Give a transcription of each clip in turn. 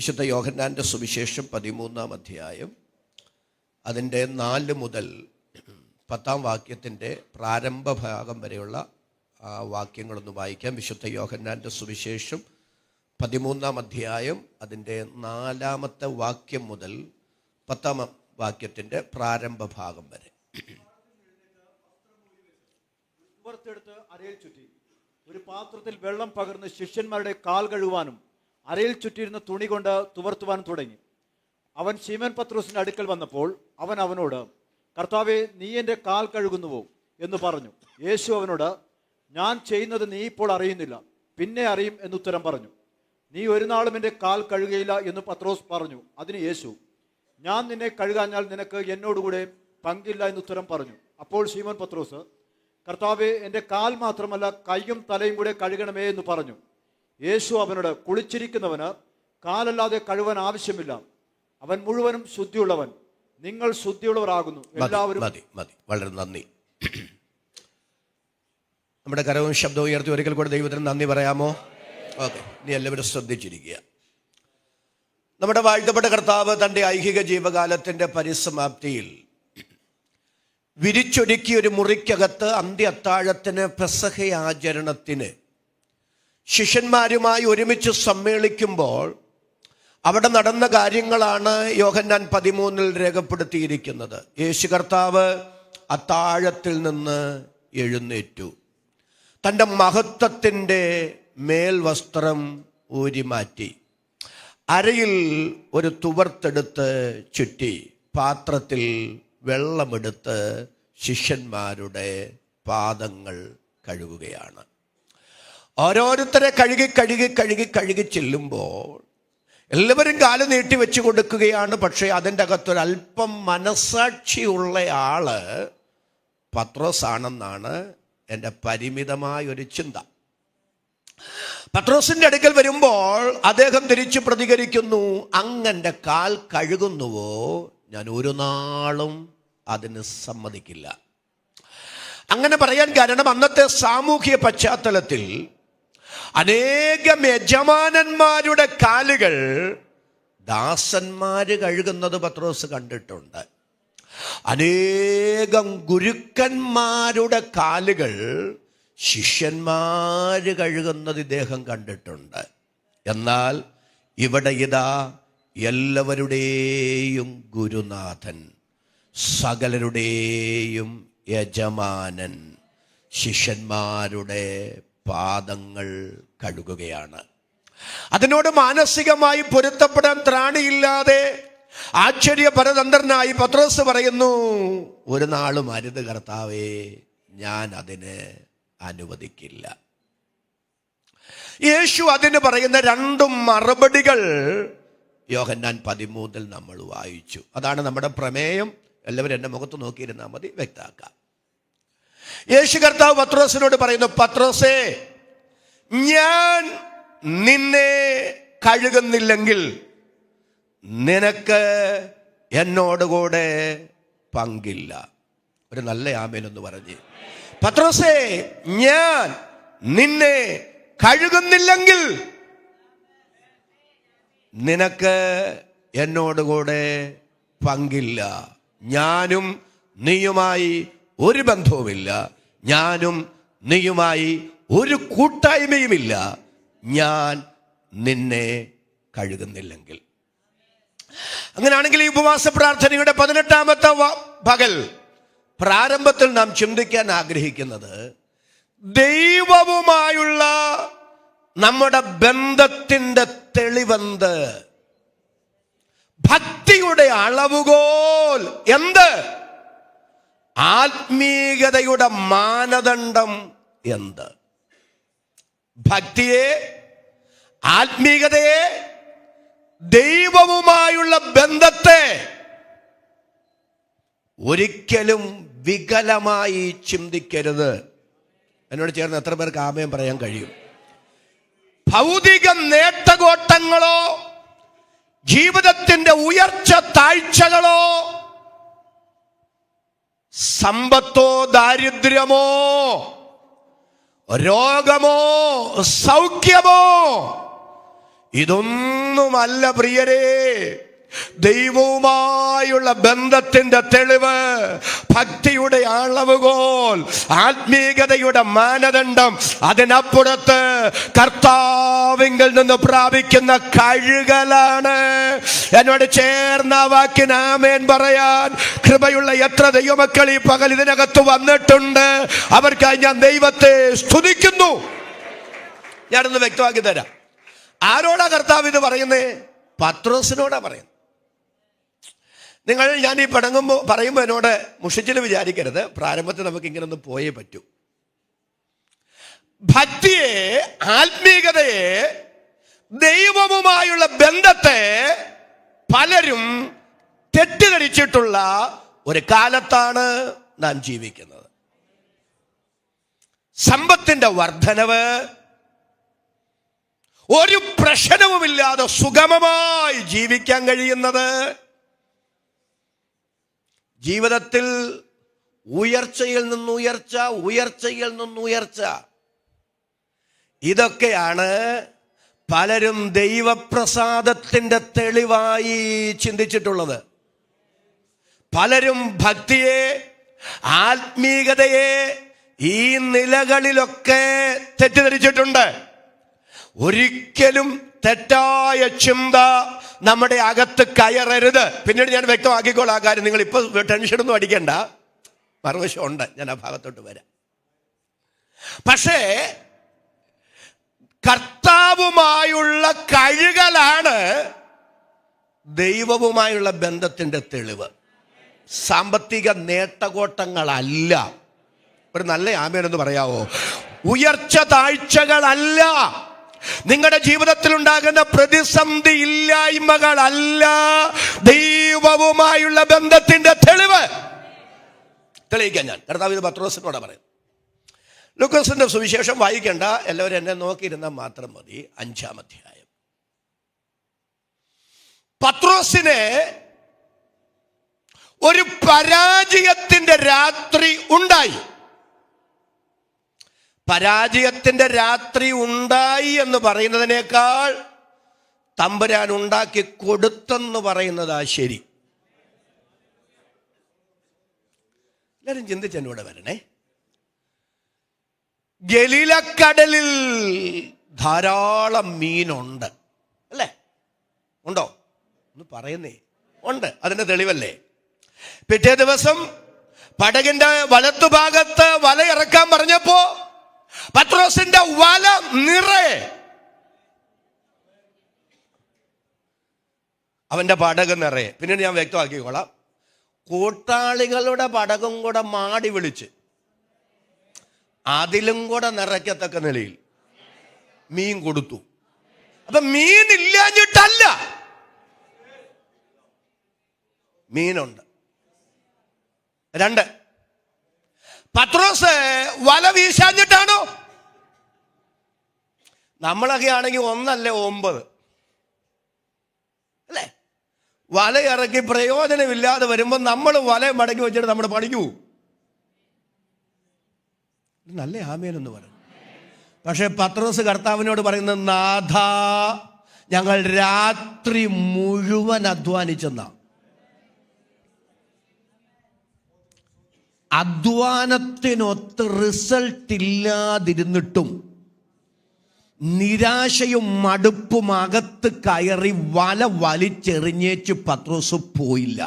വിശുദ്ധ യോഹന്നാൻ്റെ സുവിശേഷം 13-ാം അധ്യായം അതിൻ്റെ 4 മുതൽ 10-ാം വാക്യത്തിൻ്റെ പ്രാരംഭ ഭാഗം വരെയുള്ള വാക്യങ്ങളൊന്ന് വായിക്കാം. വിശുദ്ധ യോഹന്നാൻ്റെ സുവിശേഷം 13-ാം അധ്യായം അതിൻ്റെ 4-ാമത്തെ വാക്യം മുതൽ 10-ാം വാക്യത്തിൻ്റെ പ്രാരംഭ ഭാഗം വരെ. പുറത്തെടുത്ത് അരയിൽ ചുറ്റി ഒരു പാത്രത്തിൽ വെള്ളം പകർന്ന് ശിഷ്യന്മാരുടെ കാൽ കഴുകുവാനും അരയിൽ ചുറ്റിയിരുന്ന തുണി കൊണ്ട് തുവർത്തുവാനും തുടങ്ങി. അവൻ ശീമോൻ പത്രോസിന്റെ അടുക്കൽ വന്നപ്പോൾ അവൻ അവനോട്, കർത്താവേ, നീ എൻ്റെ കാൽ കഴുകുന്നുവോ എന്ന് പറഞ്ഞു. യേശു അവനോട്, ഞാൻ ചെയ്യുന്നത് നീ ഇപ്പോൾ അറിയുന്നില്ല, പിന്നെ അറിയും എന്നുത്തരം പറഞ്ഞു. നീ ഒരു നാളും എൻ്റെ കാൽ കഴുകുകയില്ല എന്ന് പത്രോസ് പറഞ്ഞു. അതിന് യേശു, ഞാൻ നിന്നെ കഴുകാഞ്ഞാൽ നിനക്ക് എന്നോടുകൂടെ പങ്കില്ല എന്നുത്തരം പറഞ്ഞു. അപ്പോൾ ശീമോൻ പത്രോസ്, കർത്താവേ, എൻ്റെ കാൽ മാത്രമല്ല കൈയും തലയും കൂടെ കഴുകണമേ എന്ന് പറഞ്ഞു. യേശു അവനോട്, കുളിച്ചിരിക്കുന്നവന് കാലല്ലാതെ കഴുകാൻ ആവശ്യമില്ല, അവൻ മുഴുവനും ശുദ്ധിയുള്ളവൻ. നിങ്ങൾ ശുദ്ധിയുള്ളവരാകുന്നു എല്ലാവരും. മതി. വളരെ നന്ദി. നമ്മുടെ കരവും ശബ്ദവും ഉയർത്തി ഒരിക്കൽ കൂടെ ദൈവത്തിന് നന്ദി പറയാമോ? ഓക്കെ, ഇനി എല്ലാവരും ശ്രദ്ധിച്ചിരിക്കുക. നമ്മുടെ വാഴ്ത്തപ്പെട്ട കർത്താവ് തൻ്റെ ഐഹിക ജീവകാലത്തിൻ്റെ പരിസമാപ്തിയിൽ വിരിച്ചൊരുക്കിയ ഒരു മുറിക്കകത്ത് അന്ത്യ അത്താഴത്തിന് പെസഹ ആചരണത്തിന് ശിഷ്യന്മാരുമായി ഒരുമിച്ച് സമ്മേളിക്കുമ്പോൾ അവിടെ നടന്ന കാര്യങ്ങളാണ് യോഹന്നാൻ 13-ൽ രേഖപ്പെടുത്തിയിരിക്കുന്നത്. യേശു കർത്താവ് അത്താഴത്തിൽ നിന്ന് എഴുന്നേറ്റു, തൻ്റെ മഹത്വത്തിൻ്റെ മേൽവസ്ത്രം ഊരിമാറ്റി, അരയിൽ ഒരു തുവർത്ത് ചുറ്റി, പാത്രത്തിൽ വെള്ളമെടുത്ത് ശിഷ്യന്മാരുടെ പാദങ്ങൾ കഴുകുകയാണ്. ഓരോരുത്തരെ കഴുകി ചെല്ലുമ്പോൾ എല്ലാവരും കാല് നീട്ടി വെച്ച് കൊടുക്കുകയാണ്. പക്ഷേ അതിൻ്റെ അകത്തൊരല്പം മനസാക്ഷിയുള്ള ആള് പത്രോസ് ആണെന്നാണ് എൻ്റെ പരിമിതമായൊരു ചിന്ത. പത്രോസിൻ്റെ അടുക്കൽ വരുമ്പോൾ അദ്ദേഹം തിരിച്ചു പ്രതികരിക്കുന്നു, അങ്ങൻ്റെ കാൽ കഴുകുന്നുവോ? ഞാൻ ഒരു നാളും അതിന് സമ്മതിക്കില്ല. അങ്ങനെ പറയാൻ കാരണം അന്നത്തെ സാമൂഹ്യ പശ്ചാത്തലത്തിൽ അനേകം യജമാനന്മാരുടെ കാലുകൾ ദാസന്മാര് കഴുകുന്നത് പത്രോസ് കണ്ടിട്ടുണ്ട്. അനേകം ഗുരുക്കന്മാരുടെ കാലുകൾ ശിഷ്യന്മാര് കഴുകുന്നത് ഇദ്ദേഹം കണ്ടിട്ടുണ്ട്. എന്നാൽ ഇവിടെ ഇതാ എല്ലാവരുടെയും ഗുരുനാഥൻ, സകലരുടെയും യജമാനൻ ശിഷ്യന്മാരുടെ പാദങ്ങൾ കഴുകുകയാണ്. അതിനോട് മാനസികമായി പൊരുത്തപ്പെടാൻ ത്രാണിയില്ലാതെ ആശ്ചര്യപരതന്ത്രനായി പത്രോസ് പറയുന്നു, ഒരു നാളും അരുത് കർത്താവേ, ഞാൻ അതിന് അനുവദിക്കില്ല. യേശു അതിന് പറയുന്ന 2 മറുപടികൾ യോഹന്നാൻ 13-ൽ നമ്മൾ വായിച്ചു. അതാണ് നമ്മുടെ പ്രമേയം. എല്ലാവരും എൻ്റെ മുഖത്ത് നോക്കിയിരുന്നാൽ മതി, വ്യക്തമാക്കാം. യേശു കർത്താവ് പത്രോസിനോട് പറയുന്നു, പത്രോസേ, ഞാൻ നിന്നെ കഴുകുന്നില്ലെങ്കിൽ നിനക്ക് എന്നോടുകൂടെ പങ്കില്ല. ഒരു നല്ല ആമേനൊന്ന് പറഞ്ഞ്. പത്രോസേ, ഞാൻ നിന്നെ കഴുകുന്നില്ലെങ്കിൽ നിനക്ക് എന്നോടുകൂടെ പങ്കില്ല. ഞാനും നീയുമായി ഒരു ബന്ധവുമില്ല, ഞാനും നീയുമായി ഒരു കൂട്ടായ്മയുമില്ല, ഞാൻ നിന്നെ കഴുകുന്നില്ലെങ്കിൽ. അങ്ങനെയാണെങ്കിൽ ഈ ഉപവാസ പ്രാർത്ഥനയുടെ 18-ാമത്തെ പകൽ പ്രാരംഭത്തിൽ നാം ചിന്തിക്കാൻ ആഗ്രഹിക്കുന്നത് ദൈവവുമായുള്ള നമ്മുടെ ബന്ധത്തിൻ്റെ തെളിവെന്ത്, ഭക്തിയുടെ അളവുകോൽ എന്ത്, ആത്മീയതയുടെ മാനദണ്ഡം എന്ത്? ഭക്തിയെ, ആത്മീയതയെ, ദൈവവുമായുള്ള ബന്ധത്തെ ഒരിക്കലും വികലമായി ചിന്തിക്കരുത്. എന്നോട് ചേർന്ന് എത്ര പേർക്ക് ആമേൻ പറയാൻ കഴിയും? ഭൗതിക നേട്ടകോട്ടങ്ങളോ ജീവിതത്തിന്റെ ഉയർച്ച താഴ്ചകളോ സമ്പത്തോ ദാരിദ്ര്യമോ രോഗമോ സൗഖ്യമോ ഇതൊന്നുമല്ല പ്രിയരേ, ദൈവവുമായുള്ള ബന്ധത്തിന്റെ തെളിവ്, ഭക്തിയുടെ അളവുകോൽ, ആത്മീയതയുടെ മാനദണ്ഡം, അതിനപ്പുറത്ത് കർത്താവിങ്കിൽ നിന്ന് പ്രാപിക്കുന്ന കഴുകലാണ്. എന്നോട് ചേർന്ന വാക്കിന് ആമേൻ പറയാൻ കൃപയുള്ള എത്ര ദൈവമക്കൾ ഈ പകൽ ഇതിനകത്ത് വന്നിട്ടുണ്ട്. അവർക്കായി ഞാൻ ദൈവത്തെ സ്തുതിക്കുന്നു. ഞാനൊന്ന് വ്യക്തമാക്കി തരാം. ആരോടാ കർത്താവ് ഇത് പറയുന്നേ? പത്രോസിനോടാ പറയുന്നത്. ഞാൻ ഈ പറയുമ്പോൾ എന്നോട് മുഷിച്ചിൽ വിചാരിക്കരുത്. പ്രാരംഭത്തിൽ നമുക്ക് ഇങ്ങനെ ഒന്ന് പോയേ പറ്റൂ. ഭക്തിയെ, ആത്മീയതയെ, ദൈവവുമായുള്ള ബന്ധത്തെ പലരും തെറ്റിദ്ധരിച്ചിട്ടുള്ള ഒരു കാലത്താണ് നാം ജീവിക്കുന്നത്. സമ്പത്തിന്റെ വർധനവ്, ഒരു പ്രശ്നവുമില്ലാതെ സുഗമമായി ജീവിക്കാൻ കഴിയുന്നത്, ജീവിതത്തിൽ ഉയർച്ചയിൽ നിന്നുയർച്ച, ഉയർച്ചയിൽ നിന്നുയർച്ച, ഇതൊക്കെയാണ് പലരും ദൈവപ്രസാദത്തിന്റെ തെളിവായി ചിന്തിച്ചിട്ടുള്ളത്. പലരും ഭക്തിയെ, ആത്മീയതയെ ഈ നിലകളിലൊക്കെ തെറ്റിദ്ധരിച്ചിട്ടുണ്ട്. ഒരിക്കലും തെറ്റായ ചിന്ത നമ്മുടെ അകത്ത് കയറരുത്. പിന്നീട് ഞാൻ വ്യക്തമാക്കിക്കോളാം ആ കാര്യം. നിങ്ങൾ ഇപ്പോൾ ടെൻഷനൊന്നും അടിക്കണ്ട, മറുവശം ഉണ്ട്, ഞാൻ ആ ഭാഗത്തോട്ട് വരാം. പക്ഷേ കർത്താവുമായുള്ള കഴുകലാണ് ദൈവവുമായുള്ള ബന്ധത്തിന്റെ തെളിവ്. സാമ്പത്തിക നേട്ടകോട്ടങ്ങളല്ല. ഒരു നല്ല ആമേനെന്ന് പറയാവോ? ഉയർച്ച താഴ്ചകളല്ല. നിങ്ങളുടെ ജീവിതത്തിൽ ഉണ്ടാകുന്ന പ്രതിസന്ധി ഇല്ലായ്മകളല്ല ദൈവവുമായുള്ള ബന്ധത്തിന്റെ തെളിവ്. തെളിയിക്കാൻ ഞാൻ കർത്താവ് ഇത് പത്രോസിനോട് പറയും. ലൂക്കോസിന്റെ സുവിശേഷം വായിക്കേണ്ട, എല്ലാവരും എന്നെ നോക്കിയിരുന്നാൽ മാത്രം മതി. 5-ാം അധ്യായം. പത്രോസിന് ഒരു പരാജയത്തിന്റെ രാത്രി ഉണ്ടായി. പരാജയത്തിന്റെ രാത്രി ഉണ്ടായി എന്ന് പറയുന്നതിനേക്കാൾ തമ്പുരാൻ ഉണ്ടാക്കി കൊടുത്തെന്ന് പറയുന്നതാ ശരി. എല്ലാവരും ചിന്തിച്ച് എന്നോട് വരണേ. ഗലീലക്കടലിൽ ധാരാളം മീനുണ്ട്, അല്ലേ? ഉണ്ടോ? ഒന്ന് പറയുന്നേ. ഉണ്ട്. അതിന്റെ തെളിവല്ലേ? പിറ്റേ ദിവസം പടകിന്റെ വലത്തുഭാഗത്ത് വല ഇറക്കാൻ പറഞ്ഞപ്പോ പത്രോസിന്റെ വല നിറയെ അവന്റെ പടക് നിറയെ. പിന്നീട് ഞാൻ വ്യക്തമാക്കിക്കോളാം. കൂട്ടാളികളുടെ പടകും കൂടെ മാടി വിളിച്ച് അതിലും കൂടെ നിറയ്ക്കത്തക്ക നിലയിൽ മീൻ കൊടുത്തു. അപ്പൊ മീൻ ഇല്ലാഞ്ഞിട്ടല്ല, മീനുണ്ട്. 2, പത്രോസ് വല വീശാഞ്ഞിട്ടാണോ? നമ്മളൊക്കെ ആണെങ്കിൽ 1 അല്ലേ 9, അല്ലേ? വല ഇറക്കി പ്രയോജനമില്ലാതെ വരുമ്പോൾ നമ്മൾ വല മടക്കി വെച്ചിട്ട് നമ്മുടെ പണിക്ക് പോകും. നല്ല ആമേനെന്ന് പറയും. പക്ഷെ പത്രോസ് കർത്താവിനോട് പറയുന്നത്, നാഥ, ഞങ്ങൾ രാത്രി മുഴുവൻ അധ്വാനിച്ചെന്ന. അധ്വാനത്തിനൊത്ത് റിസൾട്ട് ഇല്ലാതിരുന്നിട്ടും നിരാശയും മടുപ്പും അകത്ത് കയറി വല വലിച്ചെറിഞ്ഞേച്ച് പത്രോസ് പോയില്ല.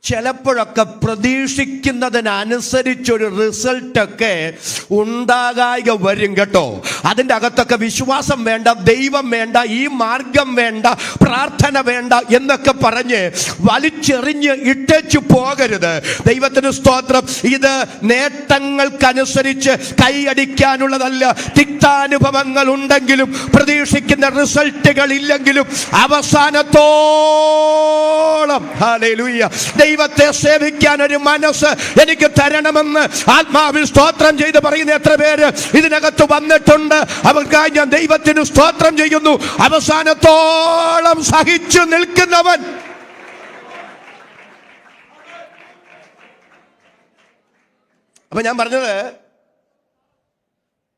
ചിലപ്പോഴൊക്കെ പ്രതീക്ഷിക്കുന്നതിനനുസരിച്ചൊരു റിസൾട്ടൊക്കെ ഉണ്ടാകാതെ വരും കേട്ടോ. അതിൻ്റെ അകത്തൊക്കെ വിശ്വാസം വേണ്ട, ദൈവം വേണ്ട, ഈ മാർഗം വേണ്ട, പ്രാർത്ഥന വേണ്ട എന്നൊക്കെ പറഞ്ഞ് വലിച്ചെറിഞ്ഞ് ഇട്ടേച്ചു പോകരുത്. ദൈവത്തിന് സ്തോത്രം. ഇത് നേട്ടങ്ങൾക്കനുസരിച്ച് കൈയടിക്കാനുള്ളതല്ല. തിക്താനുഭവങ്ങൾ ഉണ്ടെങ്കിലും പ്രതീക്ഷിക്കുന്ന റിസൾട്ടുകൾ ഇല്ലെങ്കിലും അവസാനത്തോളം ഹല്ലേലൂയ ദൈവത്തെ സേവിക്കാൻ ഒരു മനസ്സ് എനിക്ക് തരണമെന്ന് ആത്മാവിൽ സ്തോത്രം ചെയ്ത് പറയുന്ന എത്ര പേര് ഇതിനകത്ത് വന്നിട്ടുണ്ട്. അവർക്കായി ഞാൻ ദൈവത്തിന് സ്തോത്രം ചെയ്യുന്നു. അവസാനത്തോളം സഹിച്ചു നിൽക്കുന്നവൻ അപ്പൊ ഞാൻ പറഞ്ഞത്,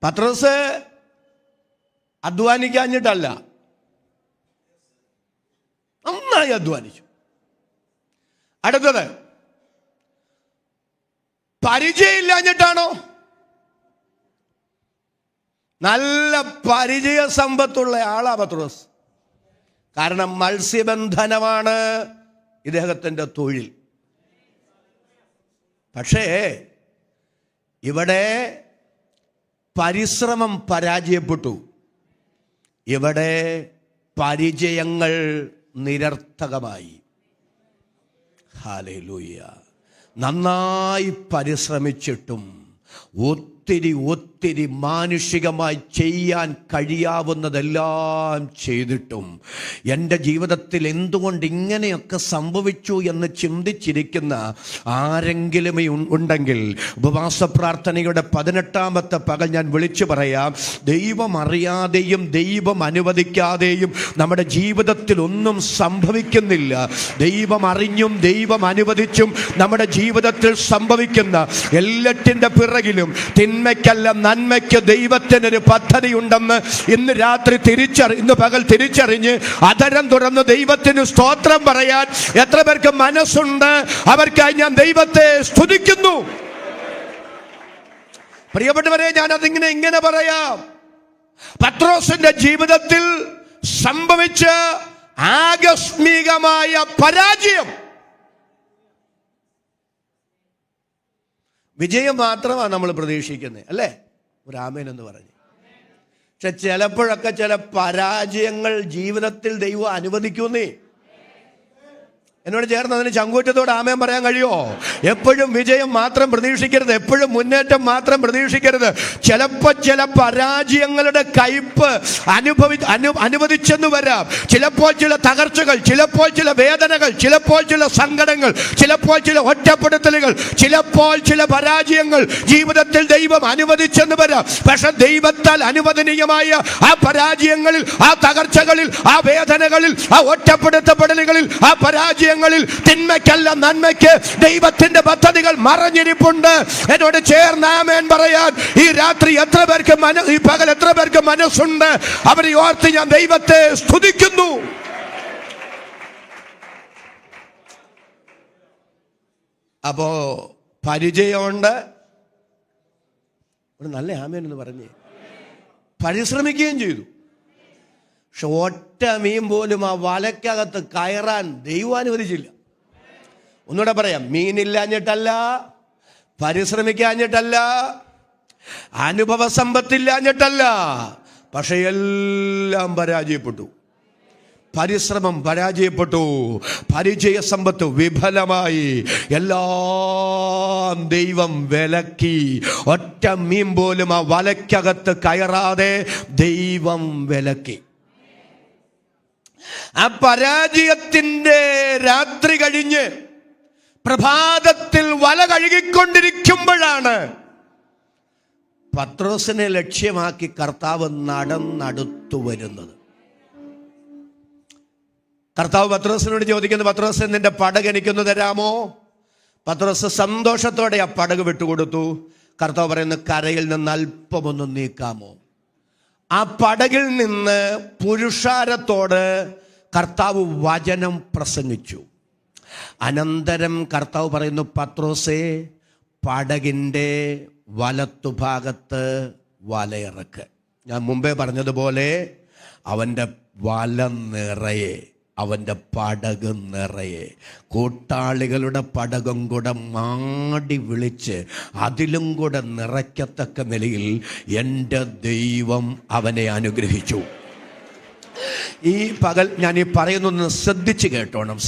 പത്രോസ് അധ്വാനിക്കാഞ്ഞിട്ടല്ല, നന്നായി അധ്വാനിച്ചു. അടുത്തത്, പരിചയമില്ലാഞ്ഞിട്ടാണോ? നല്ല പരിചയ സമ്പത്തുള്ള ആളാ പത്രോസ്. കാരണം മത്സ്യബന്ധനമാണ് ഇദ്ദേഹത്തിൻ്റെ തൊഴിൽ. പക്ഷേ ഇവിടെ പരിശ്രമം പരാജയപ്പെട്ടു. ഇവിടെ പരിചയങ്ങൾ നിരർത്ഥകമായി. ഹല്ലേലൂയ. നന്നായി പരിശ്രമിച്ചിട്ടും ഒത്തിരി മാനുഷികമായി ചെയ്യാൻ കഴിയാവുന്നതെല്ലാം ചെയ്തിട്ടും എൻ്റെ ജീവിതത്തിൽ എന്തുകൊണ്ട് ഇങ്ങനെയൊക്കെ സംഭവിച്ചു എന്ന് ചിന്തിച്ചിരിക്കുന്ന ആരെങ്കിലും ഉണ്ടെങ്കിൽ ഉപവാസ പ്രാർത്ഥനയുടെ 18ാമത്തെ പകൽ ഞാൻ വിളിച്ചു പറയാം, ദൈവം അറിയാതെയും ദൈവം അനുവദിക്കാതെയും നമ്മുടെ ജീവിതത്തിൽ ഒന്നും സംഭവിക്കുന്നില്ല. ദൈവം അറിഞ്ഞും ദൈവം അനുവദിച്ചും നമ്മുടെ ജീവിതത്തിൽ സംഭവിക്കുന്ന എല്ലാറ്റിൻ്റെ പിറകിലും തിന്മയ്ക്കല്ല നന്മയ്ക്ക് ദൈവത്തിനൊരു പദ്ധതി ഉണ്ടെന്ന് ഇന്ന് പകൽ തിരിച്ചറിഞ്ഞ് അതരം തുറന്ന് ദൈവത്തിന് സ്തോത്രം പറയാൻ എത്ര പേർക്ക് മനസ്സുണ്ട്? അവർക്കായി ഞാൻ ദൈവത്തെ സ്തുതിക്കുന്നു. പ്രിയപ്പെട്ടവരെ, ഞാൻ ഇങ്ങനെ പറയാം. പത്രോസിന്റെ ജീവിതത്തിൽ സംഭവിച്ച ആകസ്മികമായ പരാജയം, വിജയം മാത്രമാണ് നമ്മൾ പ്രതീക്ഷിക്കുന്നത്, അല്ലേ? ഒരു ആമേൻ എന്ന് പറഞ്ഞു. പക്ഷെ ചിലപ്പോഴൊക്കെ ചില പരാജയങ്ങൾ ജീവിതത്തിൽ ദൈവം അനുവദിക്കുന്നേ. എന്നോട് ചേർന്ന് അതിന് ചങ്കൂറ്റത്തോട് ആമേൻ പറയാൻ കഴിയുമോ? എപ്പോഴും വിജയം മാത്രം പ്രതീക്ഷിക്കരുത്, എപ്പോഴും മുന്നേറ്റം മാത്രം പ്രതീക്ഷിക്കരുത്. ചിലപ്പോൾ ചില പരാജയങ്ങളുടെ കയ്പ് അനുവദിച്ചെന്ന് വരാം. ചിലപ്പോൾ ചില തകർച്ചകൾ, ചിലപ്പോൾ ചില വേദനകൾ, ചിലപ്പോൾ ചില സങ്കടങ്ങൾ, ചിലപ്പോൾ ചില ഒറ്റപ്പെടുത്തലുകൾ, ചിലപ്പോൾ ചില പരാജയങ്ങൾ ജീവിതത്തിൽ ദൈവം അനുവദിച്ചെന്ന് വരാം. പക്ഷെ ദൈവത്താൽ അനുവദനീയമായ ആ പരാജയങ്ങളിൽ, ആ തകർച്ചകളിൽ, ആ വേദനകളിൽ, ആ ഒറ്റപ്പെടുത്തപ്പെടലുകളിൽ, ആ പരാജയ തിന്മയ്ക്കല്ല നന്മയ്ക്ക് ദൈവത്തിന്റെ പദ്ധതികൾ മറഞ്ഞിരിപ്പുണ്ട്. എന്നോട് ചേർന്ന് ആമേൻ പറയാൻ ഈ രാത്രി ഈ പകൽ എത്ര പേർക്ക് മനസ്സുണ്ട്? അവരെ ഓർത്ത് ഞാൻ ദൈവത്തെ സ്തുതിക്കുന്നു. അപ്പോ പരിചയമുണ്ട്. നല്ല ആമേൻ എന്ന് പറഞ്ഞേ. പരിശ്രമിക്കുകയും ചെയ്തു. പക്ഷെ ഒറ്റ മീൻ പോലും ആ വലക്കകത്ത് കയറാൻ ദൈവം അനുവദിച്ചില്ല. ഒന്നുകൂടെ പറയാം, മീനില്ലാഞ്ഞിട്ടല്ല, പരിശ്രമിക്കാഞ്ഞിട്ടല്ല, അനുഭവ സമ്പത്തില്ലാഞ്ഞിട്ടല്ല, പക്ഷെ എല്ലാം പരാജയപ്പെട്ടു. പരിശ്രമം പരാജയപ്പെട്ടു, പരിചയ സമ്പത്ത് വിഫലമായി, എല്ലാം ദൈവം വിലക്കി. ഒറ്റ മീൻ പോലും ആ വലക്കകത്ത് കയറാതെ ദൈവം വിലക്കി. ആ പരാജയത്തിന്റെ രാത്രി കഴിഞ്ഞ് പ്രഭാതത്തിൽ വല കഴുകിക്കൊണ്ടിരിക്കുമ്പോഴാണ് പത്രോസിനെ ലക്ഷ്യമാക്കി കർത്താവ് നടന്നടുത്തു വരുന്നത്. കർത്താവ് പത്രോസിനോട് ചോദിക്കുന്നു, പത്രോസ് നിന്റെ പടക് എനിക്കൊന്ന് തരാമോ? പത്രോസ് സന്തോഷത്തോടെ ആ പടക് വിട്ടുകൊടുത്തു. കർത്താവ് പറയുന്നു, കരയിൽ നിന്ന് അല്പമൊന്ന് നീക്കാമോ? ആ പടകിൽ നിന്ന് പുരുഷാരത്തോട് കർത്താവ് വചനം പ്രസംഗിച്ചു. അനന്തരം കർത്താവ് പറയുന്നു, പത്രോസേ, പടകിൻ്റെ വലത്തുഭാഗത്ത് വലയിറക്ക്. ഞാൻ മുമ്പേ പറഞ്ഞതുപോലെ അവൻ്റെ വല നിറയെ, അവൻ്റെ പടക് നിറയെ, കൂട്ടാളികളുടെ പടകും കൂടെ മാടി വിളിച്ച് അതിലും കൂടെ നിറയ്ക്കത്തക്ക നിലയിൽ എൻ്റെ ദൈവം അവനെ അനുഗ്രഹിച്ചു. ഈ പകൽ ഞാൻ ഈ പറയുന്നൊന്ന് ശ്രദ്ധിച്ച് കേട്ടോണം.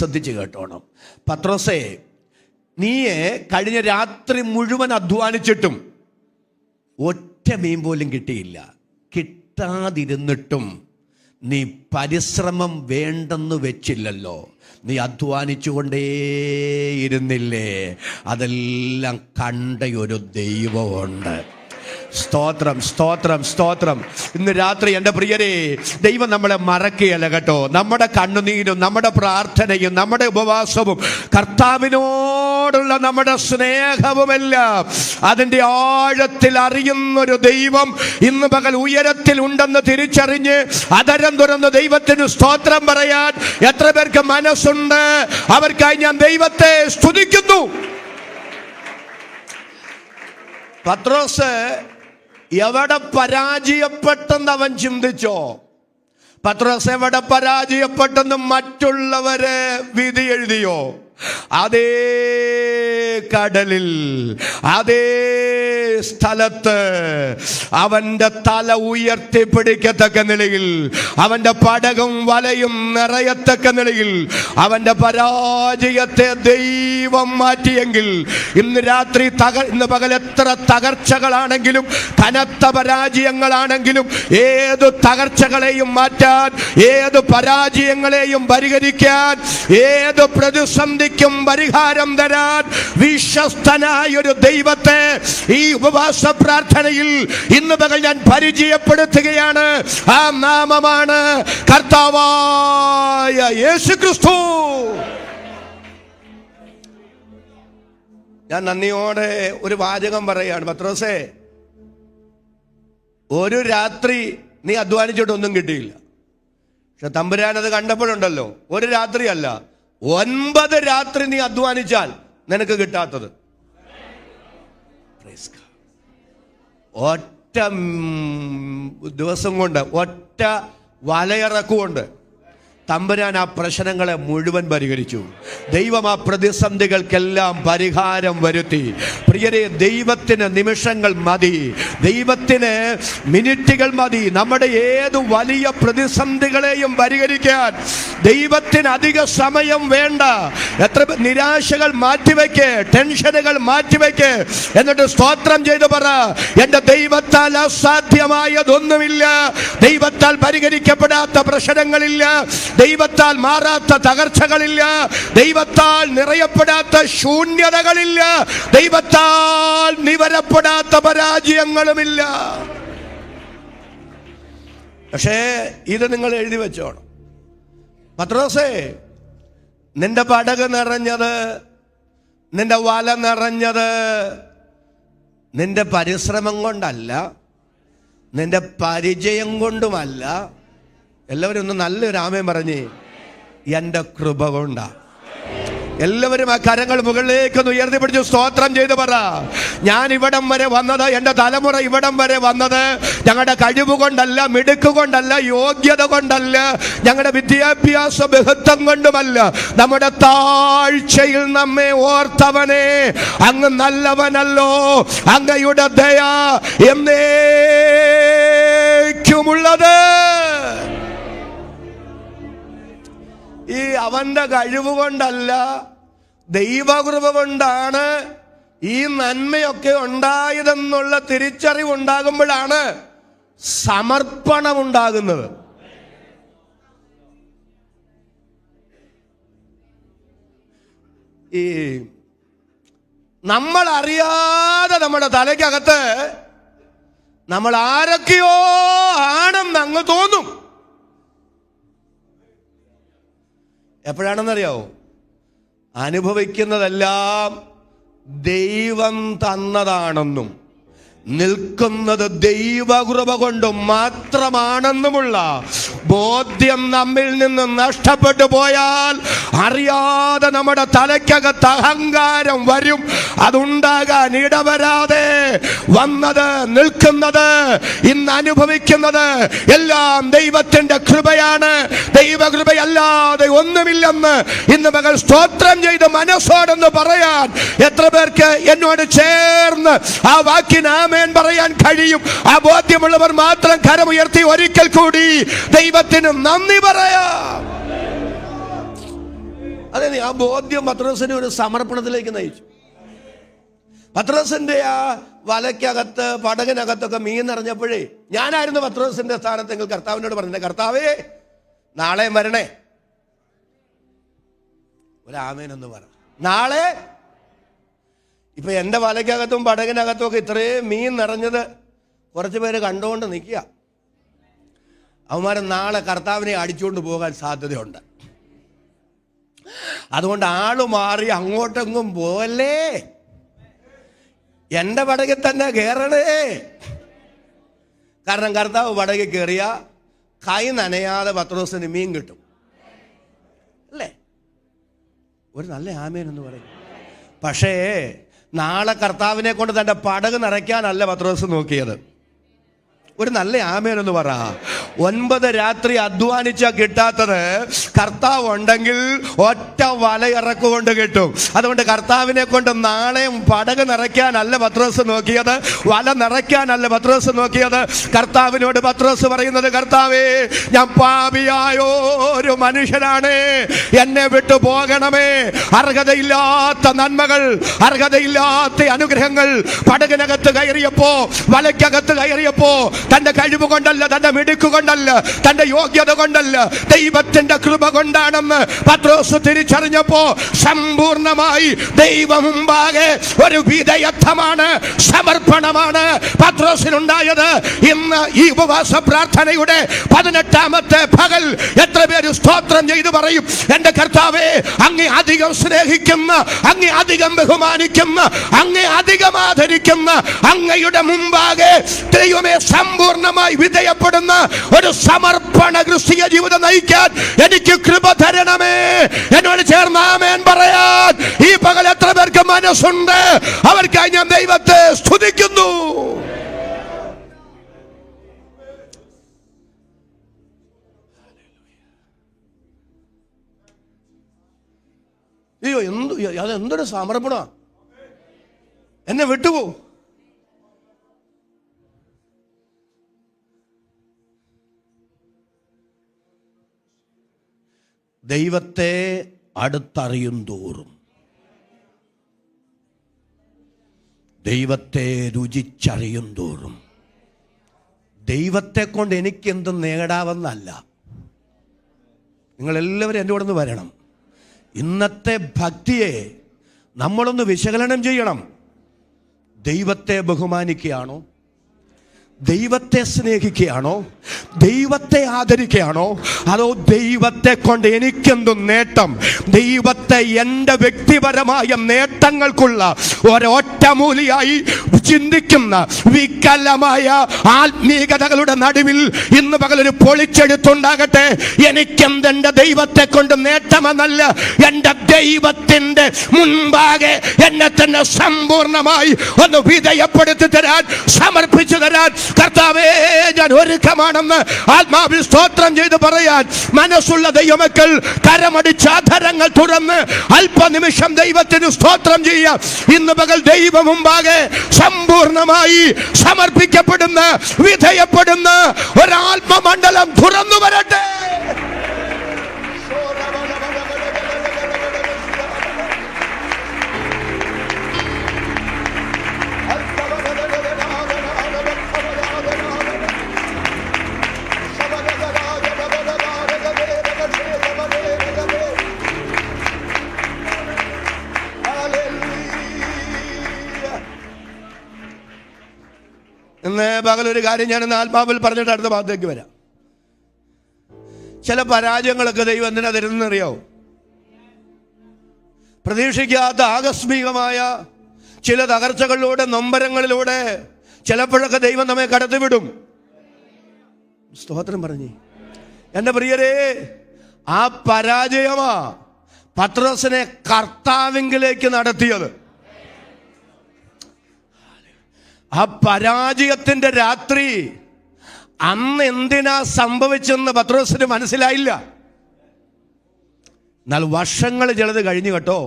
പത്രോസേ, നീയെ കഴിഞ്ഞ രാത്രി മുഴുവൻ അധ്വാനിച്ചിട്ടും ഒറ്റ മീൻ പോലും കിട്ടിയില്ല. കിട്ടാതിരുന്നിട്ടും നീ പരിശ്രമം വേണ്ടെന്ന് വെച്ചില്ലല്ലോ. നീ അധ്വാനിച്ചുകൊണ്ടേയിരുന്നില്ലേ? അതെല്ലാം കണ്ട ഒരു ദൈവമുണ്ട്. സ്തോത്രം, സ്തോത്രം, സ്തോത്രം. ഇന്ന് രാത്രി എൻ്റെ പ്രിയരെ, ദൈവം നമ്മളെ മറക്കുകയല്ല കേട്ടോ. നമ്മുടെ കണ്ണുനീരും നമ്മുടെ പ്രാർത്ഥനയും നമ്മുടെ ഉപവാസവും കർത്താവിനോട് ദൈവത്തോടുള്ള നമ്മുടെ സ്നേഹവുമെല്ലാം അതിൻ്റെ ആഴത്തിൽ അറിയുന്നൊരു ദൈവം ഇന്ന് പകൽ ഉയരത്തിൽ ഉണ്ടെന്ന് തിരിച്ചറിഞ്ഞ് അതരം തുറന്ന് ദൈവത്തിന് സ്തോത്രം പറയാൻ എത്ര പേർക്ക് മനസ്സുണ്ട്? അവർക്കായി ഞാൻ ദൈവത്തെ സ്തുതിക്കുന്നു. പത്രോസ് എവിടെ പരാജയപ്പെട്ടെന്ന് അവൻ ചിന്തിച്ചോ? പത്രോസ് എവിടെ പരാജയപ്പെട്ടെന്ന് മറ്റുള്ളവരെ വിധി എഴുതിയോ? അതേ കടലിൽ, അതേ സ്ഥലത്ത് അവന്റെ തല ഉയർത്തിപ്പിടിക്കത്തക്ക നിലയിൽ, അവന്റെ പടകും വലയും നിറയത്തക്ക നിലയിൽ അവന്റെ പരാജയത്തെ ദൈവം മാറ്റിയെങ്കിൽ ഇന്ന് രാത്രി ഇന്ന് പകൽ എത്ര തകർച്ചകളാണെങ്കിലും കനത്ത പരാജയങ്ങളാണെങ്കിലും ഏത് തകർച്ചകളെയും മാറ്റാൻ, ഏത് പരാജയങ്ങളെയും പരിഹരിക്കാൻ, ഏത് പ്രതിസന്ധിക്കും പരിഹാരം തരാൻ വിശ്വസ്തനായ ഒരു ദൈവത്തെ ഈ ഉപവാസ പ്രാർത്ഥനയിൽ ഇന്ന് പകൽ ഞാൻ പരിചയപ്പെടുത്തുകയാണ്. ആ നാമമാണ് കർത്താവായ യേശുക്രിസ്തു. ഞാൻ നന്ദിയോടെ ഒരു വാചകം പറയാണ്. പത്രോസേ, ഒരു രാത്രി നീ അധ്വാനിച്ചിട്ടൊന്നും കിട്ടിയില്ല. പക്ഷെ തമ്പുരാൻ അത് കണ്ടപ്പോഴുണ്ടല്ലോ, ഒരു രാത്രി അല്ല, 9 രാത്രി നീ അധ്വാനിച്ചാൽ നിനക്ക് കിട്ടാത്തത് ഒറ്റ ദിവസം കൊണ്ട്, ഒറ്റ വലയിറക്കുകൊണ്ട് തമ്പുരാൻ ആ പ്രശ്നങ്ങളെ മുഴുവൻ പരിഹരിച്ചു. ദൈവം ആ പ്രതിസന്ധികൾക്കെല്ലാം പരിഹാരം വരുത്തി. പ്രിയരെ, ദൈവത്തിന് നിമിഷങ്ങൾ മതി, ദൈവത്തിന് മിനിറ്റുകൾ മതി. നമ്മുടെ ഏതു വലിയ പ്രതിസന്ധികളെയും പരിഹരിക്കാൻ ദൈവത്തിന് അധിക സമയം വേണ്ട. എത്ര നിരാശകൾ മാറ്റിവെക്ക്, ടെൻഷനുകൾ മാറ്റിവെക്ക്, എന്നിട്ട് സ്തോത്രം ചെയ്ത് പറ, എൻ്റെ ദൈവത്താൽ അസാധ്യമായതൊന്നുമില്ല. ദൈവത്താൽ പരിഹരിക്കപ്പെടാത്ത പ്രശ്നങ്ങളില്ല, ദൈവത്താൽ മാറാത്ത തകർച്ചകളില്ല, ദൈവത്താൽ നിറയപ്പെടാത്ത ശൂന്യതകളില്ല, ദൈവത്താൽ നിവരപ്പെടാത്ത പരാജയങ്ങളുമില്ല. പക്ഷേ ഇത് നിങ്ങൾ എഴുതി വെച്ചോണം. പത്രോസേ, നിന്റെ പടക് നിറഞ്ഞത്, നിന്റെ വല നിറഞ്ഞത് നിന്റെ പരിശ്രമം കൊണ്ടല്ല, നിന്റെ പരിചയം കൊണ്ടുമല്ല. എല്ലാവരും ഒന്ന് നല്ലൊരു ആമേൻ പറഞ്ഞേ, എൻ്റെ കൃപ കൊണ്ടാ. എല്ലാവരും ആ കരങ്ങൾ മുകളിലേക്കൊന്ന് ഉയർത്തിപ്പിടിച്ച് സ്തോത്രം ചെയ്ത് പറ, ഞാൻ ഇവിടം വരെ വന്നത്, എൻ്റെ തലമുറ ഇവിടം വരെ വന്നത് ഞങ്ങളുടെ കഴിവ് കൊണ്ടല്ല, മിടുക്ക് കൊണ്ടല്ല, യോഗ്യത കൊണ്ടല്ല, ഞങ്ങളുടെ വിദ്യാഭ്യാസ ബഹുത്വം കൊണ്ടുമല്ല. നമ്മുടെ താഴ്ചയിൽ നമ്മെ ഓർത്തവനെ, അങ്ങ് നല്ലവനല്ലോ, അങ്ങയുടെ ദയ എന്നേക്കുമുള്ളത്. ഈ അവന്റെ കഴിവ് കൊണ്ടല്ല, ദൈവകൃപ കൊണ്ടാണ് ഈ നന്മയൊക്കെ ഉണ്ടായതെന്നുള്ള തിരിച്ചറിവുണ്ടാകുമ്പോഴാണ് സമർപ്പണം ഉണ്ടാകുന്നത്. ഈ നമ്മൾ അറിയാതെ നമ്മുടെ തലയ്ക്കകത്ത് നമ്മൾ ആരൊക്കെയോ ആണെന്ന് അങ്ങ് തോന്നും. എപ്പോഴാണെന്നറിയാവോ? അനുഭവിക്കുന്നതെല്ലാം ദൈവം തന്നതാണെന്നും നിൽക്കുന്നത് ദൈവകൃപ കൊണ്ട് മാത്രമാണെന്നുമുള്ള ബോധ്യം നമ്മിൽ നിന്ന് നഷ്ടപ്പെട്ടു പോയാൽ അറിയാതെ നമ്മുടെ തലയ്ക്കകത്ത് അഹങ്കാരം വരും. അതുണ്ടാകാൻ ഇടവരാതെ വന്നത്, നിൽക്കുന്നത്, ഇന്ന് അനുഭവിക്കുന്നത് എല്ലാം ദൈവത്തിന്റെ കൃപയാണ്. ദൈവകൃപയല്ലാതെ ഒന്നുമില്ലെന്ന് ഇന്ന് മകൾ സ്തോത്രം ചെയ്ത് മനസ്സോടെന്ന് പറയാൻ എത്ര പേർക്ക് എന്നോട് ചേർന്ന് ആ വാക്കിന് ആമേൻ പറയാൻ കഴിയും? ആ ബോധ്യമുള്ളവർ മാത്രം കരമുയർത്തി ഒരിക്കൽ കൂടി ദൈവത്തിന് നന്ദി പറയാം. അതെ, ആ ബോധ്യം പത്രോസിനെ ഒരു സമർപ്പണത്തിലേക്ക് നയിച്ചു. പത്രോസിന്റെ ആ വലയ്ക്കകത്ത്, പടകിനകത്തൊക്കെ മീൻ നിറഞ്ഞപ്പോഴേ ഞാനായിരുന്നു പത്രോസിന്റെ സ്ഥാനത്തെങ്കിൽ കർത്താവിനോട് പറഞ്ഞത്, കർത്താവേ നാളെ വരണേ. ഒരു ആമേനൊന്ന് പറ, നാളെ. ഇപ്പൊ എൻ്റെ വലയ്ക്കകത്തും പടകിനകത്തും ഒക്കെ ഇത്രയും മീൻ നിറഞ്ഞത് കുറച്ച് പേര് കണ്ടുകൊണ്ട് നിൽക്കുക. അവന്മാർ നാളെ കർത്താവിനെ അടിച്ചുകൊണ്ട് പോകാൻ സാധ്യതയുണ്ട്. അതുകൊണ്ട് ആള് മാറി അങ്ങോട്ടെങ്ങും പോവല്ലേ, എൻ്റെ പടകിൽ തന്നെ കയറണേ. കാരണം കർത്താവ് പടകിൽ കയറിയ കൈ നനയാതെ പത്രോസിന് മീൻ കിട്ടും അല്ലേ? ഒരു നല്ല ആമേൻ എന്ന് പറയും. പക്ഷേ നാളെ കർത്താവിനെ കൊണ്ട് തൻ്റെ പടക് നിറയ്ക്കാനല്ല പത്രോസ് നോക്കിയത്. ഒരു നല്ല ആമേൻ എന്ന് പറ. 9 രാത്രി അധ്വാനിച്ച കിട്ടാത്തത് കർത്താവ് ഉണ്ടെങ്കിൽ ഒറ്റ വലയിറക്ക് കൊണ്ട് കിട്ടും. അതുകൊണ്ട് കർത്താവിനെ കൊണ്ട് നാളെയും പടക് നിറയ്ക്കാനല്ല പത്രോസ് നോക്കിയത്, വല നിറയ്ക്കാനല്ല പത്രോസ് നോക്കിയത്. കർത്താവിനോട് പത്രോസ് പറയുന്നത്, കർത്താവേ, ഞാൻ പാപിയായോ ഒരു മനുഷ്യനാണ്, എന്നെ വിട്ടു പോകണമേ. അർഹതയില്ലാത്ത നന്മകൾ, അർഹതയില്ലാത്ത അനുഗ്രഹങ്ങൾ പടകിനകത്ത് കയറിയപ്പോ, വലയ്ക്കകത്ത് കയറിയപ്പോ, തന്റെ കഴിവ് കൊണ്ടല്ല, തന്റെ മിടുക്ക് കൊണ്ടല്ല, തന്റെ യോഗ്യത കൊണ്ടല്ല, ദൈവത്തിന്റെ കൃപ കൊണ്ടാണെന്ന് പത്രോസ് തിരിച്ചറിഞ്ഞപ്പോ സമ്പൂർണമായി ദൈവം മുമ്പാകെ ഒരു വിധേയത്വമാണ്, സമർപ്പണമാണ് പത്രോസിനുണ്ടായത്. ഇന്ന് ഈ ഉപവാസ പ്രാർത്ഥനയുടെ 18ാമത്തെ പകൽ എത്ര പേര് സ്തോത്രം ചെയ്തു പറയും, എന്റെ കർത്താവേ, അങ്ങേ അധികം സ്നേഹിക്കുന്ന, അങ്ങേ അധികം ബഹുമാനിക്കുന്ന, അങ്ങേ അധികം ആദരിക്കുന്ന അങ്ങയുടെ മുമ്പാകെ ദൈവമേ പൂർണ്ണമായി വിധേയപ്പെടുന്ന ഒരു സമർപ്പണ ക്രിസ്തീയ ജീവിതം നയിക്കാൻ എനിക്ക് കൃപ തരണമേ. എന്നോട് ചേർന്ന് ആമേൻ പറയാൻ ഈ പകൽ എത്ര പേർക്ക് മനസ്സുണ്ട്? അവർക്കായി ഞാൻ ദൈവത്തെ സ്തുതിക്കുന്നു. അയ്യോ, അതെന്തൊരു സമർപ്പണ! എന്നെ വിട്ടുപോ. ദൈവത്തെ അടുത്തറിയും തോറും, ദൈവത്തെ രുചിച്ചറിയും തോറും, ദൈവത്തെ കൊണ്ട് എനിക്കെന്തും നേടാമെന്നല്ല. നിങ്ങളെല്ലാവരും എൻ്റെ കൂടെ ഒന്ന് വരണം. ഇന്നത്തെ ഭക്തിയെ നമ്മളൊന്ന് വിശകലനം ചെയ്യണം. ദൈവത്തെ ബഹുമാനിക്കുകയാണോ? ദൈവത്തെ സ്നേഹിക്കുകയാണോ? ദൈവത്തെ ആദരിക്കുകയാണോ? അതോ ദൈവത്തെ കൊണ്ട് എനിക്കെന്തും നേട്ടം, ദൈവത്തെ എൻ്റെ വ്യക്തിപരമായ നേട്ടങ്ങൾക്കുള്ള ഒരൊറ്റമൂലിയായി ചിന്തിക്കുന്ന വികലമായ ആത്മീകതകളുടെ നടുവിൽ ഇന്ന് പകലൊരു പൊളിച്ചെടുത്തുണ്ടാകട്ടെ. എനിക്കെന്തെൻ്റെ ദൈവത്തെ കൊണ്ട് നേട്ടമെന്നല്ല, എൻ്റെ ദൈവത്തിൻ്റെ മുൻപാകെ എന്നെ തന്നെ സമ്പൂർണമായി ഒന്ന് വിധേയപ്പെടുത്തി തരാൻ, സമർപ്പിച്ചു തരാൻ കർത്താവേ ഞാൻ ഒരുക്കമാണെന്ന് ആത്മാവിൽ സ്തോത്രം ചെയ്ത് പറയാൻ മനസ്സുള്ള ദൈവമക്കൾ കരമടിച്ച അധരങ്ങൾ തുറന്ന് അല്പനിമിഷം ദൈവത്തിന് സ്തോത്രം ചെയ്യാം. ഇന്ന് പകൽ ദൈവം മുമ്പാകെ സമ്പൂർണമായി സമർപ്പിക്കപ്പെടുന്ന, വിധേയപ്പെടുന്ന ഒരാത്മമണ്ഡലം തുറന്നു വരട്ടെ. ഇന്ന് പകലൊരു കാര്യം ഞാൻ ഇന്ന് ആത്മാവിൽ പറഞ്ഞിട്ട് അടുത്ത ഭാഗത്തേക്ക് വരാം. ചില പരാജയങ്ങളൊക്കെ ദൈവം എന്തിനാ തരുന്നറിയോ? പ്രതീക്ഷിക്കാത്ത ആകസ്മികമായ ചില തകർച്ചകളിലൂടെ, നൊമ്പരങ്ങളിലൂടെ ചിലപ്പോഴൊക്കെ ദൈവം നമ്മെ കടത്തിവിടും. സ്തോത്രം പറഞ്ഞേ എൻ്റെ പ്രിയരേ, ആ പരാജയമാ പത്രോസിനെ കർത്താവിങ്കിലേക്ക് നടത്തിയത്. ആ പരാജയത്തിന്റെ രാത്രി അന്ന് എന്തിനാ സംഭവിച്ചെന്ന് പത്രോസിന് മനസ്സിലായില്ല. എന്നാൽ വർഷങ്ങൾ ചിലത് കഴിഞ്ഞു കേട്ടോ.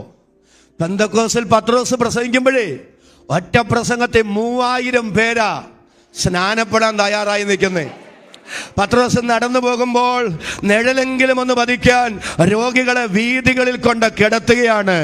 പെന്തക്കോസ്തിൽ പത്രോസ് പ്രസംഗിക്കുമ്പോഴേ ഒറ്റ പ്രസംഗത്തെ 3000 പേരാ സ്നാനപ്പെടാൻ തയ്യാറായി നിൽക്കുന്നേ. പത്രോസ് നടന്നു പോകുമ്പോൾ നിഴലെങ്കിലും ഒന്ന് പതിക്കാൻ രോഗികളെ വീതികളിൽ കൊണ്ട് കിടത്തുകയാണ്.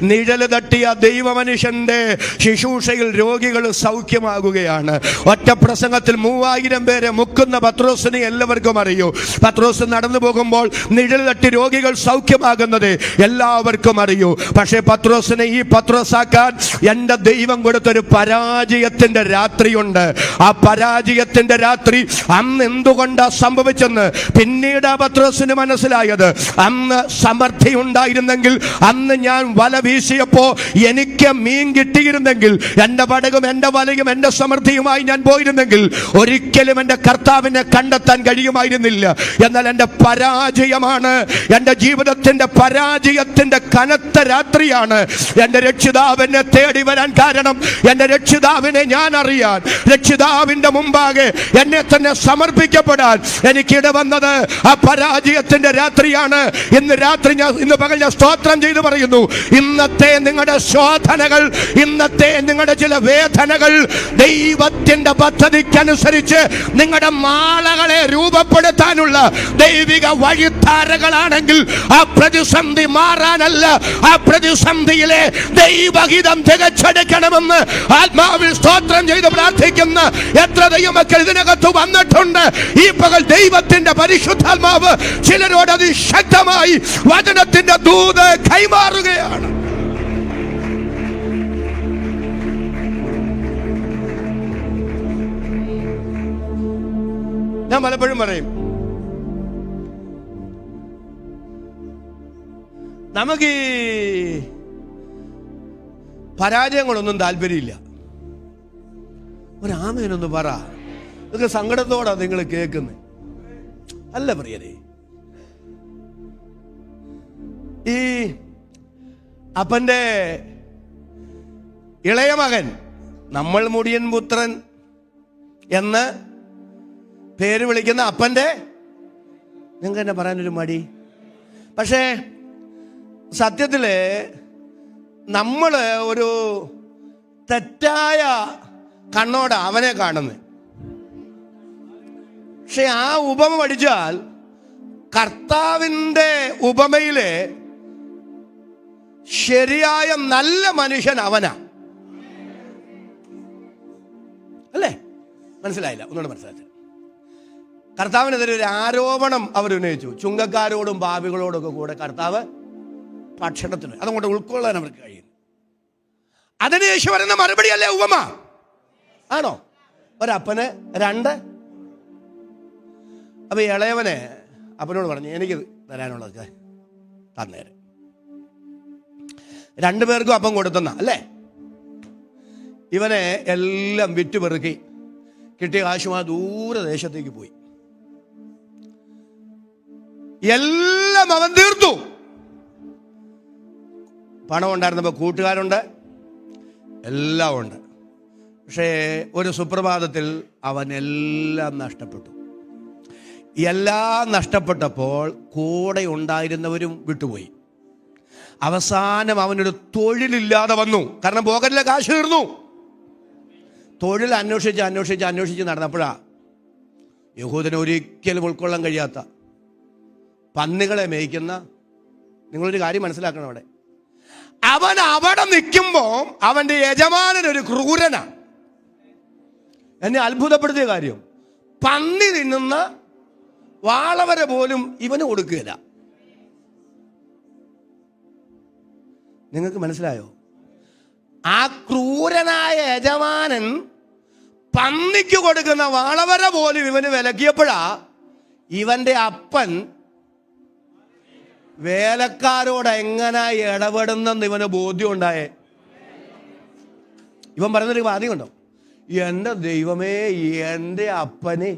നിഴല് തട്ടിയ ദൈവമനുഷ്യന്റെ ശുശ്രൂഷയിൽ രോഗികൾ സൗഖ്യമാകുകയാണ്. ഒറ്റ പ്രസംഗത്തിൽ 3000 പേരെ മുക്കുന്ന പത്രോസിനെ എല്ലാവർക്കും അറിയൂ. പത്രോസ് നടന്നു പോകുമ്പോൾ നിഴൽ തട്ടി രോഗികൾ സൗഖ്യമാകുന്നത് എല്ലാവർക്കും അറിയൂ. പക്ഷേ പത്രോസിനെ ഈ പത്രോസാക്കാൻ എൻ്റെ ദൈവം കൊടുത്തൊരു പരാജയത്തിന്റെ രാത്രിയുണ്ട്. ആ പരാജയത്തിന്റെ രാത്രി അന്ന് എന്തുകൊണ്ട് എന്തുകൊണ്ടാ സംഭവിച്ചെന്ന് പിന്നീട് പത്രോസിന് മനസ്സിലായത്. അന്ന് സമൃദ്ധി ഉണ്ടായിരുന്നെങ്കിൽ, അന്ന് ഞാൻ വല വീശിയപ്പോ എനിക്ക് മീൻ കിട്ടിയിരുന്നെങ്കിൽ, എൻ്റെ പടകും എൻ്റെ വലയും എൻ്റെ സമൃദ്ധിയുമായി ഞാൻ പോയിരുന്നെങ്കിൽ ഒരിക്കലും എൻ്റെ കർത്താവിനെ കണ്ടെത്താൻ കഴിയുമായിരുന്നില്ല. എന്നാൽ എൻ്റെ പരാജയമാണ്, എൻ്റെ ജീവിതത്തിൻ്റെ പരാജയത്തിൻ്റെ കനത്ത രാത്രിയാണ് എൻ്റെ രക്ഷിതാവിനെ തേടി വരാൻ കാരണം. എൻ്റെ രക്ഷിതാവിനെ ഞാൻ അറിയാൻ, രക്ഷിതാവിൻ്റെ മുമ്പാകെ എന്നെ തന്നെ സമർപ്പിക്കപ്പെടാൻ എനിക്കിട വന്നത് ആ പരാജയത്തിന്റെ രാത്രിയാണ്. ഇന്ന് പകൽ ഞാൻ സ്തോത്രം ചെയ്തു പറയുന്നു, ഇന്നത്തെ നിങ്ങളുടെ ശോധനകൾ, ഇന്നത്തെ നിങ്ങളുടെ ചില വേദനകൾ ദൈവത്തിന്റെ പദ്ധതിക്കനുസരിച്ച് നിങ്ങളുടെ മാളകളെ രൂപപ്പെടുത്താനുള്ള ദൈവിക വഴിത്താരകളാണെങ്കിൽ ആ പ്രതിസന്ധി മാറാനല്ല, ആ പ്രതിസന്ധിയിലെ ദൈവഹിതം തികച്ചെടുക്കണമെന്ന് ആത്മാവിൽ സ്തോത്രം ചെയ്ത് പ്രാർത്ഥിക്കുന്ന എത്ര ദൈവമക്കൾ ഇതിനകത്ത് വന്നിട്ടുണ്ട്. ഈ പകൽ ദൈവത്തിന്റെ പരിശുദ്ധാത്മാവ് ചിലരോട് അതിശക്തമായി വചനത്തിന്റെ ദൂത് കൈമാറുകയാണ്. ഞാൻ പലപ്പോഴും പറയും, നമുക്ക് ഈ പരാജയങ്ങളൊന്നും താല്പര്യമില്ല. ഒരു ആമേനൊന്ന് പറ. ഇതൊക്കെ സങ്കടത്തോടാ നിങ്ങൾ കേൾക്കുന്നത് അല്ല പ്രിയരെ. ഈ അപ്പന്റെ ഇളയ മകൻ, നമ്മൾ മുടിയൻ പുത്രൻ എന്ന് പേര് വിളിക്കുന്ന അപ്പന്റെ, നിങ്ങൾക്ക് തന്നെ പറയാനൊരു മടി. പക്ഷേ സത്യത്തില് നമ്മൾ ഒരു തെറ്റായ കണ്ണോടെ അവനെ കാണുന്നത്. പക്ഷെ ആ ഉപമ പഠിച്ചാൽ കർത്താവിൻ്റെ ഉപമയിലെ ശരിയായ നല്ല മനുഷ്യൻ അവനാ. അല്ലേ? മനസ്സിലായില്ല? ഒന്നുകൂടെ മനസ്സിലാക്കി. കർത്താവിനെതിരെ ഒരു ആരോപണം അവർ ഉന്നയിച്ചു. ചുങ്കക്കാരോടും പാപികളോടും ഒക്കെ കൂടെ കർത്താവ് ഭക്ഷണത്തിന്, അതുകൊണ്ട് ഉൾക്കൊള്ളാൻ അവർക്ക് കഴിയും. അതിനുശേഷം വരുന്ന മറുപടി അല്ലേ ഉപമ? ആണോ? ഒരപ്പന് രണ്ട്. അപ്പൊ ഇളയവനെ അപ്പനോട് പറഞ്ഞു, എനിക്ക് തരാനുള്ളതൊക്കെ തന്നേരെ. രണ്ടുപേർക്കും അപ്പം കൊടുത്തെന്ന അല്ലേ? ഇവനെ എല്ലാം വിറ്റുപെറുക്കി കിട്ടിയ കാശുമായി ദൂരദേശത്തേക്ക് പോയി. എല്ലാം അവൻ തീർത്തു. പണം ഉണ്ടായിരുന്നപ്പോൾ കൂട്ടുകാരുണ്ട്, എല്ലാം ഉണ്ട്. പക്ഷേ ഒരു സുപ്രഭാതത്തിൽ അവൻ എല്ലാം നഷ്ടപ്പെട്ടു. എല്ലാം നഷ്ടപ്പെട്ടപ്പോൾ കൂടെ ഉണ്ടായിരുന്നവരും വിട്ടുപോയി. അവസാനം അവനൊരു തൊഴിലില്ലാതെ വന്നു. കാരണം പോക്കറ്റിലെ കാശ് തീർന്നു. തൊഴിൽ അന്വേഷിച്ച് നടന്നപ്പോഴാ യഹൂദന് ഒരിക്കലും ഉൾക്കൊള്ളാൻ കഴിയാത്ത പന്നികളെ മേയ്ക്കുന്ന, നിങ്ങളൊരു കാര്യം മനസ്സിലാക്കണം, അവൻ അവിടെ നിൽക്കുമ്പോൾ അവന്റെ യജമാനൻ ഒരു ക്രൂരനാ. എന്നെ അത്ഭുതപ്പെടുത്തിയ കാര്യം, പന്നി തിന്നുന്ന വാളവരെ പോലും ഇവന് കൊടുക്കുകയില്ല. നിങ്ങൾക്ക് മനസ്സിലായോ? ആ ക്രൂരനായ യജമാനൻ പന്നിക്ക് കൊടുക്കുന്ന വാളവര പോലും ഇവന് വിലക്കിയപ്പോഴാ ഇവന്റെ അപ്പൻ വേലക്കാരോട് എങ്ങനെ ഇടപെടുന്നെന്ന് ഇവന് ബോധ്യം ഉണ്ടായേ. ഇവൻ പറയുന്നൊരു വാദ്യം കണ്ടോ, എൻ്റെ ദൈവമേ, എൻ്റെ അപ്പനെ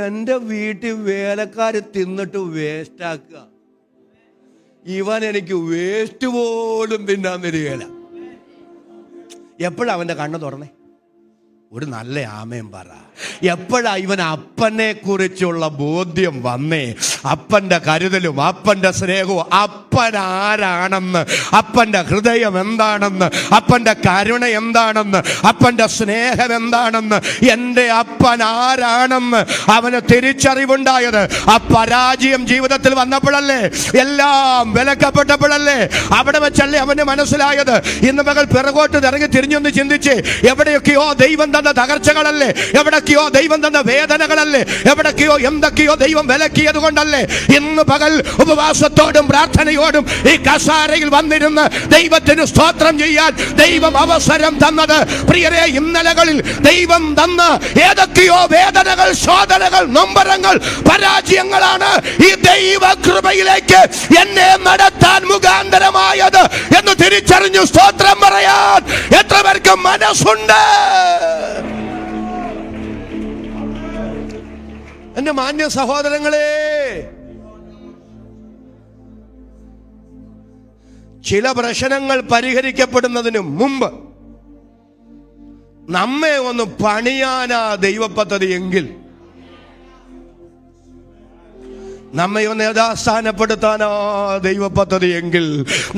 എൻ്റെ വീട്ടിൽ വേലക്കാർ തിന്നിട്ട് വേസ്റ്റാക്കുക, ഇവൻ എനിക്ക് വേസ്റ്റ് പോലും തിന്നാൻ തരികയില്ല. എപ്പോഴാ അവൻ്റെ കണ്ണ് തുറന്നേ? ഒരു നല്ല ആമയും പറ. എപ്പോഴാ ഇവൻ അപ്പനെ കുറിച്ചുള്ള ബോധ്യം വന്നേ? അപ്പന്റെ കരുതലും അപ്പന്റെ സ്നേഹവും അപ്പൻ ആരാണെന്ന്, അപ്പന്റെ ഹൃദയം എന്താണെന്ന്, അപ്പന്റെ കരുണ എന്താണെന്ന്, അപ്പന്റെ സ്നേഹം എന്താണെന്ന്, എൻ്റെ അപ്പൻ ആരാണെന്ന് അവന് തിരിച്ചറിവുണ്ടായത് ആ പരാജയം ജീവിതത്തിൽ വന്നപ്പോഴല്ലേ, എല്ലാം വിലക്കപ്പെട്ടപ്പോഴല്ലേ, അവിടെ വെച്ചല്ലേ അവന് മനസ്സിലായത്. ഇന്ന് മകൾ പിറകോട്ട് ഇറങ്ങി തിരിഞ്ഞൊന്ന് ചിന്തിച്ച്, എവിടെയൊക്കെയോ ദൈവം തന്ന തന്ന തകർച്ചകളല്ലേ, എവിടൊക്കെയോ ദൈവം തന്ന വേദനകളല്ലേ, എവിടൊക്കെയോ എന്തൊക്കെയോ ദൈവം വിലക്കിയത് കൊണ്ടല്ലേ ഇന്ന് പകൽ ഉപവാസത്തോടും പ്രാർത്ഥനയോടും ഈ കസാരയിൽ വന്നിരുന്ന് ദൈവത്തിന് സ്തോത്രം ചെയ്യാൻ ദൈവം അവസരം തന്നത്. പ്രിയരെ, ഇന്നലകളിൽ ദൈവം തന്ന ഏതൊക്കെയോ വേദനകൾ, ശോധനകൾ, നൊമ്പരങ്ങൾ, പരാജയങ്ങളാണ് ഈ ദൈവ കൃപയിലേക്ക് എന്നെ നടത്താൻ മുഖാന്തരമായത് എന്ന് തിരിച്ചറിഞ്ഞു സ്തോത്രം പറയാൻ എത്ര പേർക്ക് മനസ്സുണ്ട്? എന്റെ മാന്യ സഹോദരങ്ങളെ, ചില പ്രശ്നങ്ങൾ പരിഹരിക്കപ്പെടുന്നതിന് മുമ്പ് നമ്മെ ഒന്ന് പണിയാനാ ദൈവ പദ്ധതി എങ്കിൽ, നമ്മെ ഒന്ന് യഥാസ്ഥാനപ്പെടുത്താനാ ദൈവ പദ്ധതി എങ്കിൽ,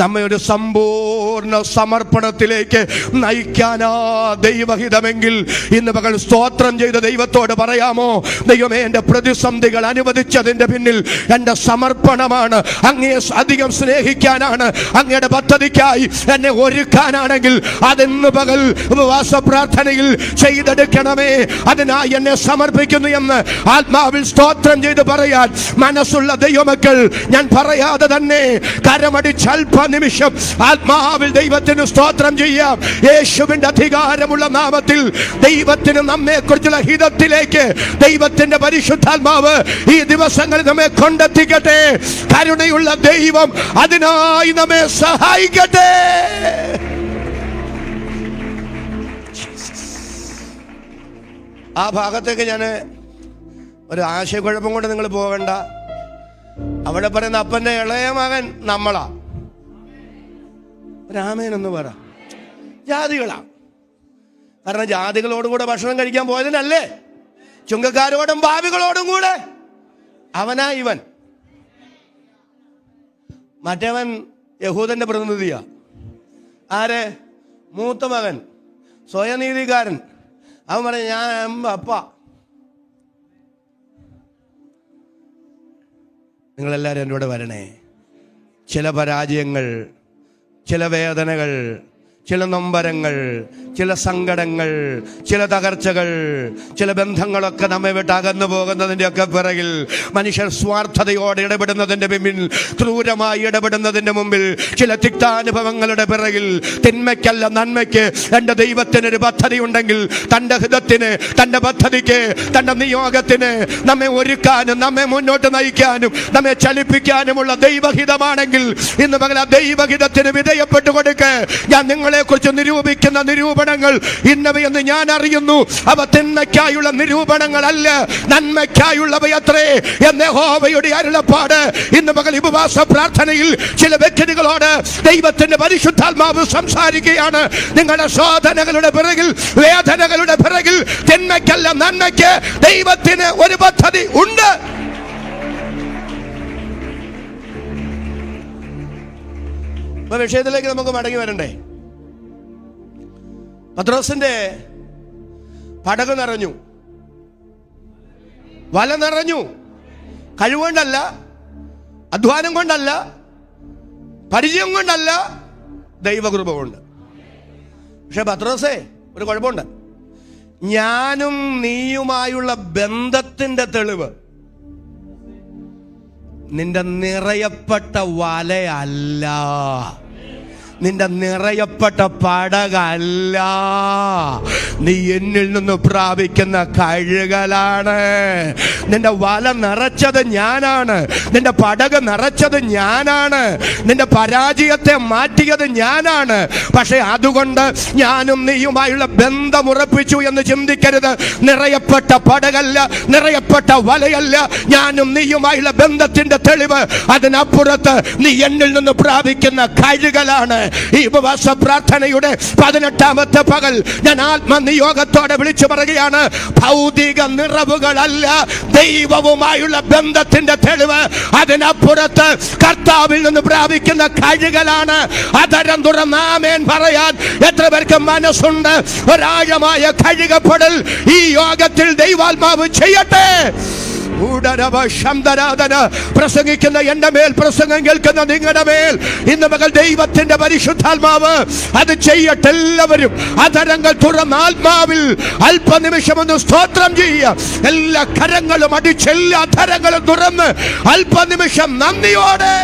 നമ്മെ ഒരു സമ്പൂർണ്ണ സമർപ്പണത്തിലേക്ക് നയിക്കാനാ ദൈവഹിതമെങ്കിൽ, ഇന്ന് പകൽ സ്തോത്രം ചെയ്ത് ദൈവത്തോട് പറയാമോ, ദൈവമേ, എൻ്റെ പ്രതിസന്ധികൾ അനുവദിച്ചതിൻ്റെ പിന്നിൽ എൻ്റെ സമർപ്പണമാണ്. അങ്ങയെ അധികം സ്നേഹിക്കാനാണ്, അങ്ങയുടെ പദ്ധതിക്കായി എന്നെ ഒരുക്കാനാണെങ്കിൽ അതിന്ന് പകൽ ഉപവാസ പ്രാർത്ഥനയിൽ ചെയ്തെടുക്കണമേ. അതിനായി എന്നെ സമർപ്പിക്കുന്നു എന്ന് ആത്മാവിൽ സ്തോത്രം ചെയ്ത് പറയാൻ മനസ്സുള്ള ദൈവമക്കൾ, ഞാൻ പറയാതെ തന്നെ കരമടിച്ച് അല്പനിമിഷം ആത്മാവിൽ ദൈവത്തിന് സ്തോത്രം ചെയ്യാം. യേശുവിന്റെ അധികാരമുള്ള നാമത്തിൽ ദൈവത്തിന് നമ്മെ കുറിച്ചുള്ള ഹിതത്തിലേക്ക് ദൈവത്തിന്റെ പരിശുദ്ധാത്മാവ് ഈ ദിവസങ്ങളിൽ നമ്മെ കൊണ്ടെത്തിക്കട്ടെ. കരുണയുള്ള ദൈവം അതിനായി നമ്മെ സഹായിക്കട്ടെ. ആ ഭാഗത്തേക്ക് ഞാൻ ഒരു ആശയക്കുഴപ്പം കൊണ്ട് നിങ്ങൾ പോകണ്ട. അവിടെ പറയുന്ന അപ്പന്റെ ഇളയ മകൻ നമ്മളാ. രാമേനൊന്ന് പറ. ജാതികളാ. കാരണം ജാതികളോടും കൂടെ ഭക്ഷണം കഴിക്കാൻ പോയതിനല്ലേ, ചുങ്കക്കാരോടും പാപികളോടും കൂടെ അവനാ ഇവൻ. മറ്റവൻ യഹൂദന്റെ പ്രതിനിധിയാ. ആര്? മൂത്ത മകൻ, സ്വയനീതിക്കാരൻ. അവൻ പറഞ്ഞു, ഞാൻ അപ്പ. നിങ്ങളെല്ലാവരും എന്നോട് വരണേ. ചില പരാജയങ്ങൾ, ചില വേദനകൾ, ചില നൊമ്പരങ്ങൾ, ചില സങ്കടങ്ങൾ, ചില തകർച്ചകൾ, ചില ബന്ധങ്ങളൊക്കെ നമ്മെ വിട്ട് അകന്നു പോകുന്നതിൻ്റെ ഒക്കെ പിറകിൽ, മനുഷ്യർ സ്വാർത്ഥതയോടെ ഇടപെടുന്നതിൻ്റെ പിന്നിൽ, ക്രൂരമായി ഇടപെടുന്നതിൻ്റെ മുമ്പിൽ, ചില തിക്താനുഭവങ്ങളുടെ പിറകിൽ, തിന്മയ്ക്കല്ല നന്മയ്ക്ക് എൻ്റെ ദൈവത്തിനൊരു പദ്ധതി ഉണ്ടെങ്കിൽ, തൻ്റെ ഹിതത്തിന്, തൻ്റെ പദ്ധതിക്ക്, തൻ്റെ നിയോഗത്തിന് നമ്മെ ഒരുക്കാനും നമ്മെ മുന്നോട്ട് നയിക്കാനും നമ്മെ ചലിപ്പിക്കാനുമുള്ള ദൈവഹിതമാണെങ്കിൽ ഇന്ന് പകൽ ആ ദൈവഹിതത്തിന് വിധേയപ്പെട്ടു കൊടുക്ക്. ഞാൻ നിങ്ങളെ കുറിച്ച് നിരൂപിക്കുന്ന നിരൂപണങ്ങൾ ഇന്നവയെന്ന് ഞാൻ അറിയുന്നു. അവ തിന്മയ്ക്കായുള്ള നിരൂപണങ്ങളല്ല, നന്മയ്ക്കായുള്ളവയത്രേ എന്ന് യഹോവയുടെ അരുളപ്പാട്. ഇന്ന് പകൽ ഉപവാസ പ്രാർത്ഥനയിൽ ചില വ്യക്തികളോട് ദൈവത്തിന്റെ പരിശുദ്ധാത്മാവ് സംസാരിക്കുകയാണ്. നിങ്ങളുടെ ശോധനകളുടെ പിറകിൽ, വേദനകളുടെ പിറകിൽ, തിന്മയ്ക്കല്ല നന്മയ്ക്ക് ദൈവത്തിന് ഒരു പദ്ധതി ഉണ്ട്. വിഷയത്തിലേക്ക് നമുക്ക് മടങ്ങി വരണ്ടേ. പത്രോസിന്റെ പടക് നിറഞ്ഞു, വല നിറഞ്ഞു. കഴിവുകൊണ്ടല്ല, അധ്വാനം കൊണ്ടല്ല, പരിചയം കൊണ്ടല്ല, ദൈവകൃപ കൊണ്ട്. പക്ഷെ പത്രോസേ, ഒരു കുഴപ്പമുണ്ട്. ഞാനും നീയുമായുള്ള ബന്ധത്തിന്റെ തെളിവ് നിന്റെ നിറയപ്പെട്ട വലയല്ല, നിന്റെ നിറയപ്പെട്ട പടകല്ല, നീ എന്നിൽ നിന്ന് പ്രാപിക്കുന്ന കഴുകലാണ്. നിന്റെ വല നിറച്ചത് ഞാനാണ്, നിന്റെ പടക് നിറച്ചത് ഞാനാണ്, നിന്റെ പരാജയത്തെ മാറ്റിയത് ഞാനാണ്. പക്ഷെ അതുകൊണ്ട് ഞാനും നീയുമായുള്ള ബന്ധമുറപ്പിച്ചു എന്ന് ചിന്തിക്കരുത്. നിറയപ്പെട്ട പടകല്ല, നിറയപ്പെട്ട വലയല്ല, ഞാനും നീയുമായുള്ള ബന്ധത്തിന്റെ തെളിവ്. അതിനപ്പുറത്ത് നീ എന്നിൽ നിന്ന് പ്രാപിക്കുന്ന കഴുകലാണ്. ഈ ഉപവാസ പ്രാർത്ഥനയുടെ 18ാമത്തെ പകൽ ഞാൻ ആത്മനിയോഗത്തോടെ വിളിച്ചു പറയുകയാണ്, ഭൗതിക നിറവുകളല്ല ദൈവവുമായുള്ള ബന്ധത്തിന്റെ തെളിവ്. അതിനപ്പുറത്ത് കർത്താവിൽ നിന്ന് പ്രാപിക്കുന്ന കഴുകലാണ്. അതരം തുറന്ന് ആമേൻ പറയാൻ എത്ര പേർക്ക് മനസ്സുണ്ട്? ഒരാഴമായ കഴുകപ്പെടൽ ഈ യോഗത്തിൽ ദൈവാത്മാവ് ചെയ്യട്ടെ. പ്രസംഗിക്കുന്ന എന്റെ മേൽ, പ്രസംഗം കേൾക്കുന്ന നിങ്ങളുടെ മേൽ ഇന്ന് മകൾ ദൈവത്തിന്റെ പരിശുദ്ധാത്മാവ് അത് ചെയ്യട്ടെ. എല്ലാവരും അധരങ്ങൾ തുറന്ന് ആത്മാവിൽ അല്പനിമിഷം ഒന്ന് സ്തോത്രം ചെയ്യുക. എല്ലാ കരങ്ങളും അടിച്ച് എല്ലാ അധരങ്ങളും തുറന്ന് അല്പനിമിഷം നന്ദിയോടെ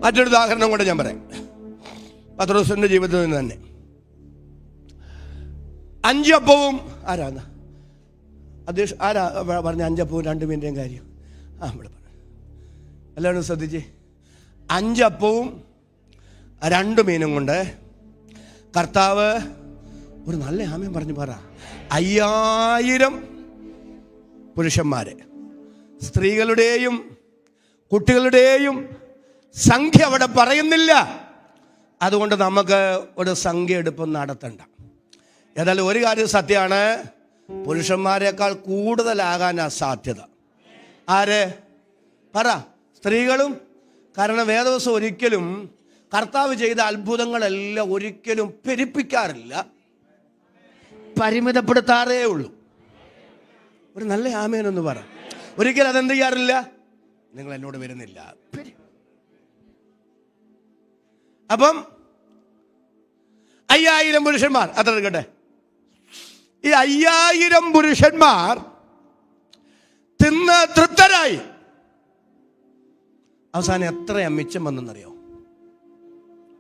മറ്റൊരു ഉദാഹരണം കൊണ്ട് ഞാൻ പറയാം. പത്രോസിന്റെ ജീവിതത്തിൽ നിന്ന് തന്നെ. 5 അപ്പവും ആരാ പറഞ്ഞ 5 അപ്പവും 2 മീനിന്റെയും കാര്യം ഇവിടെ പറഞ്ഞു. എല്ലാവരും ശ്രദ്ധിച്ച്, 5 അപ്പവും 2 മീനും കൊണ്ട് കർത്താവ് ഒരു നല്ല ആമേൻ പറഞ്ഞു പറ 5000 പുരുഷന്മാരെ, സ്ത്രീകളുടെയും കുട്ടികളുടെയും സംഖ്യ അവിടെ പറയുന്നില്ല. അതുകൊണ്ട് നമുക്ക് ഒരു സംഖ്യ എടുപ്പ് നടത്തണ്ട. ഏതായാലും ഒരു കാര്യം സത്യമാണ്, പുരുഷന്മാരെക്കാൾ കൂടുതലാകാനാ സാധ്യത. ആര് പറ? സ്ത്രീകളും. കാരണം വേദവസം ഒരിക്കലും കർത്താവ് ചെയ്ത അത്ഭുതങ്ങളെല്ലാം ഒരിക്കലും പെരുപ്പിക്കാറില്ല, പരിമിതപ്പെടുത്താറേ ഉള്ളൂ. ഒരു നല്ല ആമേനൊന്ന് പറ. ഒരിക്കലും അതെന്ത് ചെയ്യാറില്ല, നിങ്ങൾ എന്നോട് വരുന്നില്ല. അപ്പം 5000 പുരുഷന്മാർ അത്ര എടുക്കട്ടെ. ഈ 5000 പുരുഷന്മാർ തിന്ന് തൃപ്തരായി. അവസാനം എത്രയാ മിച്ചം വന്നെന്നറിയോ?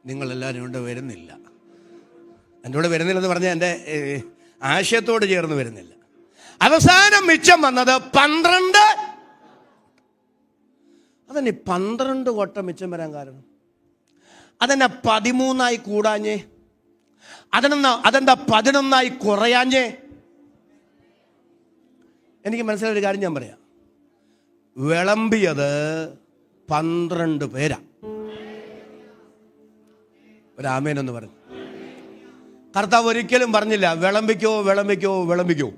നിങ്ങളെല്ലാവരും എന്നോട് വരുന്നില്ല. എന്നോട് വരുന്നില്ലെന്ന് പറഞ്ഞാൽ എൻ്റെ ആശയത്തോട് ചേർന്ന് വരുന്നില്ല. അവസാനം മിച്ചം വന്നത് 12. അതന്നെ 12 കൊട്ട മിച്ചം വരാൻ കാരണം. അതെന്നാ 13 കൂടാഞ്ഞേ? അതെന്താ 11 കുറയാഞ്ഞേ? എനിക്ക് മനസ്സിലായൊരു കാര്യം ഞാൻ പറയാം. വിളമ്പിയത് 12 പേരാ. ഒരു ആമേനൊന്ന് പറഞ്ഞു. കർത്താവ് ഒരിക്കലും പറഞ്ഞില്ല വിളമ്പിക്കോ വിളമ്പിക്കോ വിളമ്പിക്കോ.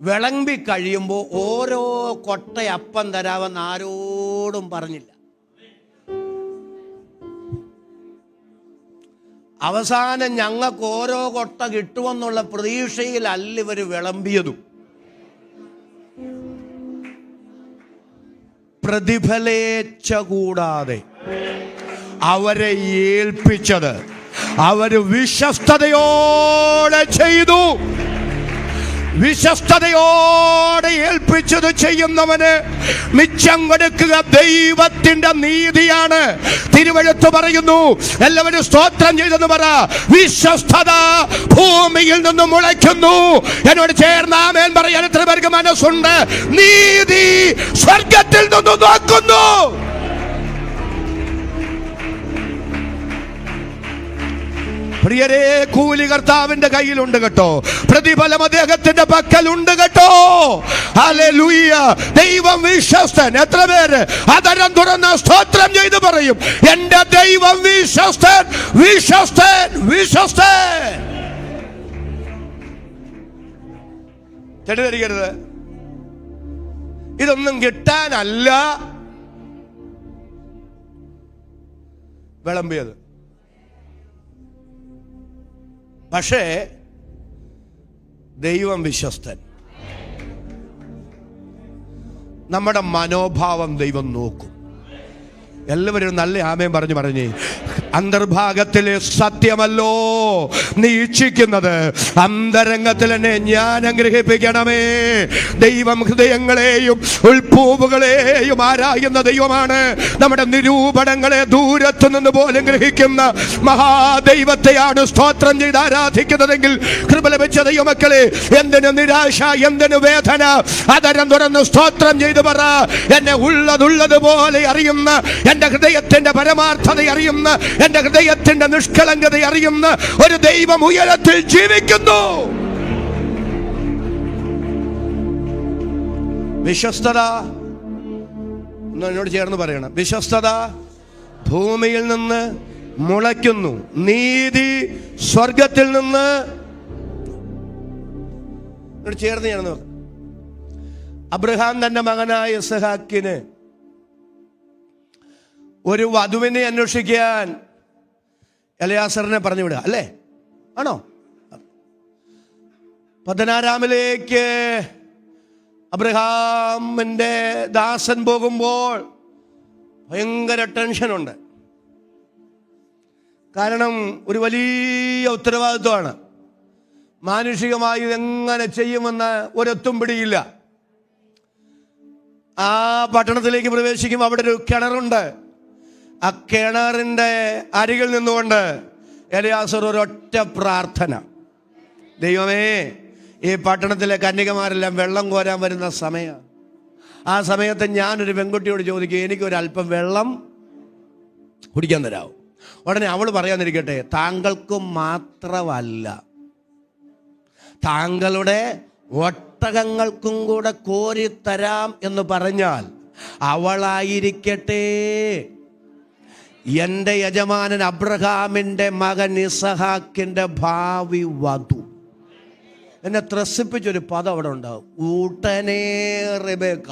വിളമ്പി കഴിയുമ്പോൾ ഓരോ കൊട്ടയപ്പം തരാമെന്ന് ആരോടും പറഞ്ഞില്ല. അവസാനം ഞങ്ങൾക്ക് ഓരോ കൊട്ട കിട്ടുമെന്നുള്ള പ്രതീക്ഷയിലല്ല ഇവർ വിളമ്പിയതും. പ്രതിഫലേച്ഛ കൂടാതെ അവരെ ഏൽപ്പിച്ചത് അവർ വിശ്വസ്തയോടെ ചെയ്തു. വിശ്വസ്തയോടെ ഏൽപ്പിച്ചത് ചെയ്യുന്നവന് മിച്ചം കൊടുക്കുക ദൈവത്തിന്റെ നീതിയാണ്. തിരുവെഴുത്ത് പറയുന്നു, എല്ലാവരും സ്തോത്രം ചെയ്തെന്ന് പറ. വിശ്വസ്തത ഭൂമിയിൽ നിന്ന് മുളയ്ക്കുന്നു. എന്നോട് ചേർന്ന് ആമേൻ പറയാൻ എത്ര പേർക്ക് മനസ്സുണ്ട്? നീതി സ്വർഗത്തിൽ നിന്ന് നോക്കുന്നു. പ്രിയരേ, കൂലി കർത്താവിന്റെ കയ്യിലുണ്ട് കേട്ടോ. പ്രതിഫലം അദ്ദേഹത്തിന്റെ പക്കലുണ്ട് കേട്ടോ. ഹല്ലേലൂയ. ദൈവം വിശ്വസ്തൻ. എത്ര പേര് അതരം തുറന്ന് സ്തോത്രം ചെയ്ത് പറയും, എന്റെ ദൈവം വിശ്വസ്തൻ, വിശ്വസ്തൻ, വിശ്വസ്തൻ. തെറ്റിദ്ധരിക്കരുത്. ഇതൊന്നും കിട്ടാനല്ല വിളമ്പിയത്. പക്ഷേ ദൈവം വിശ്വസ്തൻ. നമ്മുടെ മനോഭാവം ദൈവം നോക്കും. എല്ലാവരും നല്ല ആമേൻ പറഞ്ഞേ. അന്തർഭാഗത്തിലെ സത്യമല്ലോ നീ ഇച്ഛിക്കുന്നത്, അന്തരംഗത്തിൽ എന്നെ ഞാൻ അനുഗ്രഹിപ്പിക്കണമേ. ദൈവം ഹൃദയങ്ങളെയും ഉൾപ്പൂവുകളെയും ആരായുന്ന ദൈവമാണ്. നമ്മുടെ നിരൂപണങ്ങളെ ദൂരത്തു നിന്ന് പോലും ഗ്രഹിക്കുന്ന മഹാദൈവത്തെയാണ് സ്തോത്രം ചെയ്ത് ആരാധിക്കുന്നതെങ്കിൽ, കൃപ ലഭിച്ച ദൈവമക്കളെ, എന്തിനു നിരാശ, എന്തിനു വേദന? അതരം തുറന്ന് സ്തോത്രം ചെയ്ത് പറ. എന്നെ ഉള്ളതുള്ളതുപോലെ അറിയുന്ന, എന്റെ ഹൃദയത്തിന്റെ പരമാർത്ഥത അറിയുന്ന, എന്റെ ഹൃദയത്തിന്റെ നിഷ്കളങ്കത അറിയുന്ന ഒരു ദൈവം ഉയരത്തിൽ ജീവിക്കുന്നു. വിശ്വസ്തത എന്നോട് ചേർന്ന് പറയണം. വിശ്വസ്തത ഭൂമിയിൽ നിന്ന് മുളയ്ക്കുന്നു, നീതി സ്വർഗത്തിൽ നിന്ന്. ചേർന്ന് ഞാൻ നോക്കാം. അബ്രഹാം തന്റെ മകനായ ഇസ്ഹാക്കിന് ഒരു വധുവിനെ അന്വേഷിക്കാൻ എലയാസറിനെ പറഞ്ഞു വിടുക, അല്ലേ? ആണോ? 16 അബ്രഹാമിന്റെ ദാസൻ പോകുമ്പോൾ ഭയങ്കര ടെൻഷനുണ്ട്. കാരണം ഒരു വലിയ ഉത്തരവാദിത്വമാണ്. മാനുഷികമായി ഇതെങ്ങനെ ചെയ്യുമെന്ന് ഒരെത്തും പിടിയില്ല. ആ പട്ടണത്തിലേക്ക് പ്രവേശിക്കുമ്പോൾ അവിടെ ഒരു കിണറുണ്ട്. ആ കിണറിൻ്റെ അരികിൽ നിന്നുകൊണ്ട് എലയാസർ ഒരൊറ്റ പ്രാർത്ഥന, ദൈവമേ, ഈ പട്ടണത്തിലെ കന്യകമാരെല്ലാം വെള്ളം കോരാൻ വരുന്ന സമയമാണ്. ആ സമയത്ത് ഞാനൊരു പെൺകുട്ടിയോട് ചോദിക്കും, എനിക്കൊരല്പം വെള്ളം കുടിക്കാൻ തരാമോ? ഉടനെ അവൾ പറയാന്നിരിക്കട്ടെ, താങ്കൾക്ക് മാത്രമല്ല, താങ്കളുടെ ഒട്ടകങ്ങൾക്കും കൂടെ കോരിത്തരാം എന്ന് പറഞ്ഞാൽ അവളായിരിക്കട്ടെ എൻ്റെ യജമാനൻ അബ്രഹാമിൻ്റെ മകൻ ഇസഹാക്കിൻ്റെ ഭാവി വധു. എന്നെ ത്രസിപ്പിച്ചൊരു പദം അവിടെ ഉണ്ടാവും, ഉടനെ റിബേക്ക.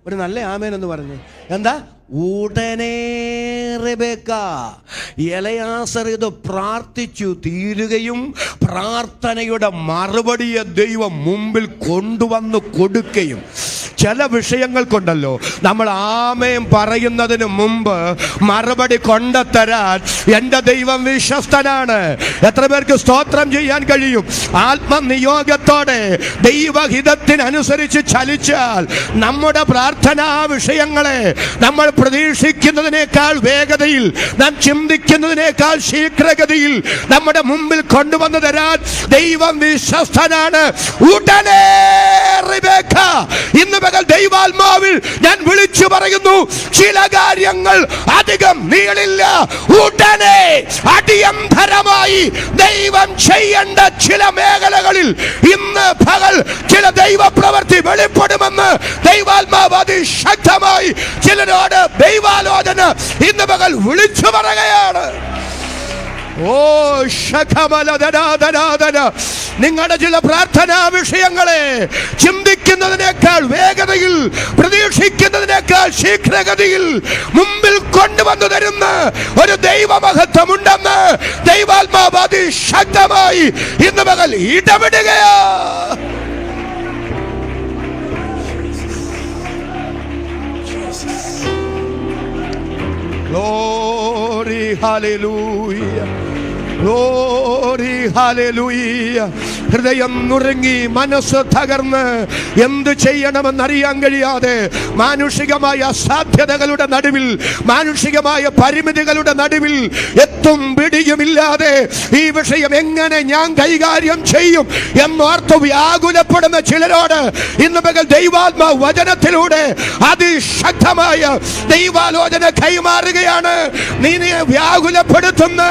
ഒരു നല്ല ആമേൻ എന്ന് പറഞ്ഞു. എന്താ? ഉടനെ റിബേക്ക. എലയാസർ ഇത് പ്രാർത്ഥിച്ചു തീരുകയും പ്രാർത്ഥനയുടെ മറുപടിയെ ദൈവം മുമ്പിൽ കൊണ്ടുവന്ന് കൊടുക്കുകയും. ചില വിഷയങ്ങൾ കൊണ്ടല്ലോ നമ്മൾ ആമേൻ പറയുന്നതിന് മുമ്പ് മറുപടി കൊണ്ടുതരാൻ എൻ്റെ ദൈവം വിശ്വസ്തനാണ്. എത്ര പേർക്ക് സ്തോത്രം ചെയ്യാൻ കഴിയും? ആത്മനിയോഗത്തോടെ ദൈവഹിതത്തിനനുസരിച്ച് ചലിച്ചാൽ നമ്മുടെ പ്രാർത്ഥനാ വിഷയങ്ങളെ നമ്മൾ പ്രതീക്ഷിക്കുന്നതിനേക്കാൾ വേഗതയിൽ, നാം ചിന്തിക്കുന്നതിനേക്കാൾ ശീഘ്രഗതിയിൽ നമ്മുടെ മുമ്പിൽ കൊണ്ടുവന്നു തരാൻ ദൈവം വിശ്വസ്തനാണ്. ഉടനെ റിബേക്ക. ഇന്ന് പകൽ ദൈവാത്മാവിൽ ഞാൻ വിളിച്ചു പറയുന്നു, ചില കാര്യങ്ങൾ അധികം നീളില്ല. ഉടനെ അടിയന്തരമായി ദൈവം ചെയ്യേണ്ട ചില മേഖലകളിൽ ഇന്ന് പകൽ ചില ദൈവപ്രവൃത്തി വെളിപ്പെടുമെന്ന് ദൈവാത്മാവ് അതിശക്തമായി ചിലരോട് ദൈവാലോചന ഇന്ന് പകൽ വിളിച്ചു പറയുകയാണ്. ഓ ശഖമലദനാദനാദന. നിങ്ങളുടെ ചില പ്രാർത്ഥനാ വിഷയങ്ങളെ ചിന്തിക്കുന്നതിനേക്കാൾ വേഗതയിൽ, പ്രതീക്ഷിക്കുന്നതിനേക്കാൾ ശീഘ്രഗതിയിൽ മുമ്പിൽ കൊണ്ടുവന്നു തരുന്ന ഒരു ദൈവമഹത്വമുണ്ടെന്ന് ദൈവാത്മാവ് അതിശക്തമായി ഇന്ന് പകൽ ഇടപെടുകയാ. Glory, hallelujah. Glory, hallelujah. ഹൃദയം നുറുങ്ങി, മനസ്സ് തകർന്ന് എന്ത് ചെയ്യണമെന്നറിയാൻ കഴിയാതെ, മാനുഷികമായ അസാധ്യതകളുടെ നടുവിൽ, മാനുഷികമായ പരിമിതികളുടെ നടുവിൽ എത്തും പിടിയുമില്ലാതെ ഈ വിഷയം എങ്ങനെ ഞാൻ കൈകാര്യം ചെയ്യും എന്നോർത്ത് വ്യാകുലപ്പെടുന്ന ചിലരോട് ഇന്ന് പകൽ ദൈവാത്മാ വചനത്തിലൂടെ അതിശക്തമായ ദൈവാലോചന കൈമാറുകയാണ്. നീ വ്യാകുലപ്പെടുത്തുന്ന,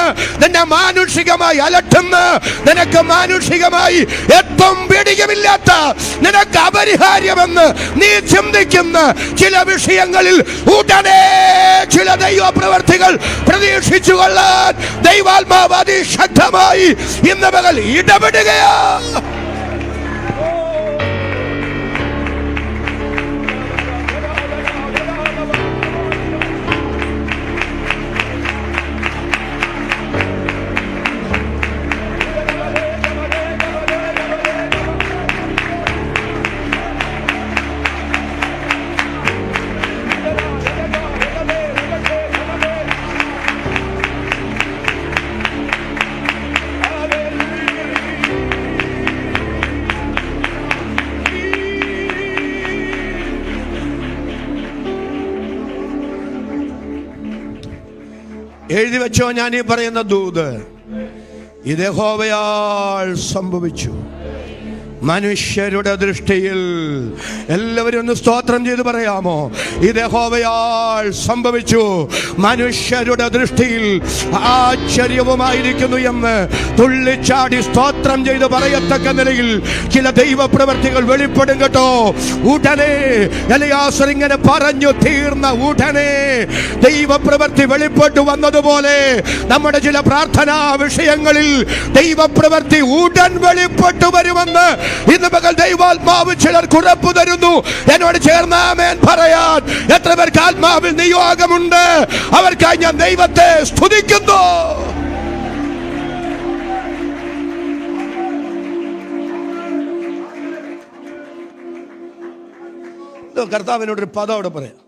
നിന്നെ മാനുഷികമായി അലട്ടുന്ന, നിനക്ക് മാനുഷികമായി എത്തും പിടിയുമില്ലാത്ത, നിനക്ക് അപരിഹാര്യമെന്ന് നീ ചിന്തിക്കുന്ന ചില വിഷയങ്ങളിൽ ഉടനെ ചില ദൈവപ്രവർത്തികൾ പ്രതീക്ഷിച്ചു കൊള്ളാൻ ദൈവാത്മാവ് അതിശക്തമായി ഇന്ന് പകൽ ഇടപെടുകയാ. എഴുതി വെച്ചോ, ഞാൻ ഈ പറയുന്ന ദൂത് ഇത് യഹോവയാൽ സംഭവിച്ചു. മനുഷ്യരുടെ ദൃഷ്ടിയിൽ. എല്ലാവരും ഒന്ന് സ്തോത്രം ചെയ്ത് പറയാമോ? ഇത് യഹോവയാൽ സംഭവിച്ചു, മനുഷ്യരുടെ ദൃഷ്ടിയിൽ ആശ്ചര്യവുമായിരിക്കുന്നു എന്ന് തുള്ളിച്ചാടി സ്തോത്രം ചെയ്ത് പറയത്തക്ക നിലയിൽ ചില ദൈവപ്രവർത്തികൾ വെളിപ്പെടും കേട്ടോ. ഉടനെ എലിയാസർ ഇങ്ങനെ പറഞ്ഞു തീർന്ന ഉടനെ ദൈവപ്രവർത്തി വെളിപ്പെട്ടു വന്നതുപോലെ നമ്മുടെ ചില പ്രാർത്ഥനാ വിഷയങ്ങളിൽ ദൈവപ്രവർത്തി ഉടൻ വെളിപ്പെട്ടു വരുമെന്ന് ഇന്ന് പകൽ ദൈവാത്മാവ് ചിലർക്ക് ഉറപ്പു തരുന്നു. എന്നോട് ചേർന്ന് ആമേൻ പറയാൻ എത്ര പേർക്ക് ആത്മാവിൽ നിയോഗമുണ്ട്? അവർക്കായി ഞാൻ ദൈവത്തെ സ്തുതിക്കുന്നു. കർത്താവിനോടൊരു പദം അവിടെ പറയാം.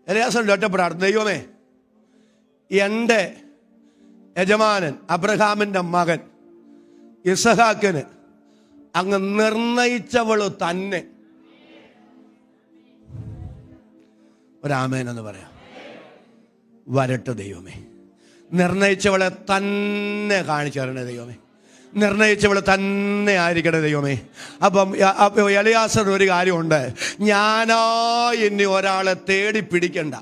എലിയാസർ ഒറ്റപ്പെടാണ്, ദൈവമേ എൻ്റെ യജമാനൻ അബ്രഹാമിൻ്റെ മകൻ ഇസഹാക്കിന് അങ്ങ് നിർണയിച്ചവള് തന്നെ. ഒരാമേൻ എന്ന് പറയാം. വരട്ടെ ദൈവമേ, നിർണയിച്ചവളെ തന്നെ കാണിച്ചു തരണേ ദൈവമേ, നിർണയിച്ചവള് തന്നെ ആയിരിക്കട്ടെ ദൈവമേ. അപ്പം എലിയാസർ ഒരു കാര്യമുണ്ട്, ഞാനാ ഇനി ഒരാളെ തേടി പിടിക്കണ്ട.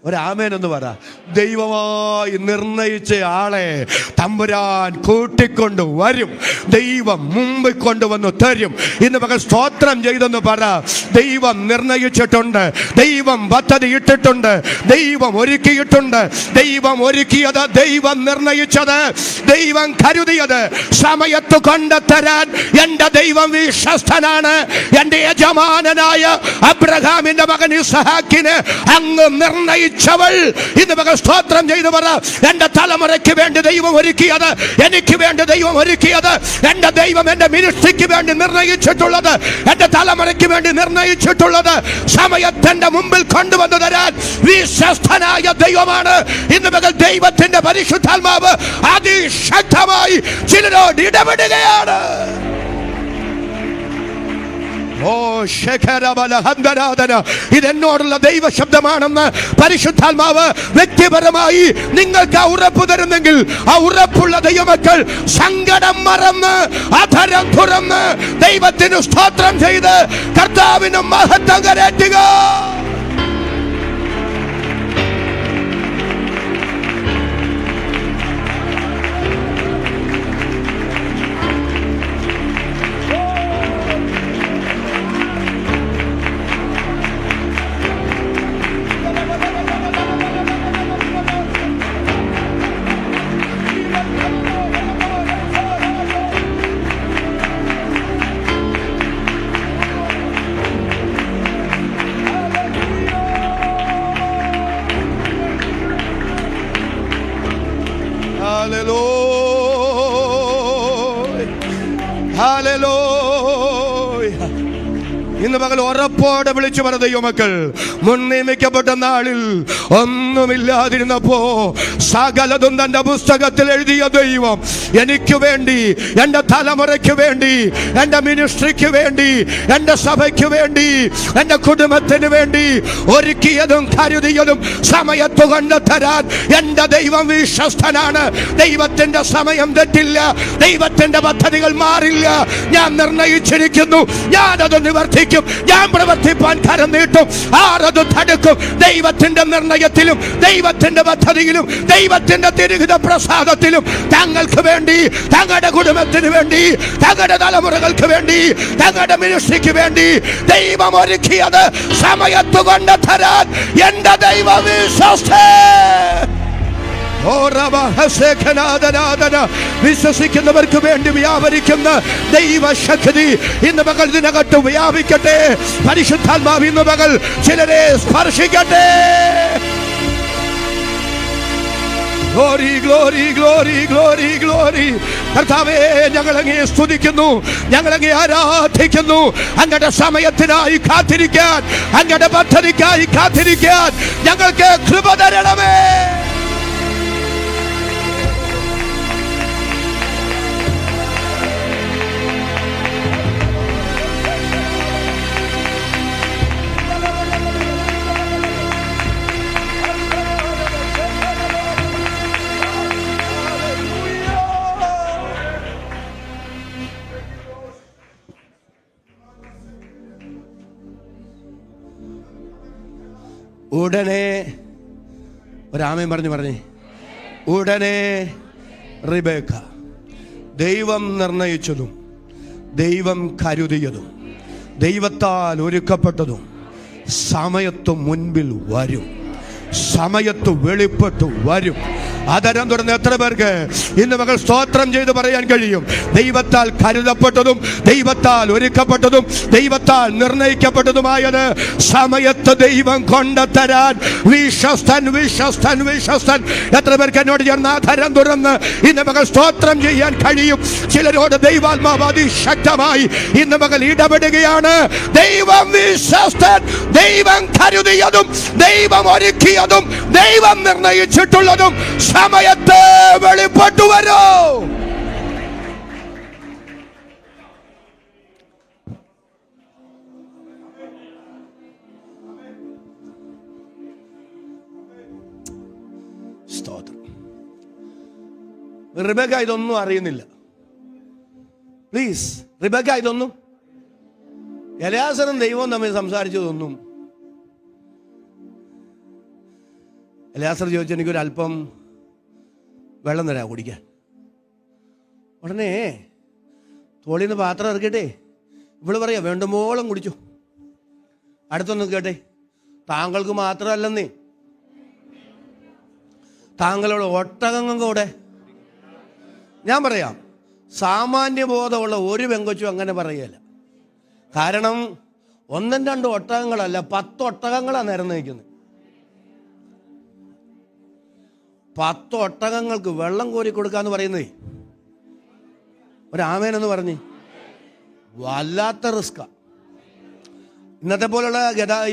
ഒരാമേനെന്ന് പറ. ദൈവമായി നിർണയിച്ച ആളെ തമ്പുരാൻ കൂട്ടിക്കൊണ്ട് വരും, ദൈവം മുമ്പിൽ കൊണ്ടുവന്ന് തരും. ഇന്ന് പകൽ സ്തോത്രം ചെയ്തെന്ന് പറ. ദൈവം നിർണയിച്ചിട്ടുണ്ട്, ദൈവം പദ്ധതി ഇട്ടിട്ടുണ്ട്, ദൈവം ഒരുക്കിയിട്ടുണ്ട്. ദൈവം ഒരുക്കിയത്, ദൈവം നിർണയിച്ചത്, ദൈവം കരുതിയത് സമയത്ത് കൊണ്ടുതരാൻ എൻ്റെ ദൈവം വിശ്വസ്തനാണ്. എൻ്റെ യജമാനനായ അബ്രഹാമിന്റെ മകൻ ഇസ്ഹാക്കിന് അങ്ങ് നിർണയിച്ചവൾ ഇന്ന് മകൻ സ്തോത്രം ചെയ്തു പറ. എൻ്റെ തലമുറയ്ക്ക് വേണ്ടി ദൈവം ഒരുക്കിയത്, എനിക്ക് വേണ്ടി ദൈവം ഒരുക്കിയത്, എൻ്റെ ദൈവം എൻ്റെ മിനിസ്ട്രിക്ക് വേണ്ടി നിർണയിച്ചിട്ടുള്ളത്, എൻ്റെ തലമുറയ്ക്ക് വേണ്ടി നിർണയിച്ചിട്ടുള്ളത് സമയത്തിന്റെ മുമ്പിൽ കൊണ്ടുവന്നു തരാൻ വിശ്വസ്തനായ ദൈവമാണ്. ഇന്ന് മകൻ ദൈവത്തിന്റെ പരിശുദ്ധാത്മാവ് അതിശക്തമായി ചിലരോട് ഇടപെടുകയാണ്. ഓ ശേഖരബലഹന്തരാധന, ഇതെന്നോടുള്ള ദൈവ ശബ്ദമാണെന്ന് പരിശുദ്ധാത്മാവ് വ്യക്തിപരമായി നിങ്ങൾക്ക് ആ ഉറപ്പ് തരുന്നെങ്കിൽ, ആ ഉറപ്പുള്ള ദൈവമക്കൾ സങ്കടം മറന്ന് അധരം തുറന്ന് ദൈവത്തിന് സ്തോത്രം ചെയ്ത് കർത്താവിന് മഹത്വം കരേറ്റുക. ഇന്ന് പകൽ ഉറപ്പോടെ വിളിച്ചു പറ ദൈവമക്കൾ, മുൻ നിയമിക്കപ്പെട്ട നാളിൽ ഒന്നുമില്ലാതിരുന്നപ്പോ സകലതും തന്റെ പുസ്തകത്തിൽ എഴുതിയ ദൈവം എനിക്ക് വേണ്ടി, എൻ്റെ തലമുറയ്ക്ക് വേണ്ടി, എൻ്റെ മിനിസ്ട്രിക്ക് വേണ്ടി, എൻ്റെ സഭയ്ക്ക് വേണ്ടി, എൻ്റെ കുടുംബത്തിന് വേണ്ടി ഒരുക്കിയതും കരുതിയതും സമയത്ത് കൊണ്ടുതരാൻ എൻ്റെ ദൈവം വിശ്വസ്തനാണ്. ദൈവത്തിന്റെ സമയം തെറ്റില്ല, ദൈവത്തിന്റെ പദ്ധതികൾ മാറില്ല. ഞാൻ നിർണയിച്ചിരിക്കുന്നു, ഞാനത് നിവർത്തിക്കും, ഞാൻ പ്രവർത്തിപ്പാൻ കരം നീട്ടും. ആരത് തടുക്കും? ദൈവത്തിന്റെ നിർണയത്തിലും ദൈവത്തിന്റെ പദ്ധതിയിലും ദൈവത്തിന്റെ തിരുഹിത പ്രസാദത്തിലും തങ്ങൾക്ക് വേണ്ടി, തങ്ങളുടെ കുടുംബത്തിന് വേണ്ടി, തങ്ങളുടെ തലമുറകൾക്ക് വേണ്ടി, തങ്ങളുടെ മിനിസ്ട്രിക്ക് വേണ്ടി ദൈവം ഒരുക്കിയത് സമയത്ത് കൊണ്ടുതരാൻ എൻ്റെ ദൈവം വിശ്വസ്തൻ. വിശ്വസിക്കുന്നവർക്ക് വേണ്ടി വ്യാപരിക്കുന്ന ദൈവശക്തി ഇന്ന് പകൽ ഇതിനകത്ത് വ്യാപിക്കട്ടെ. പരിശുദ്ധാത്മാവ് ഇന്ന് പകൽ ചിലരെ സ്പർശിക്കട്ടെ. Glory glory glory glory glory. കർത്താവേ, ഞങ്ങളങ്ങേ സ്തുതിക്കുന്നു, ഞങ്ങളങ്ങേ ആരാധിക്കുന്നു. അങ്ങയുടെ സമയത്തിനായി കാത്തിരിക്കാൻ, അങ്ങയുടെ പദ്ധതിക്കായി കാത്തിരിക്കാൻ ഞങ്ങൾക്ക് കൃപ തരണമേ. ഉടനെ ഒരാമയും പറഞ്ഞേ, ഉടനെ റിബേക്ക ദൈവം നിർണയിച്ചതും ദൈവം കരുതിയതും ദൈവത്താൽ ഒരുക്കപ്പെട്ടതും സമയത്ത് മുൻപിൽ വരും, സമയത്ത് വെളിപ്പെട്ടു വരും. അതരം തുറന്ന് എത്ര പേർക്ക് ഇന്ന് മകൾ സ്തോത്രം ചെയ്ത് പറയാൻ കഴിയും? ദൈവത്താൽ കരുതപ്പെട്ടതും ദൈവത്താൽ ഒരുക്കപ്പെട്ടതും ദൈവത്താൽ നിർണയിക്കപ്പെട്ടതുമായത് സമയത്ത് ദൈവം കൊണ്ടുതരാൻ വിശ്വസ്തൻ, വിശ്വസ്തൻ, വിശ്വസ്തൻ. എത്ര പേർക്ക് എന്നോട് ചേർന്ന് ആധരം തുറന്ന് ഇന്ന് മകൾ സ്തോത്രം ചെയ്യാൻ കഴിയും? ചിലരോട് ദൈവാത്മാവ് അതിശക്തമായി ഇന്ന് മകൾ ഇടപെടുകയാണ്. ദൈവം വിശ്വസ്തൻ, ദൈവം കരുതിയതും ദൈവം ഒരുക്കിയതും ദൈവം നിർണയിച്ചിട്ടുള്ളതും സമയത്ത് വെളിപ്പെട്ടു വരൂ. സ്തോത്രം. റിബേക്ക ഇതൊന്നും അറിയുന്നില്ല. പ്ലീസ്, റിബേക്ക ഇതൊന്നും, എലയാസറും ദൈവവും തമ്മിൽ സംസാരിച്ചതൊന്നും. എലയാസർ ചോദിച്ചു, എനിക്കൊരല്പം വെള്ളം തരാം കുടിക്കാൻ. ഉടനെ തോളിൽ നിന്ന് പാത്രം ഇറക്കട്ടെ. ഇവള് പറയാ, വേണ്ടുമ്പോളം കുടിച്ചു. അടുത്തൊന്നും കേട്ടെ, താങ്കൾക്ക് മാത്രമല്ലെന്നേ, താങ്കളുടെ ഒട്ടകങ്ങൾക്ക് കൂടെ. ഞാൻ പറയാം, സാമാന്യബോധമുള്ള ഒരു പെങ്കൊച്ചും അങ്ങനെ പറയല. കാരണം 1-2 ഒട്ടകങ്ങളല്ല, 10 ഒട്ടകങ്ങളാണ് നിരന്ന് നിൽക്കുന്നത്. 10 ഒട്ടകങ്ങൾക്ക് വെള്ളം കോരി കൊടുക്കാന്ന് പറയുന്നേ ഒരാമേനെന്ന് പറഞ്ഞ് വല്ലാത്ത റിസ്കാ. ഇന്നത്തെ പോലുള്ള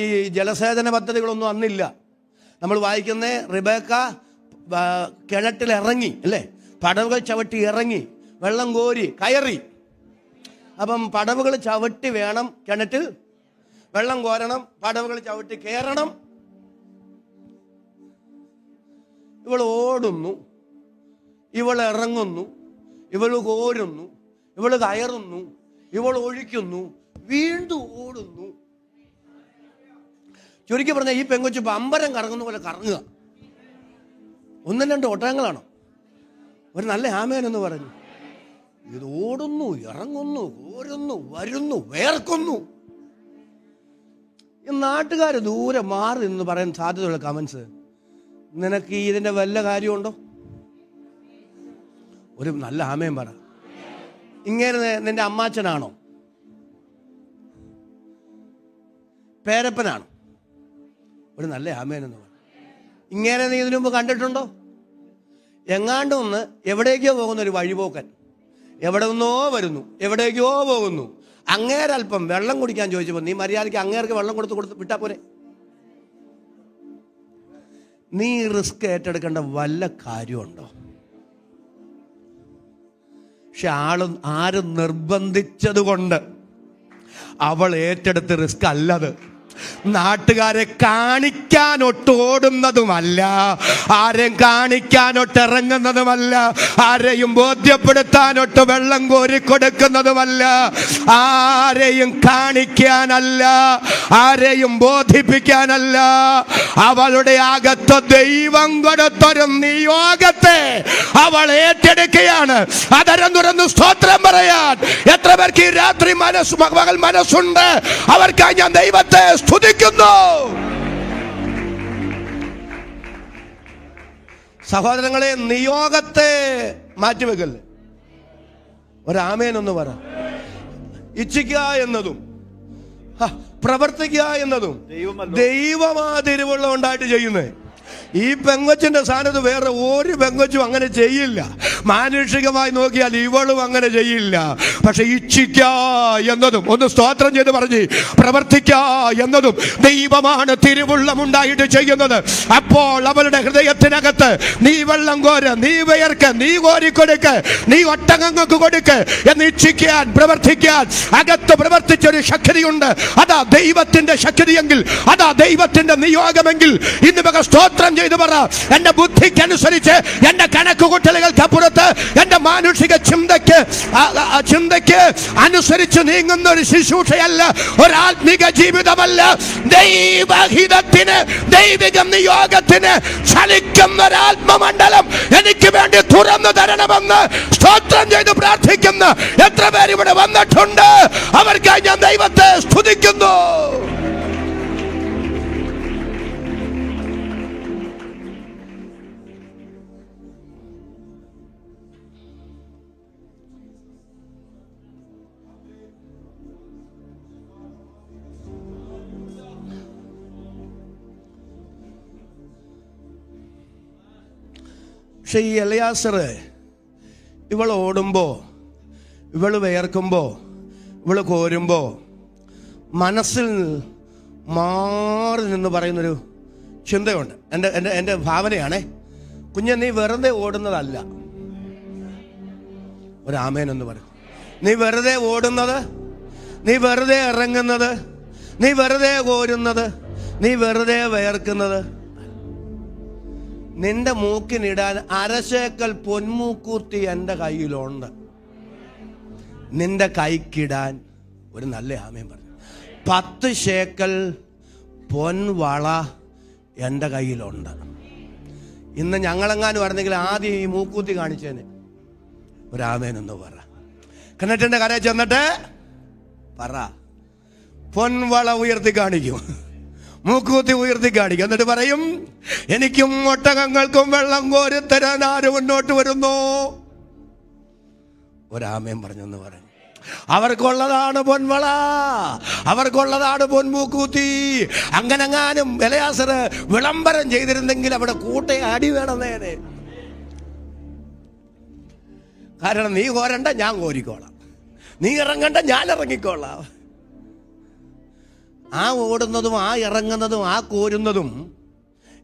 ഈ ജലസേചന പദ്ധതികളൊന്നും അന്നില്ല. നമ്മൾ വായിക്കുന്ന റിബേക്ക കിണറ്റിലിറങ്ങി അല്ലേ, പടവുകൾ ചവിട്ടി ഇറങ്ങി വെള്ളം കോരി കയറി. അപ്പം പടവുകൾ ചവിട്ടി വേണം കിണറ്റിൽ വെള്ളം കോരണം, പടവുകൾ ചവിട്ടി കയറണം. ഇവൾ ഓടുന്നു, ഇവൾ ഇറങ്ങുന്നു, ഇവൾ കോരുന്നു, ഇവൾ കയറുന്നു, ഇവൾ ഒഴിക്കുന്നു, വീണ്ടും ഓടുന്നു. ചുരുക്കി പറഞ്ഞാൽ ഈ പെങ്കൊച്ച് പമ്പരം കറങ്ങുന്ന പോലെ കറങ്ങുക. 1-2 ഒട്ടകങ്ങളാണോ? ഒരു നല്ല ആമേനെന്ന് പറഞ്ഞു. ഇത് ഓടുന്നു, ഇറങ്ങുന്നു, കോരുന്നു, വരുന്നു, വേർക്കുന്നു. ഈ നാട്ടുകാർ ദൂരെ മാറി എന്ന് പറയാൻ സാധ്യതയുള്ള കമൻസ്, നിനക്ക് ഇതിൻ്റെ വല്ല കാര്യമുണ്ടോ? ഒരു നല്ല ആമയും പറ. ഇങ്ങനെ നിന്റെ അമ്മാച്ചനാണോ? പേരപ്പനാണോ? ഒരു നല്ല ആമേനെന്ന് പറ. ഇങ്ങനെ നീ ഇതിനു മുമ്പ് കണ്ടിട്ടുണ്ടോ? എങ്ങാണ്ടൊന്ന് എവിടേക്കോ പോകുന്ന ഒരു വഴിപോക്കൻ, എവിടെ നിന്നോ വരുന്നു, എവിടേക്കോ പോകുന്നു. അങ്ങേരൽപ്പം വെള്ളം കുടിക്കാൻ ചോദിച്ചപ്പോൾ നീ മര്യാദയ്ക്ക് അങ്ങേർക്ക് വെള്ളം കൊടുത്ത് വിട്ടാ പോരെ? നീ റിസ്ക് ഏറ്റെടുക്കേണ്ട വല്ല കാര്യമുണ്ടോ? പക്ഷെ ആരും നിർബന്ധിച്ചത് കൊണ്ട് അവൾ ഏറ്റെടുത്ത് റിസ്ക് അല്ലത്. നാട്ടുകാരെ കാണിക്കാനൊട്ട് ഓടുന്നതുമല്ല, ആരെയും കാണിക്കാനൊട്ട് ഇറങ്ങുന്നതുമല്ല, ആരെയും ബോധ്യപ്പെടുത്താനൊട്ട് വെള്ളം കോരി കൊടുക്കുന്നതുമല്ല, ആരെയും കാണിക്കാനല്ല, ആരെയും ബോധിപ്പിക്കാനല്ല. അവളുടെ അകത്ത് ദൈവം കൊടുത്തൊരു നിയോഗത്തെ അവൾ ഏറ്റെടുക്കുകയാണ്. അതരം തുറന്ന് സ്തോത്രം പറയാൻ എത്ര പേർക്ക് ഈ രാത്രി മകൾ മനസ്സുണ്ട്? അവർക്കായി ഞാൻ ദൈവത്തെ സ്തുതിക്കുന്നു. സഹോദരങ്ങളെ, നിയോഗത്തെ മാറ്റിവെക്കല്ലേ. ഒരാമേനൊന്ന് പറ. ഇച്ഛിക്കുക എന്നതും പ്രവർത്തിക്കുക എന്നതും ദൈവമാ തിരുവുള്ള ഉണ്ടായിട്ട് ചെയ്യുന്നേ. ഈ പെങ്കൊച്ചിന്റെ സ്ഥാനത്ത് വേറെ ഒരു പെങ്കൊച്ചും അങ്ങനെ ചെയ്യില്ല. മാനുഷികമായി നോക്കിയാൽ ഇവളും അങ്ങനെ ചെയ്യില്ല. പക്ഷെ ഇച്ഛിക്ക എന്നതും, ഒന്ന് സ്തോത്രം ചെയ്ത് പറഞ്ഞ് പ്രവർത്തിക്ക എന്നതും ദൈവമാണ് തിരുവുള്ളമുണ്ടായിട്ട് ചെയ്യുന്നത്. അപ്പോൾ അവളുടെ ഹൃദയത്തിനകത്ത് നീ വെള്ളം കോര്, നീ വിയർക്ക്, നീ കോരിക്കൊടുക്ക്, നീ ഒട്ടകങ്ങൾക്ക് കൊടുക്ക് എന്ന് ഇച്ഛിക്കാൻ, പ്രവർത്തിക്കാൻ അകത്ത് പ്രവർത്തിച്ചൊരു ശക്തിയുണ്ട്. അതാ ദൈവത്തിന്റെ ശക്തിയെങ്കിൽ, അതാ ദൈവത്തിന്റെ നിയോഗമെങ്കിൽ ഇന്ന് സ്തോത്രം ചെയ്തു പറ. എന്റെ ബുദ്ധിക്കനുസരിച്ച്, എന്റെ കണക്കുകൂട്ടലുകൾക്ക് അപ്പുറത്ത് കാലത്ത് എൻ്റെ മാനുഷിക ചിന്തയ്ക്ക് അനുസരിച്ച് നീങ്ങുന്ന ഒരു ശുശ്രൂഷയല്ല, ഒരു ആത്മീക ജീവിതമല്ല. ദൈവഹിതത്തിന്, ദൈവിക നിയോഗത്തിന് ചലിക്കുന്ന ഒരു ആത്മമണ്ഡലം എനിക്ക് വേണ്ടി തുറന്നു തരണമെന്ന് സ്തോത്രം ചെയ്ത് പ്രാർത്ഥിക്കുന്ന എത്ര പേർ ഇവിടെ വന്നിട്ടുണ്ട്? അവർക്കായി ഞാൻ ദൈവത്തെ സ്തുതിക്കുന്നു. പക്ഷെ ഈ എലയാസർ ഇവൾ ഓടുമ്പോൾ, ഇവൾ വിയർക്കുമ്പോൾ, ഇവൾ കോരുമ്പോൾ മനസ്സിൽ മാറി നിന്ന് പറയുന്നൊരു ചിന്തയുണ്ട്. എൻ്റെ ഭാവനയാണേ. കുഞ്ഞെ, നീ വെറുതെ ഓടുന്നതല്ല. ഒരാമേനെന്ന് പറയും. നീ വെറുതെ ഓടുന്നത്, നീ വെറുതെ ഇറങ്ങുന്നത്, നീ വെറുതെ കോരുന്നത്, നീ വെറുതെ വിയർക്കുന്നത്, നിന്റെ മൂക്കിനിടാൻ അരശേക്കൽ പൊന്മൂക്കൂത്തി എൻ്റെ കയ്യിലുണ്ട്. നിന്റെ കൈക്കിടാൻ ഒരു നല്ല ആമയും പറഞ്ഞു. 10 ശേക്കൽ പൊൻവള എൻ്റെ കയ്യിലുണ്ട്. ഇന്ന് ഞങ്ങളെങ്ങാനും പറഞ്ഞെങ്കിൽ ആദ്യം ഈ മൂക്കൂത്തി കാണിച്ചേനെ. ഒരാമേനൊന്ന് പറ. കിണറ്റിൻ്റെ കരയിൽ ചെന്നിട്ട് പറ. പൊൻവള ഉയർത്തി കാണിക്കും, മൂക്കൂത്തി ഉയർത്തി കാണിക്കും. എന്നിട്ട് പറയും, എനിക്കും ഒട്ടകങ്ങൾക്കും വെള്ളം കോരിത്തരാൻ ആര് മുന്നോട്ട് വരുന്നു? ഒരാമയും പറഞ്ഞെന്ന് പറയും. അവർക്കുള്ളതാണ് പൊൻവള, അവർക്കുള്ളതാണ് പൊൻമൂക്കൂത്തി. അങ്ങനെങ്ങാനും എലയാസർ വിളംബരം ചെയ്തിരുന്നെങ്കിൽ അവിടെ കൂട്ടെ അടി വേണം നേരെ. കാരണം നീ കോരണ്ട, ഞാൻ കോരിക്കോളാം. നീ ഇറങ്ങണ്ട, ഞാൻ ഇറങ്ങിക്കോളാം. ആ ഓടുന്നതും ആ ഇറങ്ങുന്നതും ആ കോരുന്നതും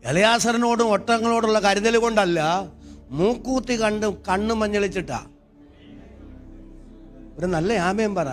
എലയാസറിനോടും ഒട്ടകങ്ങളോടുള്ള കരുതൽ കൊണ്ടല്ല, മൂക്കൂത്തി കണ്ണു മഞ്ഞളിച്ചിട്ടാ. ഒരു നല്ല ആമയും പറ.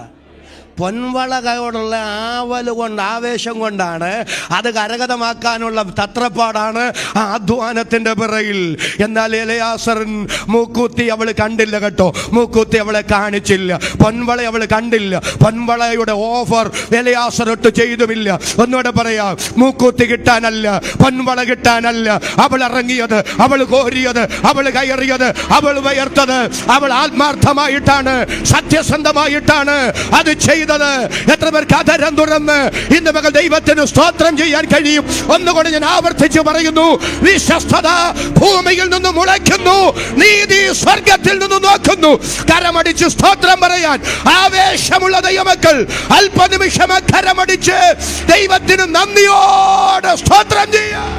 പൊൻവളയോടുള്ള ആവൽ കൊണ്ട്, ആവേശം കൊണ്ടാണ്, അത് കരഗതമാക്കാനുള്ള തത്രപ്പാടാണ് ആ അധ്വാനത്തിന്റെ പിറകിൽ. എന്നാൽ എലയാസറിൻ മൂക്കൂത്തി അവൾ കണ്ടില്ല കേട്ടോ. മൂക്കൂത്തി അവളെ കാണിച്ചില്ല. പൊൻവള അവൾ കണ്ടില്ല. പൊൻവളയുടെ ഓഫർ എലയാസർ ഒട്ട് ചെയ്തുമില്ല. ഒന്നുകൂടെ പറയാം, മൂക്കൂത്തി കിട്ടാനല്ല, പൊൻവള കിട്ടാനല്ല അവൾ ഇറങ്ങിയത്, അവൾ കോരിയത്, അവൾ കയറിയത്, അവൾ വയർത്തത്. അവൾ ആത്മാർത്ഥമായിട്ടാണ്, സത്യസന്ധമായിട്ടാണ് അത് ചെയ്തത്. എത്ര പേർക്ക് അധരം തുറന്ന് ഇന്ന് മകൾ ദൈവത്തിന് സ്തോത്രം ചെയ്യാൻ കഴിയും? ഒന്നുകൊണ്ട് ഞാൻ ആവർത്തിച്ച് പറയുന്നു, വിശ്വസ്തത ഭൂമിയിൽ നിന്ന് മുളയ്ക്കുന്നു, നീതി സ്വർഗത്തിൽ നിന്ന് നോക്കുന്നു. കരമടിച്ച് സ്തോത്രം പറയാൻ ആവേശമുള്ള ദൈവമക്കൾ അല്പനിമിഷം കരമടിച്ച് ദൈവത്തിന് നന്ദിയോടെ സ്തോത്രം ചെയ്യാൻ.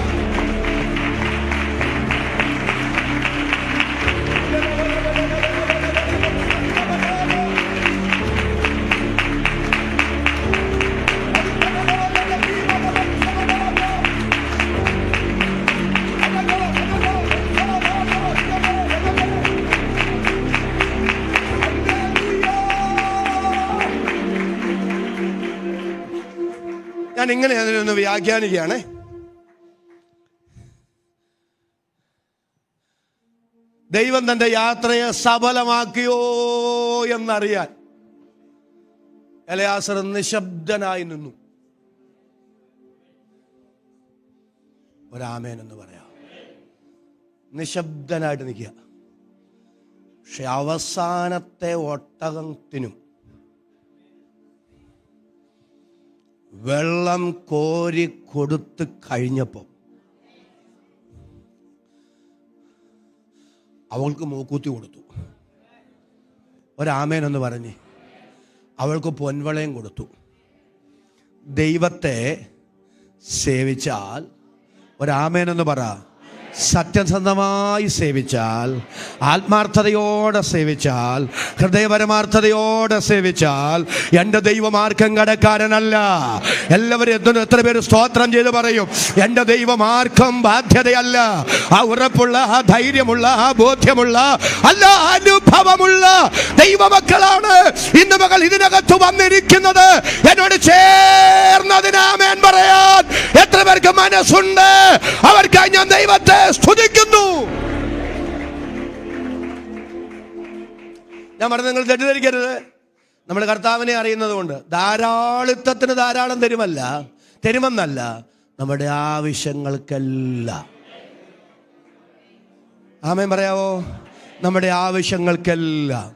ഞാൻ ഇങ്ങനെ അതിനൊന്ന് വ്യാഖ്യാനിക്കുകയാണ്. ദൈവം തന്റെ യാത്രയെ സഫലമാക്കിയോ എന്നറിയാൻ എലയാസർ നിശബ്ദനായി നിന്നു. ഒരാമേൻ എന്ന് പറയാം. നിശബ്ദനായിട്ട് നിൽക്കുക. പക്ഷെ അവസാനത്തെ ഒട്ടകത്തിനും വെള്ളം കോരി കൊടുത്ത് കഴിഞ്ഞപ്പോൾ അവൾക്ക് മൂക്കൂത്തി കൊടുത്തു. ഒരാമേൻ എന്ന് പറഞ്ഞ് അവൾക്ക് പൊൻവളയും കൊടുത്തു. ദൈവത്തെ സേവിച്ചാൽ, ഒരാമേൻ എന്ന് പറ, സത്യസന്ധമായി സേവിച്ചാൽ, ആത്മാർത്ഥതയോടെ സേവിച്ചാൽ, ഹൃദയപരമാർത്ഥതയോടെ സേവിച്ചാൽ, എൻ്റെ ദൈവം ആർക്കും കടക്കാരനല്ല. എല്ലാവരും എത്ര പേര് സ്തോത്രം ചെയ്ത് പറയും, എൻ്റെ ദൈവം ആർക്കും ബാധ്യതയല്ല. ആ ഉറപ്പുള്ള, ആ ധൈര്യമുള്ള, ആ ബോധ്യമുള്ള, അല്ല അനുഭവമുള്ള ദൈവമക്കളാണ് ഇന്ന് മകൾ ഇതിനകത്ത് വന്നിരിക്കുന്നത്. എന്നോട് ചേർന്നതിനാമേൻ പറയാൻ എത്ര പേർക്ക് മനസ്സുണ്ട്? അവർക്കായി ഞാൻ ദൈവത്തെ സ്തുതിക്കുന്നു. ഞാൻ പറഞ്ഞത് നിങ്ങൾ തെറ്റിദ്ധരിക്കരുത്. നമ്മൾ കർത്താവിനെ അറിയുന്നത് കൊണ്ട് ധാരാളിത്തത്തിന് ധാരാളം തരുമെന്നല്ല, നമ്മുടെ ആവശ്യങ്ങൾക്കെല്ലാം. ആമേൻ പറയാവോ? നമ്മുടെ ആവശ്യങ്ങൾക്കെല്ലാം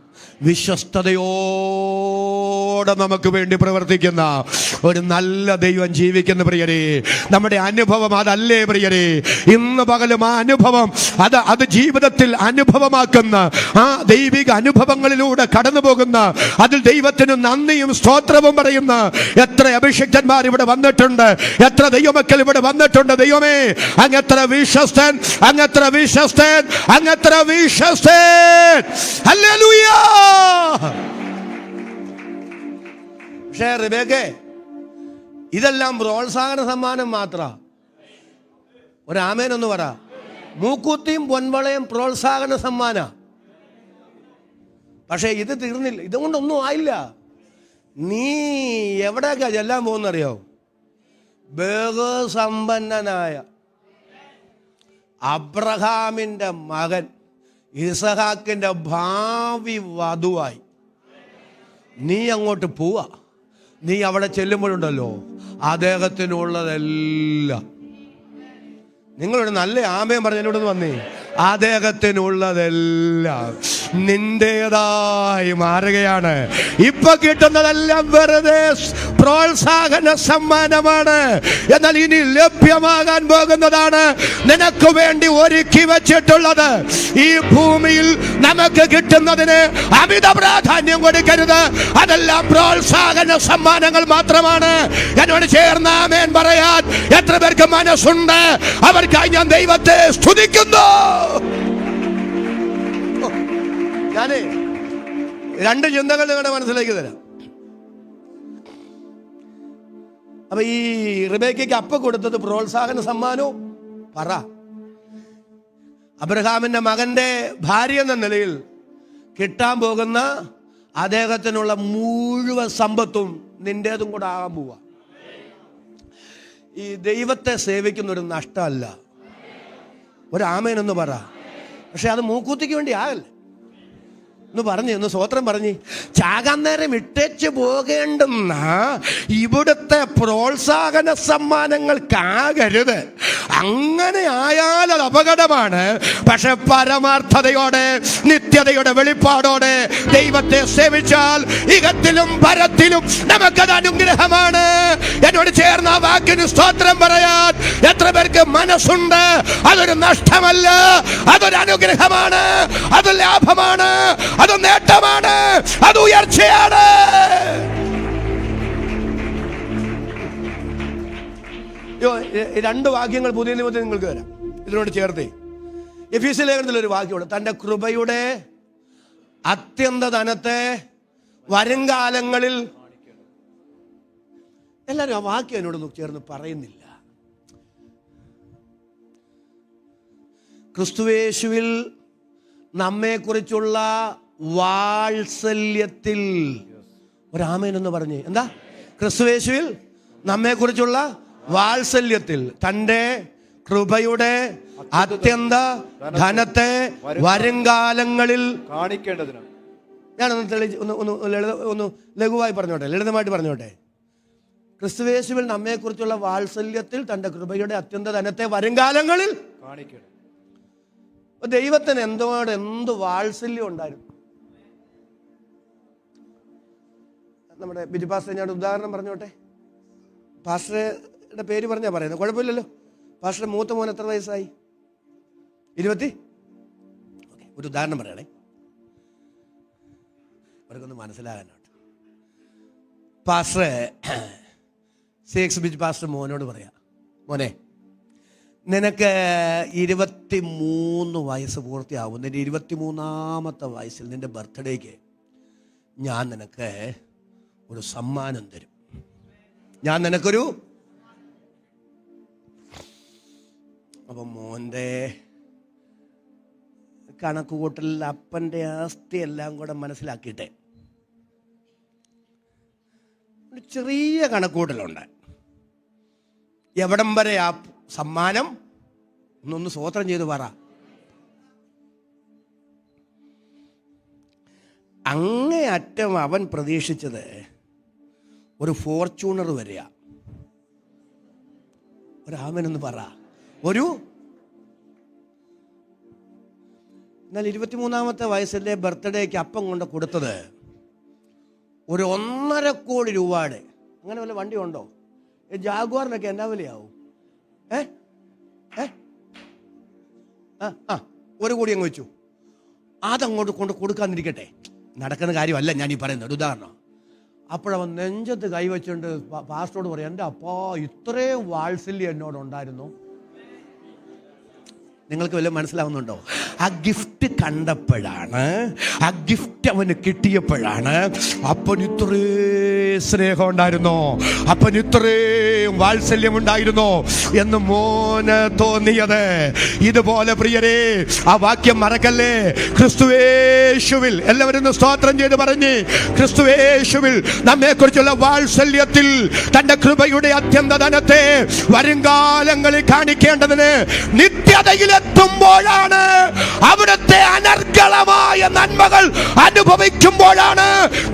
വിശ്വസ്തയോടെ നമുക്ക് വേണ്ടി പ്രവർത്തിക്കുന്ന ഒരു നല്ല ദൈവം ജീവിക്കുന്ന പ്രിയരെ. നമ്മുടെ അനുഭവം അതല്ലേ പ്രിയരെ? ഇന്ന് പകലും ആ അനുഭവം അത് ജീവിതത്തിൽ അനുഭവമാക്കുന്ന ആ ദൈവിക അനുഭവങ്ങളിലൂടെ കടന്നു പോകുന്ന, അതിൽ ദൈവത്തിന് നന്ദിയും സ്തോത്രവും പറയുന്ന എത്ര അഭിഷിക്തന്മാർ ഇവിടെ വന്നിട്ടുണ്ട്, എത്ര ദൈവമക്കൾ ഇവിടെ വന്നിട്ടുണ്ട്. ദൈവമേ, അങ്ങത്ര വിശ്വസ്തൻ, അങ്ങത്ര വിശ്വസ്തൻ, അങ്ങത്ര വിശ്വസ്തൻ. ഹല്ലേലൂയ. പക്ഷേ റിബേക്കേ, ഇതെല്ലാം പ്രോത്സാഹന സമ്മാനം മാത്ര. ഒരു ആമേനൊന്ന് പറ. മൂക്കുത്തിയും പൊൻവളയും പ്രോത്സാഹന സമ്മാന. പക്ഷേ ഇത് തീർന്നില്ല, ഇതുകൊണ്ടൊന്നും ആയില്ല. നീ എവിടേക്കാ ചെല്ലാൻ പോകുന്നറിയോ? ബഹുസമ്പന്നനായ അബ്രഹാമിൻ്റെ മകൻ ഇസഹാക്കിൻ്റെ ഭാവി വധുവായി നീ അങ്ങോട്ട് പോവാ. നീ അവിടെ ചെല്ലുമ്പോഴുണ്ടല്ലോ അദ്ദേഹത്തിനുള്ളതെല്ലാം. നിങ്ങളൊരു നല്ല ആമയം പറഞ്ഞതിനോട് വന്നേ. അദ്ദേഹത്തിനുള്ളതെല്ലാം നിന്റേതായി മാറുകയാണ്. ഇപ്പൊ കിട്ടുന്നതെല്ലാം വെറുതെ പ്രോത്സാഹന സമ്മാനമാണ്. എന്നാൽ ഇനി ലഭ്യമാകാൻ പോകുന്നതാണ് നിനക്ക് വേണ്ടി ഒരുക്കി വെച്ചിട്ടുള്ളത്. ഈ ഭൂമിയിൽ നമുക്ക് കിട്ടുന്നതിന് അമിത പ്രാധാന്യം കൊടുക്കരുത്. അതെല്ലാം പ്രോത്സാഹന സമ്മാനങ്ങൾ മാത്രമാണ്. എന്നോട് ചേർന്ന് ആമേൻ പറയാൻ എത്ര പേർക്ക് മനസ്സുണ്ട്? അവർക്കായി ഞാൻ ദൈവത്തെ സ്തുതിക്കുന്നു. ഞാനേ 2 ചിന്തകൾ നിങ്ങളുടെ മനസ്സിലേക്ക് തരാം. അപ്പൊ ഈ റിബേക്കയ്ക്ക് അപ്പം കൊടുത്തത് പ്രോത്സാഹന സമ്മാനവും പറ. അബ്രഹാമിന്റെ മകന്റെ ഭാര്യ എന്ന നിലയിൽ കിട്ടാൻ പോകുന്ന അദ്ദേഹത്തിനുള്ള മുഴുവൻ സമ്പത്തും നിന്റേതും കൂടെ ആകാൻ പോവാ. ഈ ദൈവത്തെ സേവിക്കുന്ന ഒരു നഷ്ടമല്ല. ഒരു ആമേനൊന്ന് പറ. പക്ഷെ അത് മൂക്കൂത്തിക്ക് വേണ്ടി ആകല്ലേ. ഒന്ന് സ്വോത്രം പറഞ്ഞ്. ചാകാൻ നേരം ഇട്ടേച്ച് പോകേണ്ടുന്ന ഇവിടുത്തെ പ്രോത്സാഹന സമ്മാനങ്ങൾക്കാകരുത്. അങ്ങനെ ആയാൽ അത് അപകടമാണ്. പക്ഷെ പരമാർത്ഥതയോടെ, നിത്യതയുടെ വെളിപ്പാടോടെ ദൈവത്തെ സേവിച്ചാൽ ഇഹത്തിലും പരത്തിലും നമുക്കത് അനുഗ്രഹമാണ്. എന്നോട് ചേർന്ന ആ വാക്കിന് സ്തോത്രം പറയാൻ എത്ര പേർക്ക് മനസ്സുണ്ട്? അതൊരു നഷ്ടമല്ല, അതൊരു അനുഗ്രഹമാണ്, അത് ലാഭമാണ്, അത് നേട്ടമാണ്, അത് ഉയർച്ചയാണ്. രണ്ട് വാക്യങ്ങൾ പുതിയ നിയമത്തിൽ നിങ്ങൾക്ക് തരാം ഇതിനോട് ചേർത്ത്. എഫീസ്യ ലേഖനത്തിൽ ഒരു വാക്യമുണ്ട്. തൻ്റെ കൃപയുടെ അത്യന്ത ധനത്തെ വരുംകാലങ്ങളിൽ. എല്ലാവരും ആ വാക്യം എന്നോട് ചേർന്ന് പറയുന്നില്ല. ക്രിസ്തുയേശുവിൽ നമ്മെക്കുറിച്ചുള്ള വാത്സല്യത്തിൽ. ഒരാമേനെന്ന് പറഞ്ഞേ. എന്താ? ക്രിസ്തുയേശുവിൽ നമ്മെക്കുറിച്ചുള്ള വാത്സല്യത്തിൽ തൻ്റെ കൃപയുടെ അത്യന്ത ധനത്തെ വരുംകാലങ്ങളിൽ കാണിക്കേണ്ടതിന്. ഒന്ന് ലഘുവായി പറഞ്ഞോട്ടെ, ലളിതമായിട്ട് പറഞ്ഞോട്ടെ. ക്രിസ്തുയേശുവിൽ നമ്മെക്കുറിച്ചുള്ള വാത്സല്യത്തിൽ തൻ്റെ കൃപയുടെ അത്യന്ത ധനത്തെ വരുംകാലങ്ങളിൽ കാണിക്കണം. ദൈവത്തിന് എന്ത് വാത്സല്യം ഉണ്ടായിരുന്നു. നമ്മുടെ ബിജു പാസ്റ്റർ, ഞാൻ ഉദാഹരണം പറഞ്ഞോട്ടെ. പാസ്റ്ററുടെ പേര് പറഞ്ഞാൽ പറയുന്നത് കുഴപ്പമില്ലല്ലോ. പാസ്റ്ററുടെ മൂത്ത മോൻ എത്ര വയസ്സായി? 20. ഓക്കെ, ഒരു ഉദാഹരണം പറയണേ, അവർക്കൊന്ന് മനസ്സിലാകാനായിട്ട്. പാസ്റ്റർ ബിജു പാസ്റ്റർ മോനോട് പറയാം, മോനെ, നിനക്ക് 23 വയസ്സ് പൂർത്തിയാവും. നിന്റെ 23ാമത്തെ വയസ്സിൽ നിന്റെ ബർത്ത്ഡേക്ക് ഞാൻ നിനക്ക് ഒരു സമ്മാനം തരും. ഞാൻ നിനക്കൊരു. അപ്പം മോൻ്റെ കണക്കുകൂട്ടലിൽ അപ്പൻ്റെ ആസ്തി എല്ലാം കൂടെ മനസ്സിലാക്കിയിട്ടെ ഒരു ചെറിയ കണക്കുകൂട്ടലുണ്ട്. എവിടം വരെ ആ സമ്മാനം ഒന്ന് സ്വോത്രം ചെയ്ത് പറ. അങ്ങേയറ്റം അവൻ പ്രതീക്ഷിച്ചത് ഒരു ഫോർച്യൂണർ വരിക. ഒരാമനെന്ന് പറ. എന്നാൽ 23-ാമത്തെ വയസ്സിലെ ബർത്ത്ഡേക്ക് അപ്പം കൊണ്ട് കൊടുത്തത് ഒരു 1.5 കോടി രൂപയുടെ. അങ്ങനെ വല്ല വണ്ടി ഉണ്ടോ? ജാഗ്വാറിനൊക്കെ എന്നാ വിലയാവും? ഒരു കോടി അങ്ങ് വെച്ചു. അതങ്ങോട്ട് കൊണ്ട് കൊടുക്കാന്നിരിക്കട്ടെ, നടക്കുന്ന കാര്യമല്ല ഞാൻ ഈ പറയുന്നത്, ഒരു ഉദാഹരണം. അപ്പോഴവൻ നെഞ്ചത്ത് കൈവച്ചുകൊണ്ട് പാസ്റ്ററോട് പറയാം, എൻ്റെ അപ്പാ ഇത്രയും വാത്സല്യം എന്നോടുണ്ടായിരുന്നു. നിങ്ങൾക്ക് വല്ലതും മനസ്സിലാവുന്നുണ്ടോ? ആ ഗിഫ്റ്റ് കണ്ടപ്പോഴാണ്, ആ ഗിഫ്റ്റ് അവന് കിട്ടിയപ്പോഴാണ് അപ്പൻ ഇത്രയും സ്നേഹം ഉണ്ടായിരുന്നോ, അപ്പൻ ഇത്രയും വാത്സല്യം ഉണ്ടായിരുന്നോ എന്ന് മോന് തോന്നിയത്. ഇതുപോലെ പ്രിയരേ, ആ വാക്യം മറക്കല്ലേ. ക്രിസ്തുയേശുവിൽ, എല്ലാവരും സ്തോത്രം ചെയ്ത് പറഞ്ഞ്, ക്രിസ്തുയേശുവിൽ നമ്മെക്കുറിച്ചുള്ള വാത്സല്യത്തിൽ തന്റെ കൃപയുടെ അത്യന്തധനത്തെ വരുംകാലങ്ങളിൽ കാണിക്കേണ്ടതിന് നിത്യതയിലെത്തുമ്പോഴാണ്, അവിടുത്തെ അനർഗളമായ നന്മകൾ അനുഭവിക്കുമ്പോഴാണ്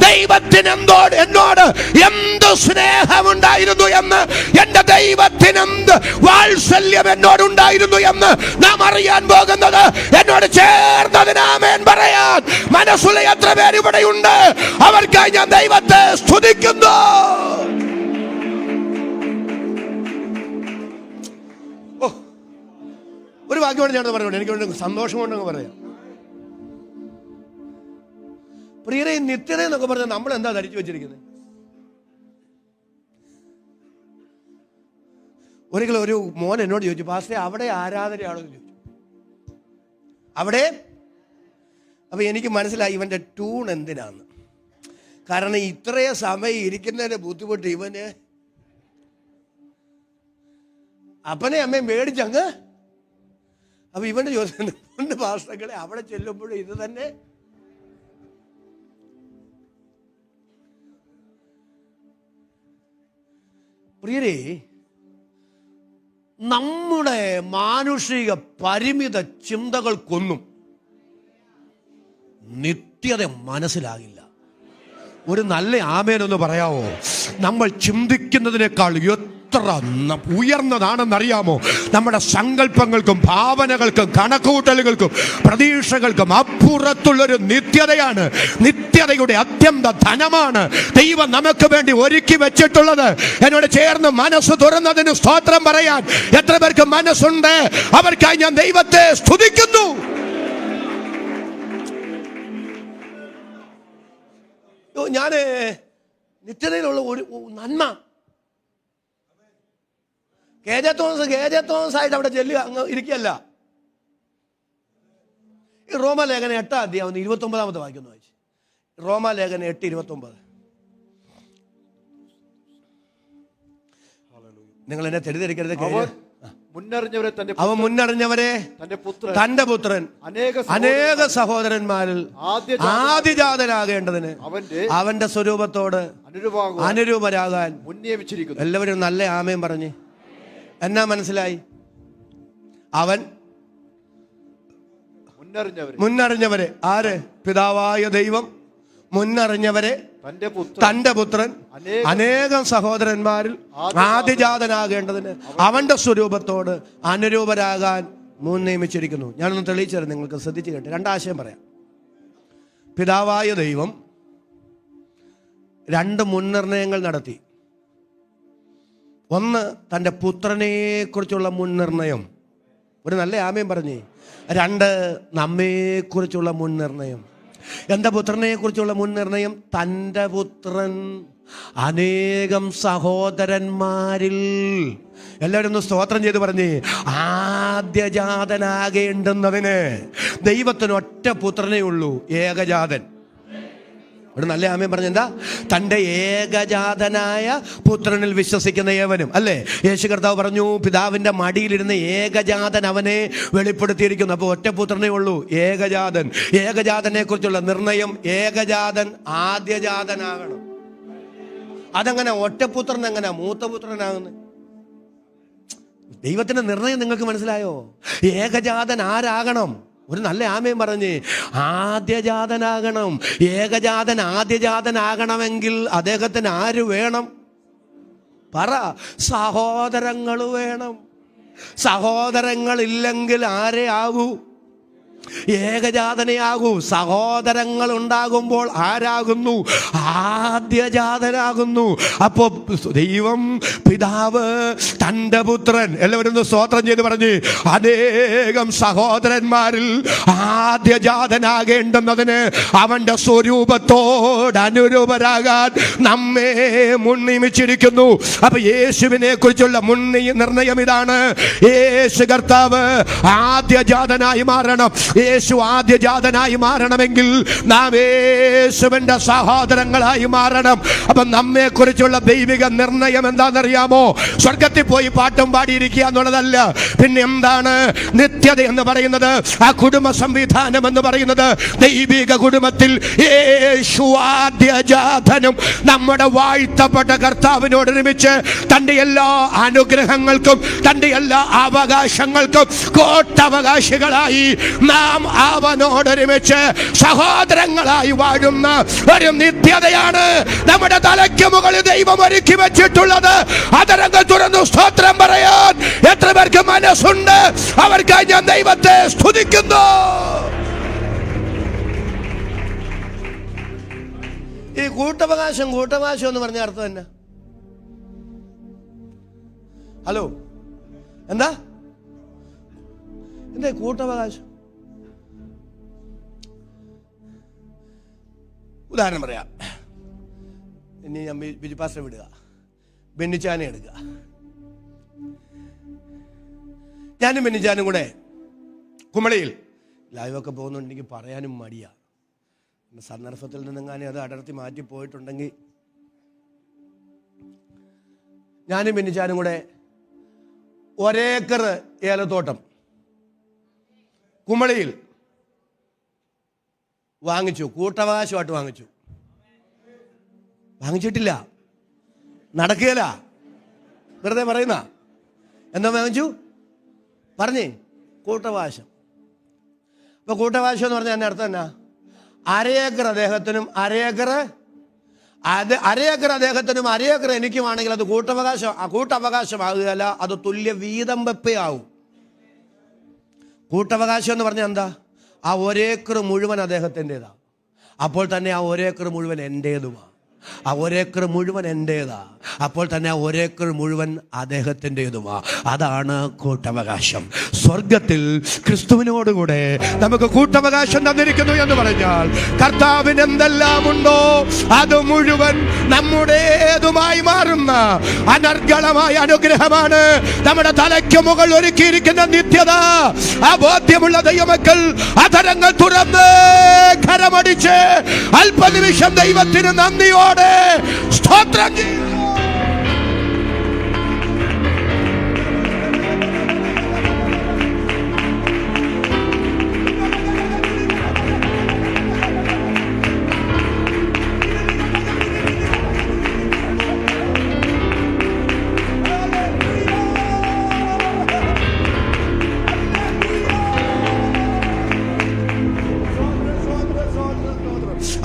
ദൈവത്തിന് എന്നോട് എന്ത് സ്നേഹമുണ്ടായിരുന്നു എന്ന്, എന്റെ ദൈവത്തിന് എന്ത് വാത്സല്യം എന്നോടുണ്ടായിരുന്നു എന്ന് നാം അറിയാൻ പോകുന്നത്. എന്നോട് ചേർന്നതിന് ആമേൻ പറയാൻ മനസ്സുള്ള എത്ര പേര് ഇവിടെയുണ്ട്? അവർക്കായി ഞാൻ ദൈവത്തെ സ്തുതിക്കുന്നു. ഒരു വാക്യം കൊണ്ട് ഞാനത് പറയുന്നത് എനിക്ക് സന്തോഷം കൊണ്ടങ്ങ് പറയാം. പ്രിയരെ, നിത്യത എന്നൊക്കെ പറഞ്ഞാൽ നമ്മൾ എന്താ ധരിച്ചു വെച്ചിരിക്കുന്നത്? ഒരിക്കലും ഒരു മോൻ എന്നോട് ചോദിച്ചു, പാസ്റ്റേ അവിടെ ആരാധനയാണോ എന്ന് ചോദിച്ചു. അവിടെ അപ്പൊ എനിക്ക് മനസ്സിലായി ഇവന്റെ ട്യൂൺ എന്തിനാന്ന്. കാരണം ഇത്രയും സമയം ഇരിക്കുന്നതിന്റെ ബുദ്ധിമുട്ട് ഇവന് അപ്പനെ അമ്മയും മേടിച്ചങ്ങ്. അപ്പൊ ഇവന്റെ ചോദ്യം, പാസ്റ്ററുകളെ അവിടെ ചെല്ലുമ്പോഴും ഇത് തന്നെ. പ്രിയരേ, നമ്മുടെ മാനുഷിക പരിമിത ചിന്തകൾക്കൊന്നും നിത്യത മനസ്സിലാകില്ല. ഒരു നല്ല ആമേനൊന്ന് പറയാവോ? നമ്മൾ ചിന്തിക്കുന്നതിനേക്കാൾ എത്ര ഉയർന്നതാണെന്നറിയാമോ? നമ്മുടെ സങ്കല്പങ്ങൾക്കും ഭാവനകൾക്കും കണക്കുകൂട്ടലുകൾക്കും പ്രതീക്ഷകൾക്കും അപ്പുറത്തുള്ളൊരു നിത്യതയാണ്, നിത്യതയുടെ അത്യന്ത ധനമാണ് ദൈവം നമുക്ക് വേണ്ടി ഒരുക്കി വെച്ചിട്ടുള്ളത്. എന്നോട് ചേർന്ന് മനസ്സ് തുറന്നതിന് സ്തോത്രം പറയാൻ എത്ര പേർക്ക് മനസ്സുണ്ട്? അവർക്കായി ഞാൻ ദൈവത്തെ സ്തുതിക്കുന്നു. ഞാന് നിത്യതയിലുള്ള ഒരു നന്മ KJ തോമസ് ആയിട്ട് അവിടെ ചെല്ലുക അങ്ങ് ഇരിക്കല്ല. ഈ റോമാലേഖനം 8-ാം അധ്യായം 29-ാമത്തെ വാക്യം ഒന്ന് വായിച്ചു. റോമാലേഖനം 8:29. നിങ്ങൾ എന്നെ തെറ്റിദ്ധരിക്കരുത്. അവൻ മുന്നറിഞ്ഞവരെ തന്റെ പുത്രൻ അനേക സഹോദരന്മാരിൽ ആദിജാതനാകേണ്ടതിന് അവന്റെ സ്വരൂപത്തോട് അനുരൂപരാകാൻ മുന്നേമിച്ചിരിക്കുന്നു. എല്ലാവരും നല്ല ആമേൻ പറഞ്ഞ്. എന്നാ മനസ്സിലായി? അവൻ മുന്നറിഞ്ഞവരെ, ആര്? പിതാവായ ദൈവം മുന്നറിഞ്ഞവരെ തന്റെ പുത്രൻ അനേകം സഹോദരന്മാരിൽ ആദിജാതനാകേണ്ടതിന് അവന്റെ സ്വരൂപത്തോട് അനുരൂപരാകാൻ മുൻനിയമിച്ചിരിക്കുന്നു. ഞാനൊന്ന് തെളിയിച്ചു തരാം, നിങ്ങൾക്ക് ശ്രദ്ധിച്ചു കേട്ടെ. രണ്ടാശയം പറയാം. പിതാവായ ദൈവം 2 മുൻനിർണയങ്ങൾ നടത്തി. ഒന്ന്, തൻ്റെ പുത്രനെ കുറിച്ചുള്ള മുൻനിർണയം. ഒരു നല്ല ആമയും പറഞ്ഞേ. 2, നമ്മെക്കുറിച്ചുള്ള മുൻനിർണയം. എന്താ പുത്രനെ കുറിച്ചുള്ള മുൻനിർണയം? തൻ്റെ പുത്രൻ അനേകം സഹോദരന്മാരിൽ, എല്ലാവരും ഒന്ന് സ്തോത്രം ചെയ്ത് പറഞ്ഞേ, ആദ്യജാതനാകേണ്ടുന്നതിന്. ദൈവത്തിന് ഒറ്റ പുത്രനേ ഉള്ളൂ, ഏകജാതൻ. ഒരു നല്ല ആമയും പറഞ്ഞ എന്താ? തൻ്റെ ഏകജാതനായ പുത്രനിൽ വിശ്വസിക്കുന്ന ഏവനും, അല്ലേ? യേശു കർത്താവ് പറഞ്ഞു, പിതാവിൻ്റെ മടിയിലിരുന്ന് ഏകജാതൻ അവനെ വെളിപ്പെടുത്തിയിരിക്കുന്നു. അപ്പോൾ ഒറ്റ പുത്രനേ ഉള്ളൂ, ഏകജാതൻ. ഏകജാതനെ കുറിച്ചുള്ള നിർണയം, ഏകജാതൻ ആദ്യജാതനാകണം. അതെങ്ങനെ ഒറ്റപുത്രൻ എങ്ങനെ മൂത്തപുത്രനാകുന്നത്? ദൈവത്തിന്റെ നിർണയം നിങ്ങൾക്ക് മനസ്സിലായോ? ഏകജാതൻ ആരാകണം? ഒരു നല്ല ആമേൻ പറഞ്ഞ്. ആദ്യജാതനാകണം. ഏകജാതൻ ആദ്യജാതനാകണമെങ്കിൽ അദ്ദേഹത്തിന് ആര് വേണം? പറ. സഹോദരങ്ങൾ വേണം. സഹോദരങ്ങളില്ലെങ്കിൽ ആരെ ആകൂ? ഏകജാതനയാകൂ. സഹോദരങ്ങൾ ഉണ്ടാകുമ്പോൾ ആരാകുന്നു? ആദ്യജാതനാകുന്നു. അപ്പോൾ ദൈവം പിതാവ് തൻ്റെ പുത്രൻ, എല്ലാവരും സ്തോത്രം ചെയ്ത് പറഞ്ഞ്, അനേകം സഹോദരന്മാരിൽ ആദ്യജാതനാകേണ്ടുന്നതിന് അവൻ്റെ സ്വരൂപത്തോട് അനുരൂപരാകാൻ നമ്മെ മുൻനിയമിച്ചിരിക്കുന്നു. അപ്പൊ യേശുവിനെ കുറിച്ചുള്ള നിർണയം ഇതാണ്. യേശു കർത്താവ് ആദ്യജാതനായി മാറണം. യേശു ആദ്യജാതനായി മാറണമെങ്കിൽ നാം യേശുവിന്റെ സഹോദരങ്ങളായി മാറണം. അപ്പൊ നമ്മെ കുറിച്ചുള്ള ദൈവിക നിർണയം എന്താണെന്നറിയാമോ? സ്വർഗത്തിൽ പോയി പാട്ടും പാടിയിരിക്കുക എന്നുള്ളതല്ല. പിന്നെ എന്താണ് നിത്യത എന്ന് പറയുന്നത്? ആ കുടുംബ സംവിധാനം എന്ന് പറയുന്നത്, ദൈവിക കുടുംബത്തിൽ യേശു ആദ്യജാതനും നമ്മുടെ വാഴ്ത്തപ്പെട്ട കർത്താവിനോടൊരുമിച്ച് തന്റെ എല്ലാ അനുഗ്രഹങ്ങൾക്കും തന്റെ എല്ലാ അവകാശങ്ങൾക്കും കോട്ടവകാശികളായി നാം അവനോടൊരുമിച്ച് സഹോദരങ്ങളായി വാഴുന്ന ഒരു നിത്യതയാണ് നമ്മുടെ തലയ്ക്ക് മുകളിൽ ദൈവം ഒരുക്കി വെച്ചിട്ടുള്ളത്. അതരങ്ങൾ തുറന്നു സ്തോത്രം പറയാൻ എത്ര പേർക്ക് മനസ്സുണ്ട്? അവർക്കായി ഞാൻ ദൈവത്തെ സ്തുതിക്കുന്നു. ഈ കൂട്ടവകാശം എന്ന് പറഞ്ഞ അർത്ഥം തന്നെ. ഹലോ, എന്താ കൂട്ടവകാശം? ഉദാഹരണം പറയാം. ഇനി ഞാൻ ബിജുപാസ്റ്റർ വിടുക, ബെന്നിച്ചാനെ എടുക്കുക. ഞാനും ബെന്നിച്ചാനും കൂടെ കുമളിയിൽ ലൈവൊക്കെ പോകുന്നുണ്ടെങ്കിൽ പറയാനും മടിയാ. സന്ദർഭത്തിൽ നിന്നെങ്ങാനും അത് അടർത്തി മാറ്റി പോയിട്ടുണ്ടെങ്കിൽ ഞാനും ബെന്നിച്ചാനും കൂടെ ഒരേക്കർ ഏലത്തോട്ടം കുമളിയിൽ വാങ്ങിച്ചു. കൂട്ടവകാശമായിട്ട് വാങ്ങിച്ചിട്ടില്ല, നടക്കുകയില്ല, വെറുതെ പറയുന്ന. എന്താ വാങ്ങിച്ചു? പറഞ്ഞേ, കൂട്ടവകാശം. അപ്പൊ കൂട്ടവകാശം എന്ന് പറഞ്ഞാൽ എൻ്റെ അർത്ഥം എന്നാ? അരയേക്കർ അദ്ദേഹത്തിനും അരയേക്കർ എനിക്കുമാണെങ്കിൽ അത് കൂട്ടവകാശമാകുകയല്ല, അത് തുല്യ വീതം വെപ്പയാവും. കൂട്ടവകാശം എന്ന് പറഞ്ഞാൽ എന്താ? ആ ഒരേക്കർ മുഴുവൻ അദ്ദേഹത്തിൻ്റെതാ. അപ്പോൾ തന്നെ ആ ഒരേക്കർ മുഴുവൻ എൻ്റേതുമാ. ആ ഒരേക്കർ മുഴുവൻ എൻ്റേതാ. അപ്പോൾ തന്നെ ആ ഒരേക്കർ മുഴുവൻ അദ്ദേഹത്തിൻ്റെതുമാ. അതാണ് കൂട്ടവകാശം. സ്വർഗത്തിൽ ക്രിസ്തുവിനോടുകൂടെ നമുക്ക് കൂട്ടവകാശം തന്നിരിക്കുന്നു എന്ന് പറഞ്ഞാൽ കർത്താവിന് എന്തെല്ലാം ഉണ്ടോ അത് മുഴുവൻ നമ്മുടേതുമായി മാറുന്ന അനർഗളമായ അനുഗ്രഹമാണ് നമ്മുടെ തലയ്ക്ക് മുകളിൽ ഒരുക്കിയിരിക്കുന്ന നിത്യത. ആ ബോധ്യമുള്ള ദൈവമക്കൾ അധരങ്ങൾ തുറന്ന് കരമടിച്ച് അല്പനിമിഷം ദൈവത്തിന് നന്ദിയോടെ സ്തോത്രം ചെയ്യുന്നു.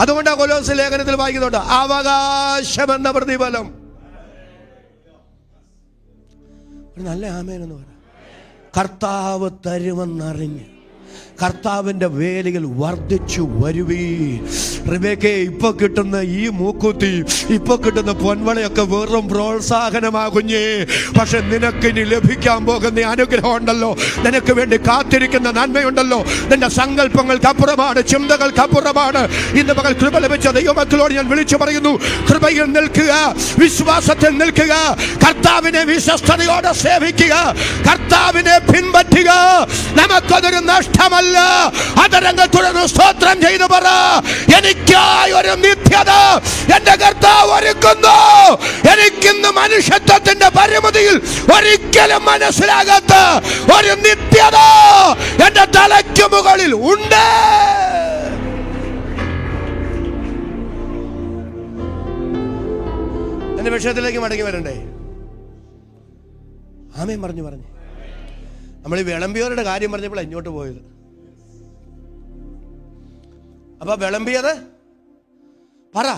അതുകൊണ്ട് കൊലോസ്യ ലേഖനത്തിൽ വായിക്കുന്നുണ്ട്, അവകാശം എന്ന പ്രതിഫലം. നല്ല ആമേൻ എന്ന് പറ. കർത്താവ് തരുമെന്നറിഞ്ഞ് കർത്താവിൻ്റെ വേലയിൽ വർദ്ധിച്ചു വരുവീൻ. റിബേക്കേ, ഇപ്പൊ കിട്ടുന്ന ഈ മൂക്കുത്തി, ഇപ്പൊ കിട്ടുന്ന പൊൻവളയൊക്കെ വെറും പ്രോത്സാഹനമാകുഞ്ഞേ. പക്ഷെ നിനക്കിനി ലഭിക്കാൻ പോകുന്ന അനുഗ്രഹം ഉണ്ടല്ലോ, നിനക്ക് വേണ്ടി കാത്തിരിക്കുന്ന നന്മയുണ്ടല്ലോ. നിന്റെ സങ്കല്പങ്ങൾക്കപ്പുറമാണ്, ചിന്തകൾക്കപ്പുറമാണ്. ഇന്ന് പകൽ കൃപ ലഭിച്ച ദൈവമക്കളോട് ഞാൻ വിളിച്ചു പറയുന്നു, കൃപയിൽ നിൽക്കുക, വിശ്വാസത്തിൽ നിൽക്കുക, കർത്താവിനെ വിശ്വസ്തയോടെ സേവിക്കുക, കർത്താവിനെ പിൻപറ്റുക. നമുക്കതൊരു നഷ്ടമല്ല. അതരങ്ങൾ തുടർന്ന് സ്തോത്രം ചെയ്തു പറ, എനിക്കായി ഒരു നിത്യത എന്റെ കർത്താവ് ഒരുക്കുന്നു. എനിക്കിന്ന് മനുഷ്യത്വത്തിന്റെ പരിമിതിയിൽ ഒരിക്കലും മനസ്സിലാകാത്ത ഒരു നിത്യത എന്റെ തലയ്ക്ക് മുകളിൽ ഉണ്ട്. എന്റെ വിഷയത്തിലേക്ക് മടങ്ങി വരണ്ടേ? ആമേൻ പറഞ്ഞു. നമ്മൾ ഈ വിളമ്പിയവരുടെ കാര്യം പറഞ്ഞപ്പോൾ ഇങ്ങോട്ട് പോയത്. അപ്പൊ വിളമ്പിയത് പറ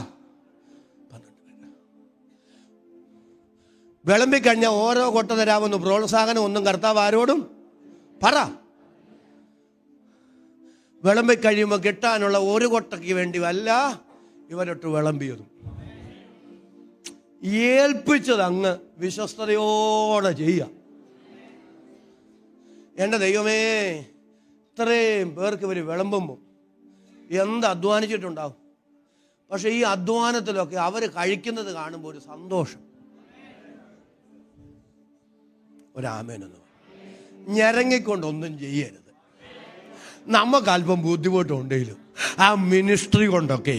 വിളമ്പിക്കഴിഞ്ഞാൽ ഓരോ കൊട്ട തരാമെന്ന് പ്രോത്സാഹനം ഒന്നും കർത്താവ് ആരോടും പറ. വിളമ്പിക്കഴിയുമ്പോൾ കിട്ടാനുള്ള ഒരു കൊട്ടയ്ക്ക് വേണ്ടി അല്ല ഇവരൊട്ട് വിളമ്പിയതും. ഏൽപ്പിച്ചത് അങ്ങ് വിശ്വസ്തയോടെ ചെയ്യുക. എൻ്റെ ദൈവമേ, ഇത്രയും പേർക്ക് ഇവർ വിളമ്പുമ്പോൾ എന്ത് അധ്വാനിച്ചിട്ടുണ്ടാവും. പക്ഷെ ഈ അധ്വാനത്തിലൊക്കെ അവർ കഴിക്കുന്നത് കാണുമ്പോൾ ഒരു സന്തോഷം. ഒരാമേനെന്ന് ഞരങ്ങിക്കൊണ്ടൊന്നും ചെയ്യരുത്. നമുക്ക് അല്പം ബുദ്ധിമുട്ടുണ്ടെങ്കിലും ആ മിനിസ്ട്രി കൊണ്ടൊക്കെ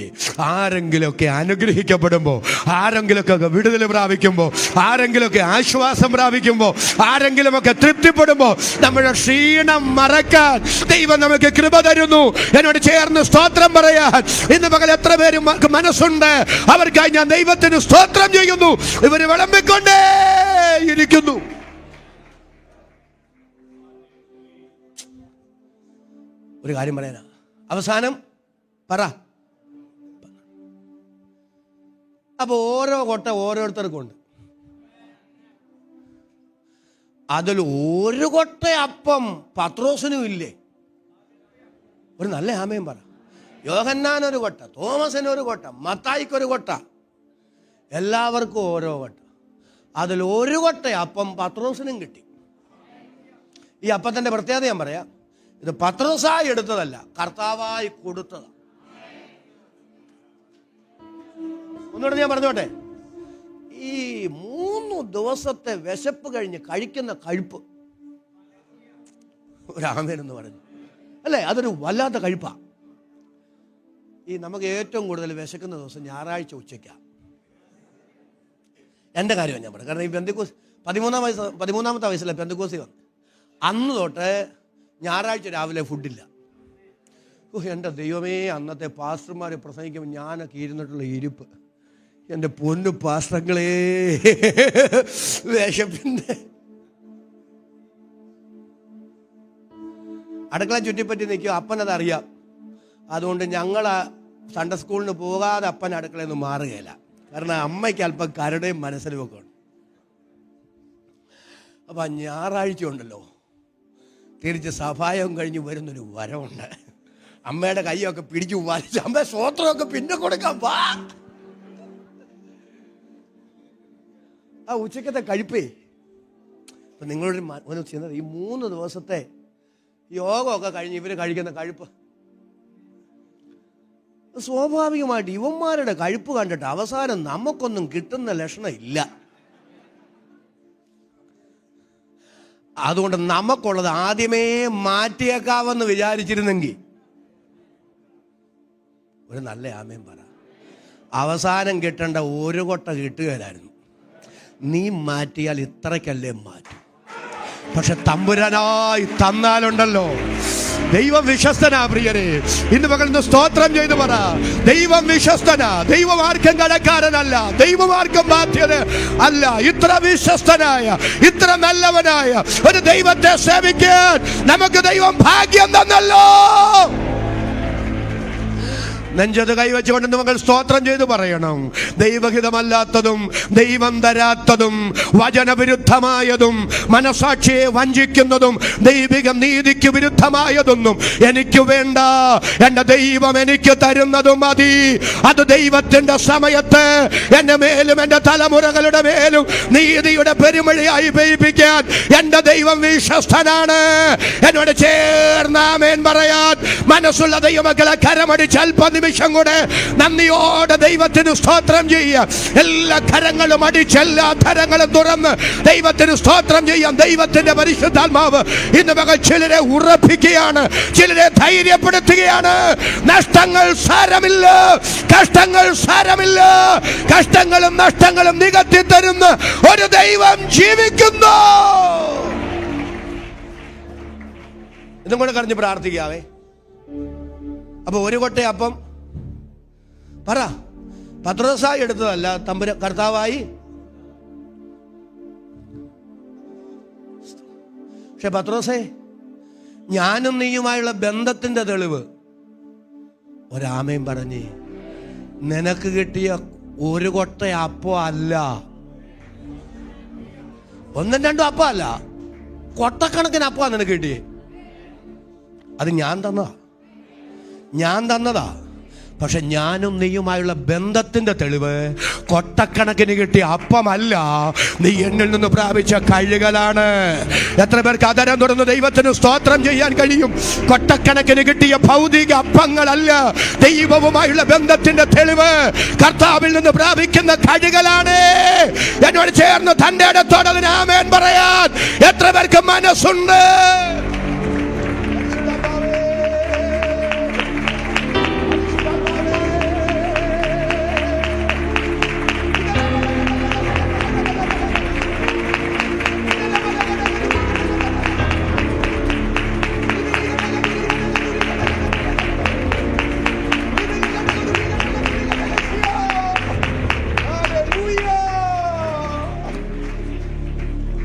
ആരെങ്കിലുമൊക്കെ അനുഗ്രഹിക്കപ്പെടുമ്പോൾ, ആരെങ്കിലുമൊക്കെ വിടുതൽ പ്രാപിക്കുമ്പോൾ, ആരെങ്കിലുമൊക്കെ ആശ്വാസം പ്രാപിക്കുമ്പോൾ, ആരെങ്കിലുമൊക്കെ തൃപ്തിപ്പെടുമ്പോൾ നമ്മുടെ ക്ഷീണം മറക്കാൻ ദൈവം നമുക്ക് കൃപ തരുന്നു. എന്നോട് ചേർന്ന് സ്തോത്രം പറയാൻ ഇന്ന് പകൽ എത്ര പേര് മനസ്സുണ്ട്? അവർക്കായി ഞാൻ ദൈവത്തിന് സ്തോത്രം ചെയ്യുന്നു. ഇവർ വിളമ്പിക്കൊണ്ടേ ഇരിക്കുന്നു. ഒരു കാര്യം പറയാനാ, അവസാനം പറ. അപ്പൊ ഓരോ കൊട്ട ഓരോരുത്തർക്കും ഉണ്ട്. അതിൽ ഒരു കൊട്ട അപ്പം പത്രോസിനും ഇല്ലേ? ഒരു നല്ല ആമയും പറ. യോഹന്നാനൊരു കൊട്ട, തോമസിനൊരു കൊട്ട, മത്തായിക്കൊരു കൊട്ട, എല്ലാവർക്കും ഓരോ കൊട്ട. അതിൽ ഒരു കൊട്ട അപ്പം പത്രോസിനും കിട്ടി. ഈ അപ്പത്തിൻ്റെ പ്രത്യേകത ഞാൻ പറയാം. ഇത് പത്രോസായി എടുത്തതല്ല, കർത്താവായി കൊടുത്തതാണ്. ഒന്നുകൂടെ ഞാൻ പറഞ്ഞോട്ടെ, ഈ 3 ദിവസത്തെ വിശപ്പ് കഴിഞ്ഞ് കഴിക്കുന്ന കഴിപ്പ്, ഒരാമേനെന്ന് പറഞ്ഞു അല്ലേ, അതൊരു വല്ലാത്ത കഴിപ്പാ. ഈ നമുക്ക് ഏറ്റവും കൂടുതൽ വിശക്കുന്ന ദിവസം ഞായറാഴ്ച ഉച്ചയ്ക്കാണ്. എൻ്റെ കാര്യമാണ് ഞാൻ പറയുന്നത്. കാരണം ഈ പെന്തക്കോസ് 13-ാമത്തെ വയസ്സിലെ പെന്തക്കോസി വന്നു. അന്ന് തൊട്ട് ഞായറാഴ്ച രാവിലെ ഫുഡില്ല. എൻ്റെ ദൈവമേ, അന്നത്തെ പാസ്റ്റർമാർ പ്രസംഗിക്കുമ്പോൾ ഞാനൊക്കെ ഇരുന്നിട്ടുള്ള ഇരിപ്പ്, എൻ്റെ പൊന്നു പാസ്റ്റങ്ങളെ, വിശപ്പിൻ്റെ അടുക്കള ചുറ്റിപ്പറ്റി നിൽക്കും. അപ്പനതറിയാം. അതുകൊണ്ട് ഞങ്ങൾ സൺഡേ സ്കൂളിന് പോകാതെ അപ്പൻ അടുക്കളയിൽ നിന്ന് മാറുകയില്ല. കാരണം അമ്മയ്ക്ക് അല്പം കരുടയും മനസ്സിലും ഒക്കെ ഉണ്ട്. അപ്പം ഞായറാഴ്ച ഉണ്ടല്ലോ, തിരിച്ച് സഭായം കഴിഞ്ഞ് വരുന്നൊരു വരവുണ്ട്. അമ്മയുടെ കൈയൊക്കെ പിടിച്ചു വലിച്ച് അമ്മ സ്വോത്രമൊക്കെ പിന്നെ കൊടുക്കാൻ വാ. ആ ഉച്ചക്കത്തെ കഴിപ്പേ. ഇപ്പം നിങ്ങളൊരു ഒന്ന് ചെയ്യുന്നത്, ഈ 3 ദിവസത്തെ യോഗമൊക്കെ കഴിഞ്ഞ് ഇവർ കഴിക്കുന്ന കഴിപ്പ്, സ്വാഭാവികമായിട്ട് ഇവന്മാരുടെ കഴിപ്പ് കണ്ടിട്ട് അവസാനം നമുക്കൊന്നും കിട്ടുന്ന ലക്ഷണം ഇല്ല. അതുകൊണ്ട് നമുക്കുള്ളത് ആദ്യമേ മാറ്റിയേക്കാവെന്ന് വിചാരിച്ചിരുന്നെങ്കിൽ ഒരു നല്ല ആമയും പറ. അവസാനം കിട്ടേണ്ട ഒരു കൊട്ട കിട്ടുകയില്ലായിരുന്നു. നീ മാറ്റിയാൽ ഇത്രയ്ക്കല്ലേ മാറ്റും. പക്ഷെ തമ്പുരാനായി തന്നാലുണ്ടല്ലോ, ദൈവം വിശ്വസ്തനാ. പ്രിയരെ, ഇന്ന് പകർന്ന് സ്തോത്രം ചെയ്തു പറ, ദൈവം വിശ്വസ്തനാ. ദൈവം ആർക്കും കടക്കാരനല്ല, ദൈവം ആർക്കും ബാധ്യത അല്ല. ഇത്ര വിശ്വസ്തനായ, ഇത്ര നല്ലവനായ ഒരു ദൈവത്തെ സേവിക്കാൻ നമുക്ക് ദൈവം ഭാഗ്യം തന്നല്ലോ. നെഞ്ചത് കൈവച്ചുകൊണ്ട് നമ്മൾ സ്തോത്രം ചെയ്തു പറയണം. ദൈവഹിതമല്ലാത്തതും ദൈവം തരാത്തതും വചനവിരുദ്ധമായതും മനസാക്ഷിയെ വഞ്ചിക്കുന്നതും ദൈവിക നീതിക്ക് വിരുദ്ധമായതൊന്നും എനിക്ക് വേണ്ട. എൻ്റെ ദൈവം എനിക്ക് തരുന്നതും മതി. അത് ദൈവത്തിൻ്റെ സമയത്ത് എൻ്റെ മേലും എൻ്റെ തലമുറകളുടെ മേലും നീതിയുടെ പെരുമഴയായി പെയ്യിപ്പിക്കാൻ എൻ്റെ ദൈവം വിശ്വസ്തനാണ്. എന്നോട് ചേർന്ന് ആമേൻ പറയാൻ മനസ്സുള്ള ദൈവമക്കളെ കരമടിച്ച് അല്പം നിമിഷം കൂടെ നന്ദിയോടെ ദൈവത്തിന് സ്തോത്രം ചെയ്യുക. എല്ലാ കരങ്ങളും അടിച്ച് എല്ലാ ധരങ്ങളും തുറന്ന് ദൈവത്തിന് സ്തോത്രം ചെയ്യാം. ദൈവത്തിന്റെ പരിശുദ്ധാത്മാവ് ഇന്ന് മകൾ ചിലരെ ഉറപ്പിക്കുകയാണ്, ചിലരെ ധൈര്യപ്പെടുത്തുകയാണ്. നഷ്ടങ്ങൾ സാരമില്ല, കഷ്ടങ്ങൾ സാരമില്ല. കഷ്ടങ്ങളും നഷ്ടങ്ങളും നികത്തി തരുന്ന ഒരു ദൈവം ജീവിക്കുന്നു. ഇതും കൂടെ കറിഞ്ഞ് പ്രാർത്ഥിക്കാവേ. അപ്പൊ ഒരു കൊട്ട അപ്പം പറ, പത്രോസായി എടുത്തതല്ല, കർത്താവായി. പക്ഷെ പത്രോസേ, ഞാനും നീയുമായുള്ള ബന്ധത്തിന്റെ തെളിവ് ഒരാമയും പറഞ്ഞ്, നിനക്ക് കിട്ടിയ ഒരു കൊട്ട അപ്പം അല്ല, ഒന്നും രണ്ടും അപ്പം അല്ല, കൊട്ടക്കണക്കിന് അപ്പാ നിനക്ക് കിട്ടിയേ. അത് ഞാൻ തന്നതാ. പക്ഷെ ഞാനും നീയുമായുള്ള ബന്ധത്തിന്റെ തെളിവ് കൊട്ടക്കണക്കിന് കിട്ടിയ അപ്പമല്ല, നീ എന്നിൽ നിന്ന് പ്രാപിച്ച കഴുകലാണ്. എത്ര പേർക്ക് അതരം തുറന്ന് ദൈവത്തിന് സ്തോത്രം ചെയ്യാൻ കഴിയും? കൊട്ടക്കണക്കിന് കിട്ടിയ ഭൗതിക അപ്പങ്ങളല്ല, ദൈവവുമായുള്ള ബന്ധത്തിന്റെ തെളിവ് കർത്താവിൽ നിന്ന് പ്രാപിക്കുന്ന കഴുകലാണ്. എന്നോട് ചേർന്ന് തന്റെ ഇടത്തോടെ അതിന് ആമേൻ പറയാൻ എത്ര പേർക്ക് മനസ്സുണ്ട്?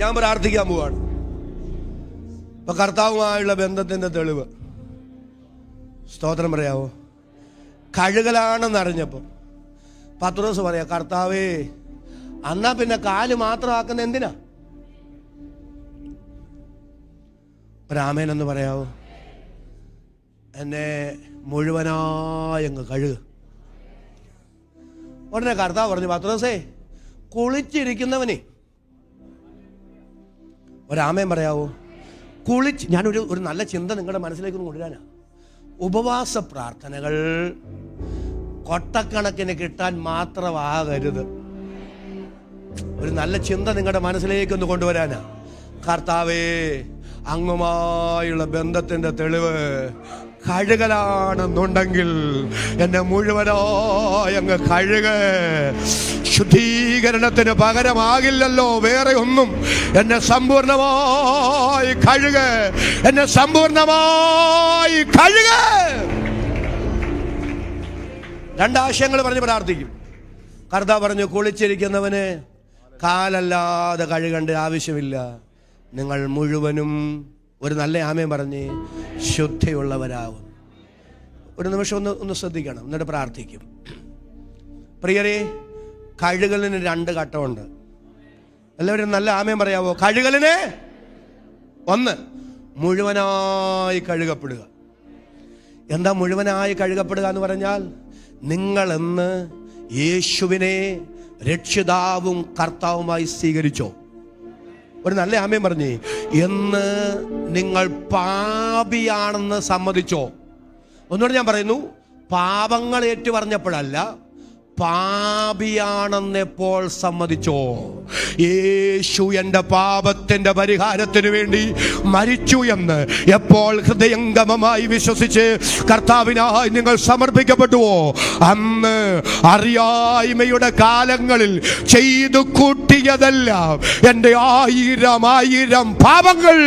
ഞാൻ പ്രാർത്ഥിക്കാൻ പോവാണ്. അപ്പൊ കർത്താവുമായുള്ള ബന്ധത്തിന്റെ തെളിവ് സ്തോത്രം പറയാവോ? കഴുകലാണെന്ന് അറിഞ്ഞപ്പോ പത്രോസ് പറയാ, കർത്താവേ അന്നാ പിന്നെ കാല് മാത്രമാക്കുന്ന എന്തിനാ? ഒരാമേനെന്ന് പറയാവോ? എന്നെ മുഴുവനായങ്ങ് കഴുക. ഉടനെ കർത്താവ് പറഞ്ഞു, പത്രോസേ കുളിച്ചിരിക്കുന്നവനെ, ഒരാമയും പറയാവോ? ഞാനൊരു നല്ല ചിന്ത നിങ്ങളുടെ മനസ്സിലേക്ക് കൊണ്ടുവരാനാ. ഉപവാസ പ്രാർത്ഥനകൾ കൊട്ടക്കണക്കിന് കിട്ടാൻ മാത്രമാകരുത്. ഒരു നല്ല ചിന്ത നിങ്ങളുടെ മനസ്സിലേക്ക് ഒന്ന് കൊണ്ടുവരാനാ. കർത്താവേ, അങ്ങുമായുള്ള ബന്ധത്തിന്റെ തെളിവ് കഴുകലാണെന്നുണ്ടെങ്കിൽ എന്നെ മുഴുവനായി അങ്ങ് കഴുക. ശുദ്ധീകരണത്തിന് പകരമാകില്ലല്ലോ വേറെ ഒന്നും. എന്നെ സമ്പൂർണമായി കഴുക, എന്നെ സമ്പൂർണമായി കഴുക. രണ്ടാശയങ്ങൾ പറഞ്ഞ് പ്രാർത്ഥിക്കും. കർത്താവ് പറഞ്ഞു, കുളിച്ചിരിക്കുന്നവന് കാലല്ലാതെ കഴുകേണ്ട ആവശ്യമില്ല, നിങ്ങൾ മുഴുവനും, ഒരു നല്ല ആമയും പറഞ്ഞ്, ശുദ്ധിയുള്ളവരാകും. ഒരു നിമിഷം ഒന്ന് ശ്രദ്ധിക്കണം, എന്നിട്ട് പ്രാർത്ഥിക്കും. പ്രിയരെ, കഴുകലിന് 2 ഘട്ടമുണ്ട്. എല്ലാവരും നല്ല ആമയും പറയാവോ? കഴുകലിന് 1, മുഴുവനായി കഴുകപ്പെടുക. എന്താ മുഴുവനായി കഴുകപ്പെടുക എന്ന് പറഞ്ഞാൽ, നിങ്ങളെന്ന് യേശുവിനെ രക്ഷിതാവും കർത്താവുമായി സ്വീകരിച്ചോ? ഒരു നല്ല ആമയും പറഞ്ഞേ, എന്ന് നിങ്ങൾ പാപിയാണെന്ന് സമ്മതിച്ചോ? ഒന്നുകൂടെ ഞാൻ പറയുന്നു, പാപങ്ങൾ ഏറ്റു പറഞ്ഞപ്പോഴല്ല, പാപിയാണെന്നെപ്പോൾ സമ്മതിച്ചോ? യേശു എൻ്റെ പാപത്തിന്റെ പരിഹാരത്തിന് വേണ്ടി മരിച്ചു എന്ന് എപ്പോൾ ഹൃദയംഗമമായി വിശ്വസിച്ച് കർത്താവിനായി നിങ്ങൾ സമർപ്പിക്കപ്പെട്ടുവോ, അന്ന് അറിയായ്മയുടെ കാലങ്ങളിൽ ചെയ്തു കൂട്ടിയതെല്ലാം എൻ്റെ 1000 പാപങ്ങൾ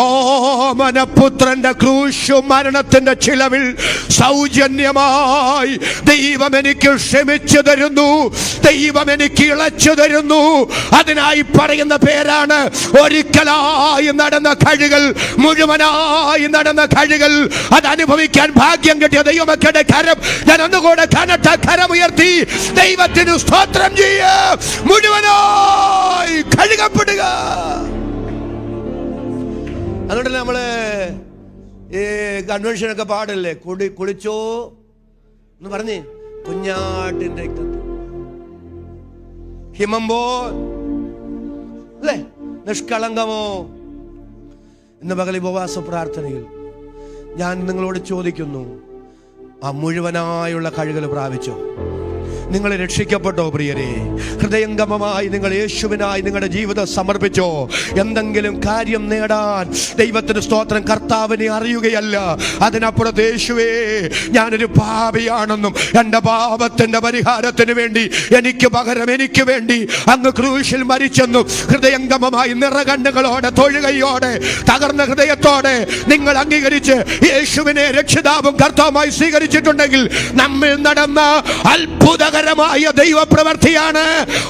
ഓമനപുത്രന്റെ ക്രൂശു മരണത്തിന്റെ ചിലവിൽ സൗജന്യമായി ദൈവം എനിക്ക് ക്ഷമിച്ചു തരുന്നു, ദൈവം എനിക്ക് ഇളച്ചു തരുന്നു. അതിനായി പറയുന്ന പേരാണ് ഒരിക്കലായി നടന്ന കഴുകൽ, മുഴുവനായി നടന്ന കഴുകൽ. അത് അനുഭവിക്കാൻ ഭാഗ്യം കിട്ടിയ ദൈവമക്കളുടെ കരം ഞാൻ ഒന്നുകൂടെ കനത്ത കരമുയർത്തി ദൈവത്തിന് സ്തോത്രം ചെയ്യുക. മുഴുവനായി കഴുകപ്പെടുക. അതുകൊണ്ട് നമ്മള് ഈ കൺവെൻഷനൊക്കെ പാടില്ലേ, കുളിച്ചോ എന്ന് പറഞ്ഞേ, കുഞ്ഞാട്ടിന്റെ ഹിമമ്പോ അല്ലേ, നിഷ്കളങ്കമോ. ഇന്ന് പകൽ ഉപവാസ പ്രാർത്ഥനയിൽ ഞാൻ നിങ്ങളോട് ചോദിക്കുന്നു, ആ മുഴുവനായുള്ള കഴുകൽ പ്രാപിച്ചോ? നിങ്ങൾ രക്ഷിക്കപ്പെട്ടോ പ്രിയരെ? ഹൃദയംഗമമായി നിങ്ങൾ യേശുവിനായി നിങ്ങളുടെ ജീവിതം സമർപ്പിച്ചോ? എന്തെങ്കിലും കാര്യം നേടാൻ ദൈവത്തിന് സ്തോത്രം, കർത്താവിനെ അറിയുകയല്ല, അതിനപ്പുറത്ത് യേശുവേ ഞാനൊരു പാപിയാണെന്നും എൻ്റെ പാപത്തിന്റെ പരിഹാരത്തിന് വേണ്ടി എനിക്ക് പകരം എനിക്ക് വേണ്ടി അങ്ങ് ക്രൂശിൽ മരിച്ചെന്നും ഹൃദയംഗമമായി നിറകണ്ണുകളോടെ തൊഴുകയോടെ തകർന്ന ഹൃദയത്തോടെ നിങ്ങൾ അംഗീകരിച്ച് യേശുവിനെ രക്ഷിതാവും കർത്താവുമായി സ്വീകരിച്ചിട്ടുണ്ടെങ്കിൽ നമ്മിൽ നടന്ന അത്ഭുതകരമായ ദൈവപ്രവൃത്തിയാണ്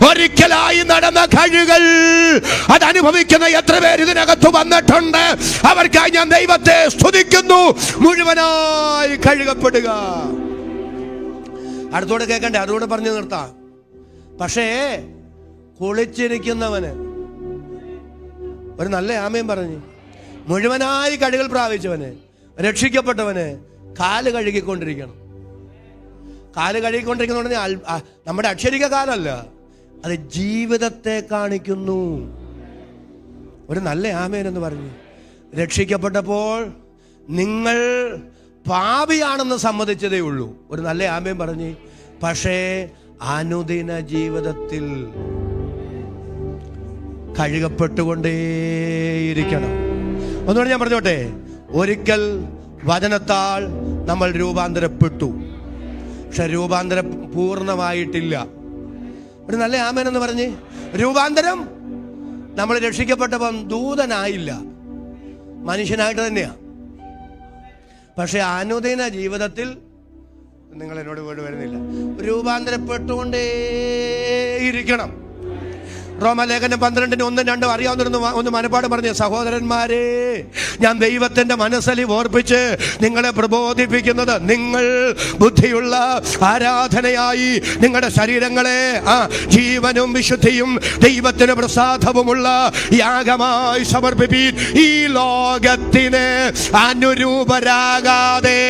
ഒരിക്കലായി നടന്ന കഴുകൽ. അത് അനുഭവിക്കുന്ന എത്ര പേര് ഇതിനകത്ത് വന്നിട്ടുണ്ട്? അവർക്കായി ഞാൻ ദൈവത്തെ സ്തുതിക്കുന്നു. മുഴുവനായി കഴുകപ്പെടുക. അടുത്തോടെ കേൾക്കണ്ടേ, അതുകൂടെ പറഞ്ഞു നിർത്താം. പക്ഷേ കുളിച്ചിരിക്കുന്നവന് ഒരു നല്ല ആമയും പറഞ്ഞ്, മുഴുവനായി കഴികൾ പ്രാപിച്ചവന്, രക്ഷിക്കപ്പെട്ടവന് കാല് കഴുകിക്കൊണ്ടിരിക്കണം. കാല് കഴുകിക്കൊണ്ടിരിക്കുന്ന പറഞ്ഞാൽ നമ്മുടെ അക്ഷരിക കാലല്ല, അത് ജീവിതത്തെ കാണിക്കുന്നു. ഒരു നല്ല ആമേൻ എന്ന് പറഞ്ഞു. രക്ഷിക്കപ്പെട്ടപ്പോൾ നിങ്ങൾ പാപിയാണെന്ന് സമ്മതിച്ചതേ ഉള്ളൂ. ഒരു നല്ല ആമേൻ പറഞ്ഞ്. പക്ഷേ അനുദിന ജീവിതത്തിൽ കഴുകപ്പെട്ടുകൊണ്ടേയിരിക്കണം. ഒന്നുകൂടെ ഞാൻ പറഞ്ഞോട്ടെ, ഒരിക്കൽ വചനത്താൽ നമ്മൾ രൂപാന്തരപ്പെട്ടു, പക്ഷെ രൂപാന്തരം പൂർണ്ണമായിട്ടില്ല. ഒരു നല്ല ആമേൻ എന്ന് പറഞ്ഞ്. രൂപാന്തരം നമ്മൾ രക്ഷിക്കപ്പെട്ടപ്പം ദൂതനായില്ല, മനുഷ്യനായിട്ട് തന്നെയാ. പക്ഷെ അനുദിന ജീവിതത്തിൽ നിങ്ങൾ എന്നോട് വീട് വരുന്നില്ല, രൂപാന്തരപ്പെട്ടുകൊണ്ടേയിരിക്കണം. റോമാലേഖനം 12:1-2 അറിയാവുന്ന ഒന്ന് മനപ്പാഠം പറഞ്ഞ സഹോദരന്മാരെ, ഞാൻ ദൈവത്തിന്റെ മനസ്സലി ഓർപ്പിച്ച് നിങ്ങളെ പ്രബോധിപ്പിക്കുന്നത്, നിങ്ങൾ ബുദ്ധിയുള്ള ആരാധനയായി നിങ്ങളുടെ ശരീരങ്ങളെ ജീവനും വിശുദ്ധിയും ദൈവത്തിന് പ്രസാദവുമുള്ള യാഗമായി സമർപ്പിപ്പീൻ. ഈ ലോകത്തിന് അനുരൂപരാകാതെ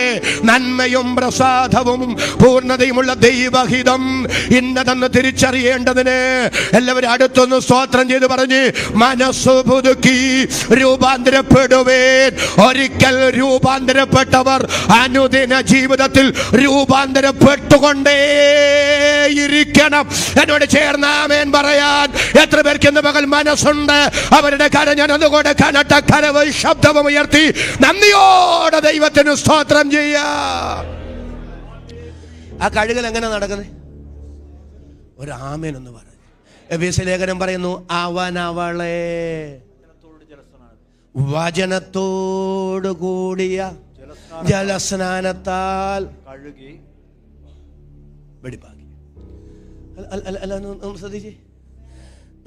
നന്മയും പ്രസാദവും പൂർണ്ണതയുമുള്ള ദൈവഹിതം ഇന്നതെന്ന് തിരിച്ചറിയേണ്ടതിന് എല്ലാവരും അടുത്തൊന്ന് സ്തോത്രം ചെയ്ത് പറഞ്ഞ് മനസ്സു പുതുക്കി രൂപാന്തരപ്പെടുവേൻ. ഒരിക്കൽ രൂപാന്തരപ്പെട്ടവർ അനുദിന ജീവിതത്തിൽ രൂപാന്തരപ്പെട്ടുകൊണ്ടേയിരിക്കണം. എന്നോട് ചേർന്ന് ആമേൻ പറയാൻ എത്ര പേർക്ക് ഇന്ന് പകൽ മനസ്സുണ്ട്? അവരുടെ കരഞ്ഞൻ അതുകൊണ്ട് കനട്ട കരവ് ശബ്ദവും ഉയർത്തി നന്ദിയോടെ ദൈവത്തിന് സ്തോത്രം ചെയ്യാം. ആ കഴുകൽ എങ്ങനെ നടക്കുന്നത്? ഒരു ആമേൻ എന്ന് പറയും. എഫേസ്യ ലേഖനം പറയുന്നു, അവൻ അവളെ വചനത്തോടു കൂടിയ ജലസ്നാനത്താൽ കഴുകി വെടിപ്പാക്കി. അല്ല ഒന്ന് ശ്രദ്ധിച്ചേ,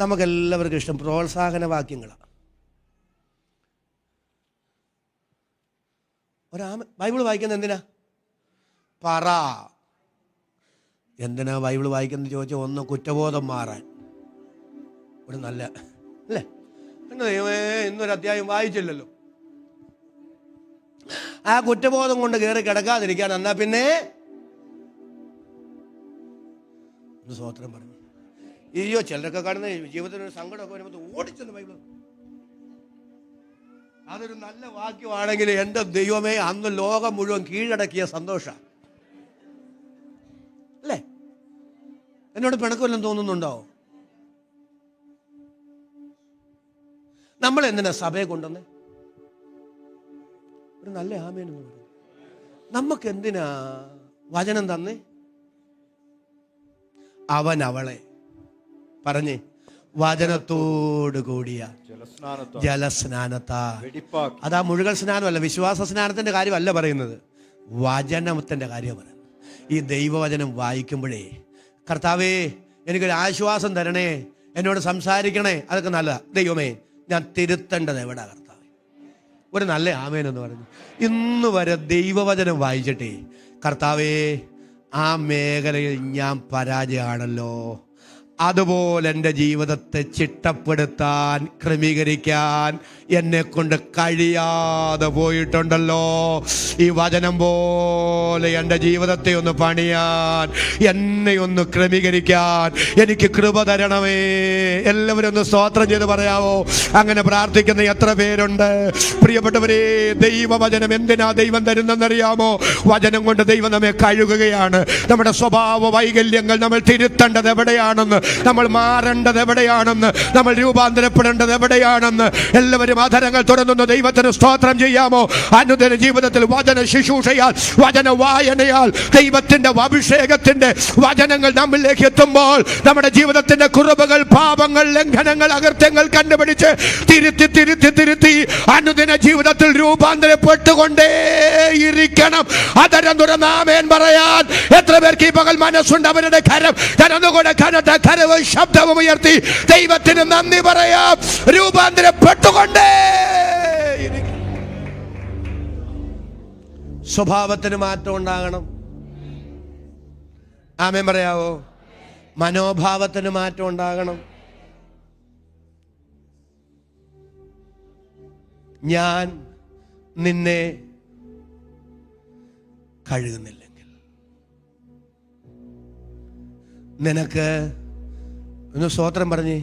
നമുക്കെല്ലാവർക്കും ഇഷ്ടം പ്രോത്സാഹന വാക്യങ്ങളാണ്. ബൈബിൾ വായിക്കുന്നത് എന്തിനാ? പറ. എന്തിനാ ബൈബിൾ വായിക്കുന്നത് ചോദിച്ചാൽ, ഒന്ന് കുറ്റബോധം മാറാൻ. ഒരു നല്ല അല്ലേ, എന്നെ ദൈവമേ ഇന്നൊരു അധ്യായം വായിച്ചില്ലല്ലോ, ആ കുറ്റബോധം കൊണ്ട് കയറി കിടക്കാതിരിക്കാൻ. എന്നാ പിന്നെ ഒന്ന് സ്വോത്രം പറഞ്ഞു. അയ്യോ, ചിലരൊക്കെ കാണുന്ന ജീവിതത്തിനൊരു സങ്കടമൊക്കെ വരുമ്പോൾ ഓടിച്ചെന്ന് ബൈബിൾ. അതൊരു നല്ല വാക്യമാണെങ്കിൽ എൻ്റെ ദൈവമേ, അന്ന് ലോകം മുഴുവൻ കീഴടക്കിയ സന്തോഷം അല്ലേ? എന്നോട് പിണക്കമെല്ലാം തോന്നുന്നുണ്ടോ? നമ്മൾ എന്തിനാ സഭയെ കൊണ്ടുവന്നേ? ഒരു നല്ല ആമേൻ എന്ന് പറയും. നമുക്ക് എന്തിനാ വചനം തന്നേ? അവൻ അവളെ പറഞ്ഞേ വചനത്തോട് കൂടിയ ജലസ്നാനത്താൽ. അതാ മുഴുവൻ സ്നാനമല്ല, വിശ്വാസ സ്നാനത്തിന്റെ കാര്യമല്ല പറയുന്നത്, വചനത്തിന്റെ കാര്യം പറയുന്നത്. ഈ ദൈവവചനം വായിക്കുമ്പോഴേ കർത്താവേ എനിക്കൊരു ആശ്വാസം തരണേ, എന്നോട് സംസാരിക്കണേ, അതൊക്കെ നല്ലതാ. ദൈവമേ ഞാൻ തിരുത്തേണ്ടത് എവിടെ കർത്താവേ? ഒരു നല്ല ആമേൻ എന്ന് പറഞ്ഞു. ഇന്ന് വരെ ദൈവവചനം വായിച്ചിട്ടേ കർത്താവേ ആ മേഖലയിൽ ഞാൻ പരാജയമാണല്ലോ, അതുപോലെ എൻ്റെ ജീവിതത്തെ ചിട്ടപ്പെടുത്താൻ ക്രമീകരിക്കാൻ എന്നെ കൊണ്ട് കഴിയാതെ പോയിട്ടുണ്ടല്ലോ. ഈ വചനം പോലെ എൻ്റെ ജീവിതത്തെ ഒന്ന് പണിയാൻ, എന്നെ ഒന്ന് ക്രമീകരിക്കാൻ എനിക്ക് കൃപ തരണമേ. എല്ലാവരും ഒന്ന് സ്തോത്രം ചെയ്ത് പറയാവോ? അങ്ങനെ പ്രാർത്ഥിക്കുന്ന എത്ര പേരുണ്ട്? പ്രിയപ്പെട്ടവരെ, ദൈവവചനം എന്തിനാ ദൈവം തരുന്നെന്നറിയാമോ? വചനം കൊണ്ട് ദൈവം നമ്മെ കഴുകുകയാണ്. നമ്മുടെ സ്വഭാവ വൈകല്യങ്ങൾ നമ്മൾ തിരുത്തേണ്ടത് എവിടെയാണെന്ന്, നമ്മൾ മാറേണ്ടത് എവിടെയാണെന്ന്, നമ്മൾ രൂപാന്തരപ്പെടേണ്ടത് എവിടെയാണെന്ന് എല്ലാവരും ആധാരങ്ങൾ തുറന്നു ദൈവത്തിന് സ്തോത്രം ചെയ്യാമോ? അനുദിന ജീവിതത്തിൽ വചന ശുശ്രൂഷയാൽ, വചന വായനയാൽ, ദൈവത്തിന്റെ അഭിഷേകത്തിന്റെ വചനങ്ങൾ നമ്മിലേക്ക് എത്തുമ്പോൾ നമ്മുടെ ജീവിതത്തിന്റെ കുറവുകൾ, പാപങ്ങൾ, ലംഘനങ്ങൾ, അകൃത്യങ്ങൾ കണ്ടുപിടിച്ച് തിരുത്തി തിരുത്തി തിരുത്തി അനുദിന ജീവിതത്തിൽ രൂപാന്തരപ്പെട്ടുകൊണ്ടേയിരിക്കണം. അതരം തുറന്ന് ആമേൻ പറയാൻ എത്ര പേർക്ക് ഈ പകൽ മനസ്സുണ്ട്? അവരുടെ കരം കരന്നുകൊണ്ട് കനത്ത കരവ് ശബ്ദവും ഉയർത്തി ദൈവത്തിന് നന്ദി പറയാം. രൂപാന്തരപ്പെട്ടുകൊണ്ടേ സ്വഭാവത്തിന് മാറ്റം ഉണ്ടാകണം. ആമേൻ പറയാവോ? മനോഭാവത്തിന് മാറ്റം ഉണ്ടാകണം. ഞാൻ നിന്നെ കഴുകുന്നില്ലെങ്കിൽ നിനക്ക് ഒന്ന് സ്തോത്രം പറഞ്ഞേ.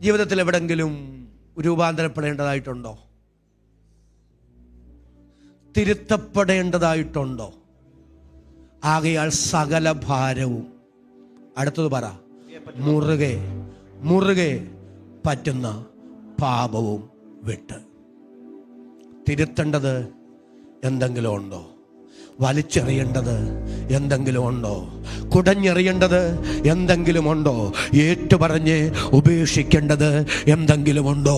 ജീവിതത്തിൽ എവിടെങ്കിലും രൂപാന്തരപ്പെടേണ്ടതായിട്ടുണ്ടോ? തിരുത്തപ്പെടേണ്ടതായിട്ടുണ്ടോ? ആകയാൽ സകല ഭാരവും, അടുത്തത് പറ, മുറുകെ മുറുകെ പറ്റുന്ന പാപവും വിട്ട്. തിരുത്തേണ്ടത് എന്തെങ്കിലും ഉണ്ടോ? വലിച്ചെറിയേണ്ടത് എന്തെങ്കിലും ഉണ്ടോ? കുടഞ്ഞെറിയേണ്ടത് എന്തെങ്കിലും ഉണ്ടോ? ഏറ്റുപറഞ്ഞ് ഉപേക്ഷിക്കേണ്ടത് എന്തെങ്കിലും ഉണ്ടോ?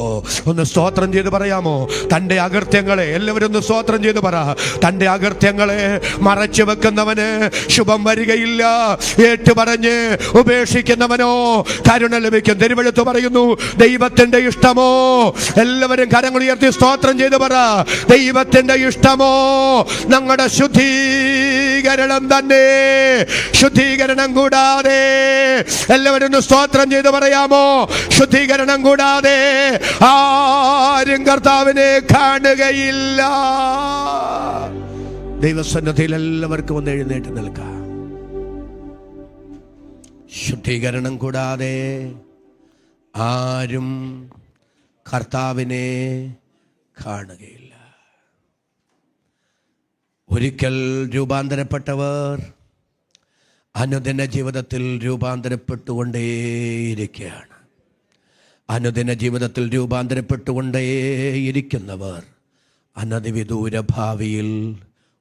ഒന്ന് സ്തോത്രം ചെയ്ത് പറയാമോ? തൻ്റെ അകൃത്യങ്ങളെ, എല്ലാവരും ഒന്ന് സ്തോത്രം ചെയ്ത് പറ. തൻ്റെ അകൃത്യങ്ങളെ മറച്ചു വെക്കുന്നവന് ശുഭം വരികയില്ല. ഏറ്റുപറഞ്ഞ് ഉപേക്ഷിക്കുന്നവനോ കരുണ ലഭിക്കും. തിരുവെഴുത്ത് പറയുന്നു, ദൈവത്തിന്റെ ഇഷ്ടമോ, എല്ലാവരും കരങ്ങൾ ഉയർത്തി സ്തോത്രം ചെയ്ത് പറ, ദൈവത്തിന്റെ ഇഷ്ടമോ ഞങ്ങളുടെ ശുദ്ധീകരണം തന്നെ. ശുദ്ധീകരണം കൂടാതെ, എല്ലാവരും ഒന്ന് സ്തോത്രം ചെയ്ത് പറയാമോ? ശുദ്ധീകരണം കൂടാതെ ആരും കർത്താവിനെ കാണുകയില്ല. ദൈവസന്നിധിയിൽ എല്ലാവർക്കും ഒന്ന് എഴുന്നേറ്റ് നിൽക്കാം. ശുദ്ധീകരണം കൂടാതെ ആരും കർത്താവിനെ കാണുകയില്ല. ഒരിക്കൽ രൂപാന്തരപ്പെട്ടവർ അനുദിന ജീവിതത്തിൽ രൂപാന്തരപ്പെട്ടുകൊണ്ടേയിരിക്കുകയാണ്. അനുദിന ജീവിതത്തിൽ രൂപാന്തരപ്പെട്ടുകൊണ്ടേയിരിക്കുന്നവർ അനധിവിദൂര ഭാവിയിൽ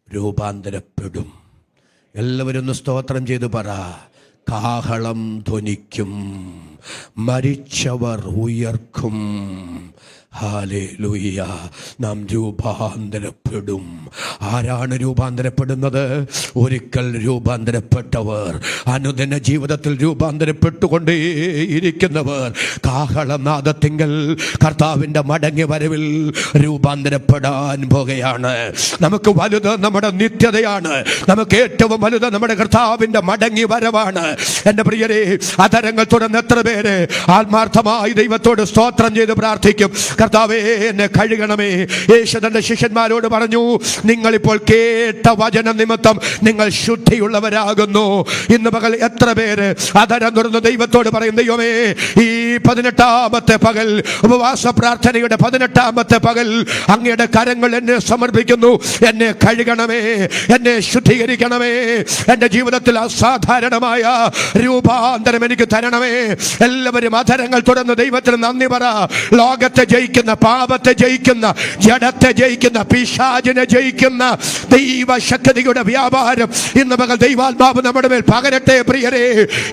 രൂപാന്തരപ്പെടും. എല്ലാവരും ഒന്ന് സ്തോത്രം ചെയ്തു പറ, കാഹളം ധ്വനിക്കും, മരിച്ചവർ ഉയർക്കും. ഹല്ലേലൂയ. നാം രൂപാന്തരപ്പെടും. ആരാണ് രൂപാന്തരപ്പെടുന്നത്? ഒരിക്കൽ രൂപാന്തരപ്പെട്ടവർ, അനുദിന ജീവിതത്തിൽ രൂപാന്തരപ്പെട്ടുകൊണ്ടേയിരിക്കുന്നവർ കാഹളനാദത്തിങ്കൽ കർത്താവിൻ്റെ മടങ്ങി വരവിൽ രൂപാന്തരപ്പെടാൻ പോകുകയാണ്. നമുക്ക് വലുത് നമ്മുടെ നിത്യതയാണ്. നമുക്ക് ഏറ്റവും വലുത് നമ്മുടെ കർത്താവിൻ്റെ മടങ്ങി വരവാണ്. എൻ്റെ പ്രിയരെ, അധരങ്ങൾ തുറന്ന് എത്ര പേര് ആത്മാർത്ഥമായി ദൈവത്തോട് സ്തോത്രം ചെയ്ത് പ്രാർത്ഥിക്കും, കർത്താവേ എന്നെ കഴുകണമേ. യേശു തന്റെ ശിഷ്യന്മാരോട് പറഞ്ഞു, നിങ്ങളിപ്പോൾ കേട്ട വചന നിമിത്തം നിങ്ങൾ ശുദ്ധിയുള്ളവരാകുന്നു. ഇന്ന് പകൽ എത്ര പേര് അധരം തുറന്ന് ദൈവത്തോട് പറയും, ദൈവമേ ഈ 18ാമത്തെ പകൽ, ഉപവാസ പ്രാർത്ഥനയുടെ 18ാമത്തെ പകൽ അങ്ങയുടെ കരങ്ങൾ എന്നെ സമർപ്പിക്കുന്നു. എന്നെ കഴുകണമേ, എന്നെ ശുദ്ധീകരിക്കണമേ. എൻ്റെ ജീവിതത്തിൽ അസാധാരണമായ രൂപാന്തരം എനിക്ക് തരണമേ. എല്ലാവരും അധരങ്ങൾ തുറന്ന് ദൈവത്തിന് നന്ദി പറ. ലോകത്തെ ജയിക്കുന്ന, പാപത്തെ ജയിക്കുന്ന, ജഡത്തെ ജയിക്കുന്ന, പിശാചിനെ ജയിക്കുന്ന ദൈവശക്തിയുടെ വ്യാപാരം ഇന്ന് പകൽ ദൈവാത്മാവ് നമ്മുടെ മേൽ പകരട്ടെ. പ്രിയരെ,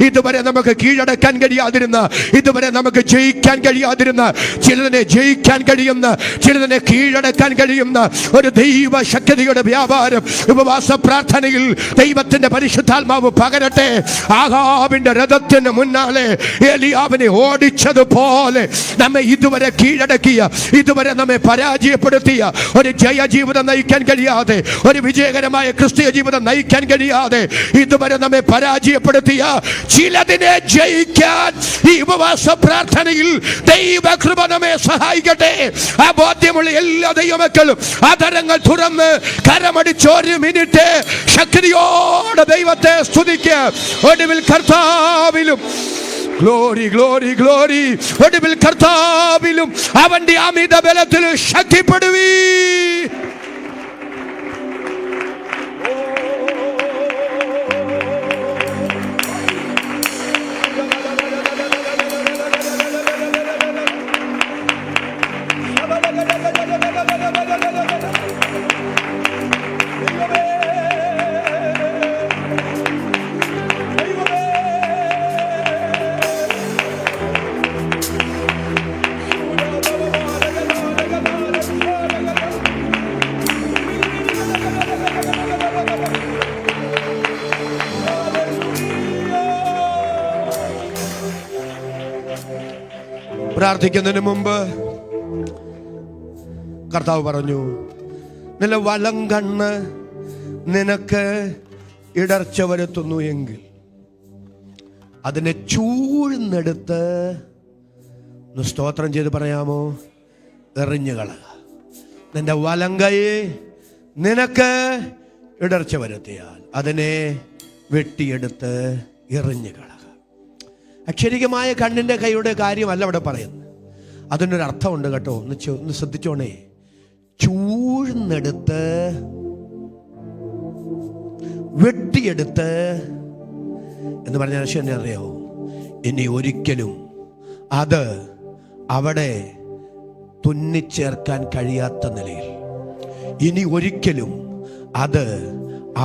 ഇതുവരെ നമുക്ക് കീഴടക്കാൻ കഴിയാതിരുന്ന, ഇതുവരെ നമുക്ക് ജയിക്കാൻ കഴിയാതിരുന്ന, ചിലതിനെ ജയിക്കാൻ കഴിയുന്ന, ചിലതിനെ കീഴടക്കാൻ കഴിയുന്ന ഒരു ദൈവശക്തിയുടെ വ്യാപാരം ഉപവാസ പ്രാർത്ഥനയിൽ ദൈവത്തിന്റെ പരിശുദ്ധാത്മാവ് പകരട്ടെ. ആഹാബിന്റെ രഥത്തിന് മുന്നാലെ ഏലിയാവിനെ ഓടിച്ചതുപോലെ നമ്മെ ഇതുവരെ കീഴടക്കിയ, ഇതുവരെ നമ്മെ പരാജയപ്പെടുത്തിയ, ഒരു ജയ ജീവിതം നയിക്കാൻ കഴിയാതെ, ഒരു വിജയകരമായ ക്രിസ്തീയ ജീവിതം നയിക്കാൻ കഴിയാതെ ഇതുവരെ നമ്മെ പരാജയപ്പെടുത്തിയ ചിലതിനെ ജയിക്കാൻ ഈ ഉപവാസ പ്രാർത്ഥനയിൽ ദൈവകൃപ നമ്മെ സഹായിക്കട്ടെ. ആ ബോധ്യമുള്ള എല്ലാ ദൈവമക്കളും അധരങ്ങൾ തുറന്ന് കരമടിച്ച് ഒരു മിനിറ്റ് ശക്തിയോടെ ദൈവത്തെ സ്തുതിക്കുക. ഒടുവിൽ കർത്താവിലും ഗ്ലോറി ഗ്ലോറി ഗ്ലോറി, ഒടുവിൽ കർത്താവിലും അവന്റെ അമിത ബലത്തിൽ ശക്തിപ്പെടുവീ. പ്രാർത്ഥിക്കുന്നതിന് മുമ്പ് കർത്താവ് പറഞ്ഞു, നിന്റെ വലം കണ്ണ് നിനക്ക് ഇടർച്ച വരുത്തുന്നു എങ്കിൽ അതിനെ ചൂഴ്ന്നെടുത്ത് സ്തോത്രം ചെയ്ത് പറയാമോ, എറിഞ്ഞുകളക. നിന്റെ വലങ്കയെ നിനക്ക് ഇടർച്ച വരുത്തിയാൽ അതിനെ വെട്ടിയെടുത്ത് എറിഞ്ഞുകളക. അക്ഷരികമായ കണ്ണിൻ്റെ കൈയുടെ കാര്യമല്ല അവിടെ പറയുന്നത്. അതിനൊരു അർത്ഥമുണ്ട് കേട്ടോ, ഒന്ന് ശ്രദ്ധിച്ചോണേ. ചൂഴ്ന്നെടുത്ത് വെട്ടിയെടുത്ത് എന്ന് പറഞ്ഞാൽ എന്നെ അറിയാവോ, ഇനി ഒരിക്കലും അത് അവിടെ തുന്നിച്ചേർക്കാൻ കഴിയാത്ത നിലയിൽ, ഇനി ഒരിക്കലും അത്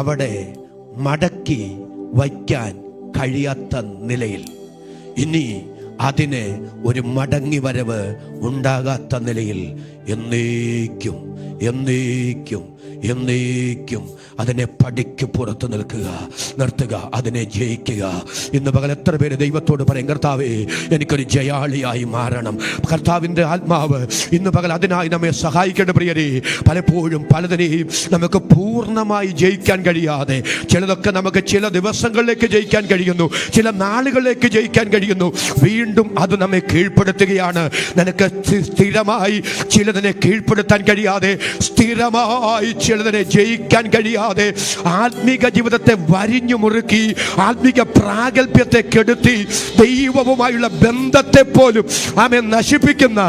അവിടെ മടക്കി വയ്ക്കാൻ കഴിയാത്ത നിലയിൽ, ഇനി അതിന് ഒരു മടങ്ങി വരവ് ഉണ്ടാകാത്ത നിലയിൽ എന്നേക്കും എന്നേക്കും എന്നേക്കും അതിനെ പടിക്ക് പുറത്ത് നിർത്തുക, അതിനെ ജയിക്കുക. ഇന്ന് പകൽ എത്ര പേര് ദൈവത്തോട് പറയും, കർത്താവേ എനിക്കൊരു ജയാളിയായി മാറണം. കർത്താവിൻ്റെ ആത്മാവ് ഇന്ന് പകൽ അതിനായി നമ്മെ സഹായിക്കേണ്ട പ്രിയരെ. പലപ്പോഴും പലതിനെയും നമുക്ക് പൂർണ്ണമായി ജയിക്കാൻ കഴിയാതെ, ചിലതൊക്കെ നമുക്ക് ചില ദിവസങ്ങളിലേക്ക് ജയിക്കാൻ കഴിയുന്നു, ചില നാളുകളിലേക്ക് ജയിക്കാൻ കഴിയുന്നു. വീണ്ടും അത് നമ്മെ കീഴ്പ്പെടുത്തുകയാണ്. നിനക്ക് സ്ഥിരമായി ചിലതിനെ കീഴ്പ്പെടുത്താൻ കഴിയാതെ, സ്ഥിരമായി ചിലതിനെ ജയിക്കാൻ കഴിയാതെ, ആത്മീക ജീവിതത്തെ വരിഞ്ഞു മുറുക്കി, ആത്മീക പ്രാഗൽഭ്യത്തെ കെടുത്തി, ദൈവവുമായുള്ള ബന്ധത്തെ പോലും ആമേ നശിപ്പിക്കുന്ന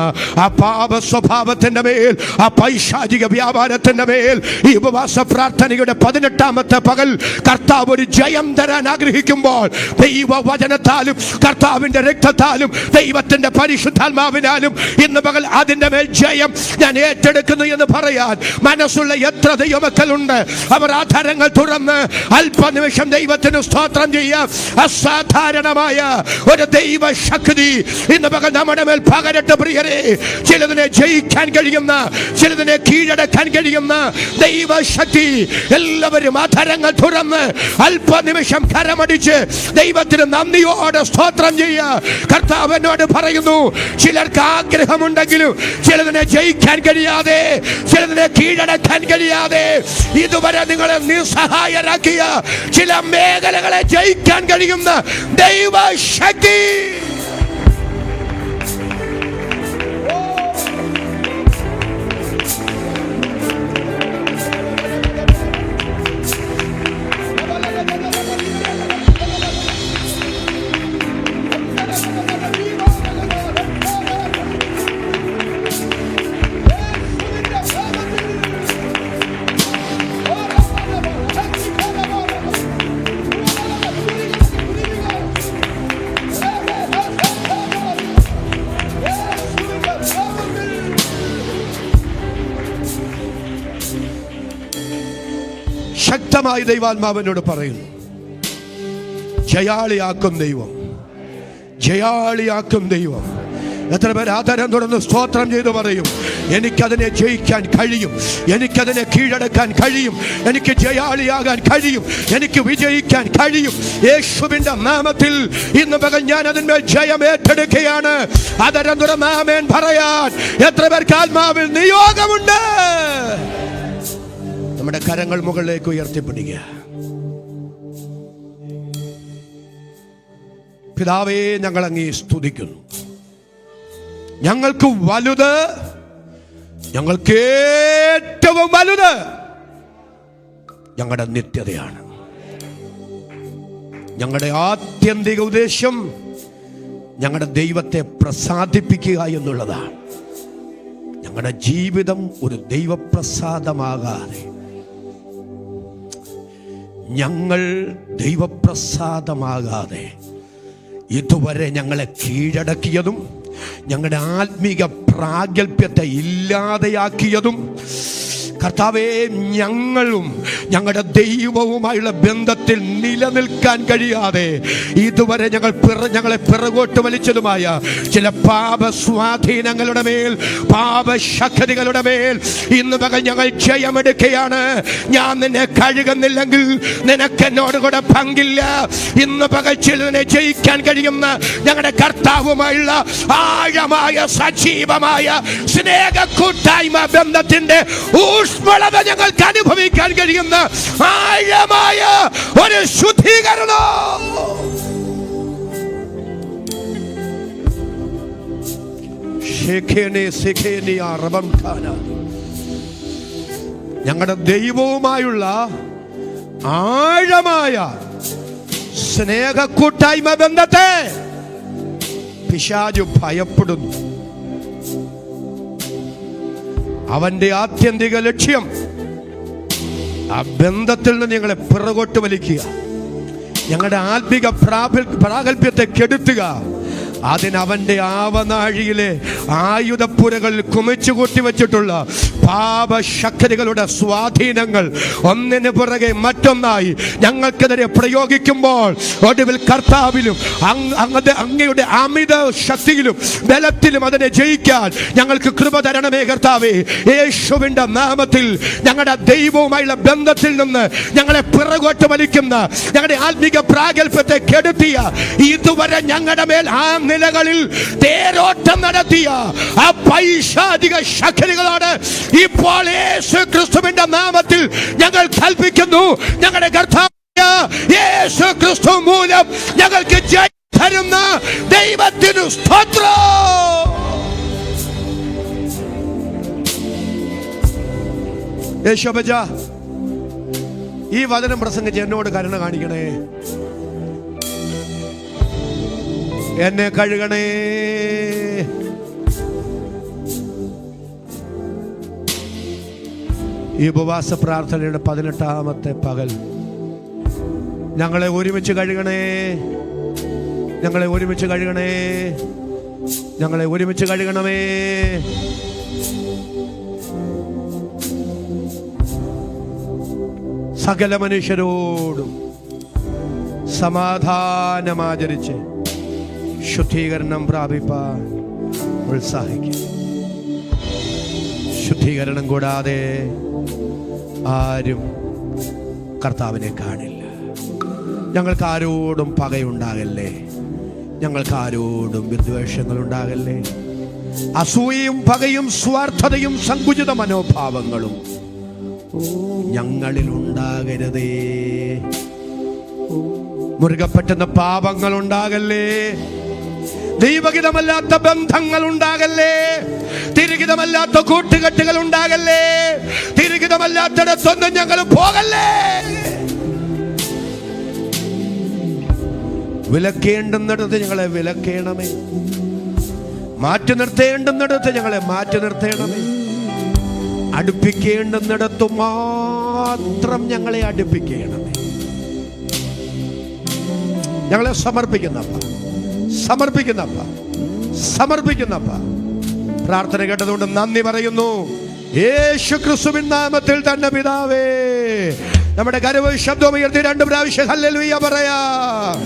ആ പാപ സ്വഭാവത്തിന്റെ മേൽ, ആ പൈശാചിക വ്യാപാരത്തിന്റെ മേൽ ഈ ഉപവാസ പ്രാർത്ഥനയുടെ 18ാമത്തെ പകൽ കർത്താവ് ഒരു ജയം തരാൻ ആഗ്രഹിക്കുമ്പോൾ, ദൈവവചനത്താലും കർത്താവിന്റെ രക്തത്താലും ദൈവത്തിന്റെ പരിശുദ്ധാത്മാവിനാലും ഇന്ന് പകൽ അതിന്റെ മേൽ ജയം ഞാൻ ഏറ്റെടുക്കുന്നു എന്ന് പറയാൻ മനസ്സുള്ള എത്ര ദൈവമക്കളുണ്ട്. അവർ ആധാരങ്ങൾ തുറന്ന് അല്പനിമിഷം ദൈവത്തിന് സ്തോത്രം ചെയ്യാം. അസാധാരണമായ ഒരു ദൈവശക്തി ഇന്ന് പകൽ നമ്മുടെ മേൽ പകരട്ടെ പ്രിയരെ. ചിലതിനെ ജയിക്കാൻ കഴിയുന്ന, ചിലതിനെ കീഴടക്കാൻ കഴിയുന്ന ദൈവശക്തി. എല്ലാവരും ആധാരങ്ങൾ തുറന്ന് അല്പനിമിഷം കരമടിച്ച് ദൈവത്തിന് നന്ദിയോടെ സ്തോത്രം ചെയ്യുക. കർത്താവ് എന്നോട് പറയുന്നു, ചിലർക്ക് ആഗ്രഹമുണ്ടെങ്കിലും ചിലതിനെ ജയിക്കാൻ കഴിയാതെ, ചിലതിനെ കീഴടക്കാൻ കഴിയാതെ, ഇതുവരെ നിങ്ങളെ നിസ്സഹായരാക്കിയ ചില മേഖലകളെ ജയിക്കാൻ കഴിയുന്ന ദൈവശക്തി. ശക്തമായി ദൈവാത്മാവിനോട് പറയുന്നു, ജയാളിയാക്കും ദൈവം, ജയാളിയാക്കും ദൈവം. എത്ര പേർ ആദരം തുറന്ന് സ്തോത്രം ചെയ്ത് പറയും, എനിക്കതിനെ ജയിക്കാൻ കഴിയും, എനിക്കതിനെ കീഴടക്കാൻ കഴിയും, എനിക്ക് ജയാളിയാകാൻ കഴിയും, എനിക്ക് വിജയിക്കാൻ കഴിയും. യേശുവിന്റെ നാമത്തിൽ ഇന്ന് പകൽ ഞാൻ അതിന്മേൽ ജയം ഏറ്റെടുക്കുകയാണ്. ആദരം തുറന്ന് ആമേൻ പറയാൻ എത്ര പേർക്ക് ആത്മാവിൽ നിയോഗമുണ്ട്? നമ്മുടെ കരങ്ങൾ മുകളിലേക്ക് ഉയർത്തിപ്പിടിക്കുക. പിതാവേ, ഞങ്ങൾ അങ്ങേ സ്തുതിക്കുന്നു. ഞങ്ങൾക്ക് വലുത്, ഞങ്ങൾക്ക് ഏറ്റവും വലുത് ഞങ്ങളുടെ നിത്യതയാണ്. ഞങ്ങളുടെ ആത്യന്തിക ഉദ്ദേശം ഞങ്ങളുടെ ദൈവത്തെ പ്രസാദിപ്പിക്കുക എന്നുള്ളതാണ്. ഞങ്ങളുടെ ജീവിതം ഒരു ദൈവപ്രസാദമാകാതെ, ഞങ്ങൾ ദൈവപ്രസാദമാകാതെ ഇതുവരെ ഞങ്ങളെ കീഴടക്കിയതും ഞങ്ങളുടെ ആത്മീക പ്രാഗൽഭ്യത്തെ ഇല്ലാതെയാക്കിയതും കർത്താവേ, ഞങ്ങളും ഞങ്ങളുടെ ദൈവവുമായുള്ള ബന്ധത്തിൽ നിലനിൽക്കാൻ കഴിയാതെ ഇതുവരെ ഞങ്ങളെ പിറകോട്ട് വലിച്ചതുമായ ചില പാപസ്വാധീനങ്ങളുടെ മേൽ, പാപശക്തികളുടെ മേൽ ഇന്ന് പകൽ ഞങ്ങൾ ജയമെടുക്കുകയാണ്. ഞാൻ നിന്നെ കഴുകുന്നില്ലെങ്കിൽ നിനക്ക് എന്നോട് കൂടെ പങ്കില്ല. ഇന്ന് പകൽ ചിലതിനെ ജയിക്കാൻ കഴിയുന്ന ഞങ്ങളുടെ കർത്താവുമായുള്ള ആഴമായ സജീവമായ സ്നേഹ കൂട്ടായ്മ ബന്ധത്തിന്റെ ഊഷ്മളത ഞങ്ങൾക്ക് അനുഭവിക്കാൻ കഴിയുന്ന ആഴമായ ഒരു ശുദ്ധീകരണം. ഞങ്ങളുടെ ദൈവവുമായുള്ള ആഴമായ സ്നേഹക്കൂട്ടായ്മ ബന്ധത്തെ പിശാചു ഭയപ്പെടുന്നു. അവന്റെ ആത്യന്തിക ലക്ഷ്യം ആ ബന്ധത്തിൽ നിന്ന് ഞങ്ങളെ പിറകോട്ട് വലിക്കുക, ഞങ്ങളുടെ ആത്മിക പ്രാഗൽഭ്യത്തെ കെടുത്തുക. അതിനവന്റെ ആവനാഴിയിലെ ആയുധപ്പുരകളിൽ കുമിച്ചു കൂട്ടി വെച്ചിട്ടുള്ള പാപശക്തികളുടെ സ്വാധീനങ്ങൾ ഒന്നിന് പുറകെ മറ്റൊന്നായി ഞങ്ങൾക്കെതിരെ പ്രയോഗിക്കുമ്പോൾ ഒടുവിൽ കർത്താവിലും അങ്ങയുടെ അമിത ശക്തിയിലും ബലത്തിലും അതിനെ ജയിക്കാൻ ഞങ്ങൾക്ക് കൃപ തരണമേ കർത്താവേ. യേശുവിന്റെ നാമത്തിൽ ഞങ്ങളുടെ ദൈവവുമായുള്ള ബന്ധത്തിൽ നിന്ന് ഞങ്ങളെ പിറകോട്ട് വലിക്കുന്ന, ഞങ്ങളുടെ ആത്മിക പ്രാഗൽഭ്യത്തെ കെടുത്തിയ, ഇതുവരെ ഞങ്ങളുടെ മേൽ ആ നിലകളിൽ തേരോട്ടം നടത്തിയ ആ പൈശാചിക ശക്തികളോട് ഇപ്പോൾ യേശു ക്രിസ്തുവിന്റെ നാമത്തിൽ ഞങ്ങൾ കൽപ്പിക്കുന്നു. ഞങ്ങളുടെ കർത്താവായ യേശു ക്രിസ്തു മൂലം ഞങ്ങൾക്ക് ജയം തരുന്ന ദൈവത്തിനു സ്തോത്രം. യേശോബജ, ഈ വചനം പ്രസംഗിച്ച് എന്നോട് കരുണ കാണിക്കണേ, എന്നെ കഴുകണേ. ഈ ഉപവാസ പ്രാർത്ഥനയുടെ 18ാമത്തെ പകൽ ഞങ്ങളെ ഒരുമിച്ച് കഴുകണേ, ഞങ്ങളെ ഒരുമിച്ച് കഴുകണേ, ഞങ്ങളെ ഒരുമിച്ച് കഴുകണമേ. സകല മനുഷ്യരോടും സമാധാനമാചരിച്ച് ശുദ്ധീകരണം പ്രാപിപ്പാൻ ഉത്സാഹിക്കും. ശുദ്ധീകരണം കൂടാതെ ആരും കർത്താവിനെ കാണില്ല. ഞങ്ങൾക്ക് ആരോടും പകയുണ്ടാകല്ലേ, ഞങ്ങൾക്ക് ആരോടും വിദ്വേഷങ്ങൾ ഉണ്ടാകല്ലേ. അസൂയയും പകയും സ്വാർത്ഥതയും സങ്കുചിത മനോഭാവങ്ങളും ഞങ്ങളിൽ ഉണ്ടാകരുതേ. മുറുകെ പറ്റുന്ന പാപങ്ങൾ ഉണ്ടാകല്ലേ, ദൈവഹിതമല്ലാത്ത ബന്ധങ്ങൾ ഉണ്ടാകല്ലേ, തിരുഹിതമല്ലാത്ത കൂട്ടുകെട്ടുകൾ ഉണ്ടാകല്ലേ, തിരുഹിതമല്ലാത്തിടത്തൊന്നും ഞങ്ങൾ പോകല്ലേ. വിലക്കേണ്ടുന്നിടത്ത് ഞങ്ങളെ വിലക്കേണമേ, മാറ്റി നിർത്തേണ്ടുന്നിടത്ത് ഞങ്ങളെ മാറ്റി നിർത്തേണമേ. അടുപ്പിക്കേണ്ടുന്നിടത്തു മാത്രം ഞങ്ങളെ അടുപ്പിക്കണമേ. ഞങ്ങളെ സമർപ്പിക്കുന്നപ്പ, സമർപ്പിക്കുന്നപ്പ, സമർപ്പിക്കുന്നപ്പ. പ്രാർത്ഥന കേട്ടതുകൊണ്ട് നന്ദി പറയുന്നു. യേശു ക്രിസ്തുവിൻ നാമത്തിൽ തന്നെ പിതാവേ. നമ്മുടെ കരവും ശബ്ദവും ഉയർത്തി 2 പ്രാവശ്യം ഹല്ലേലൂയ പറയാം.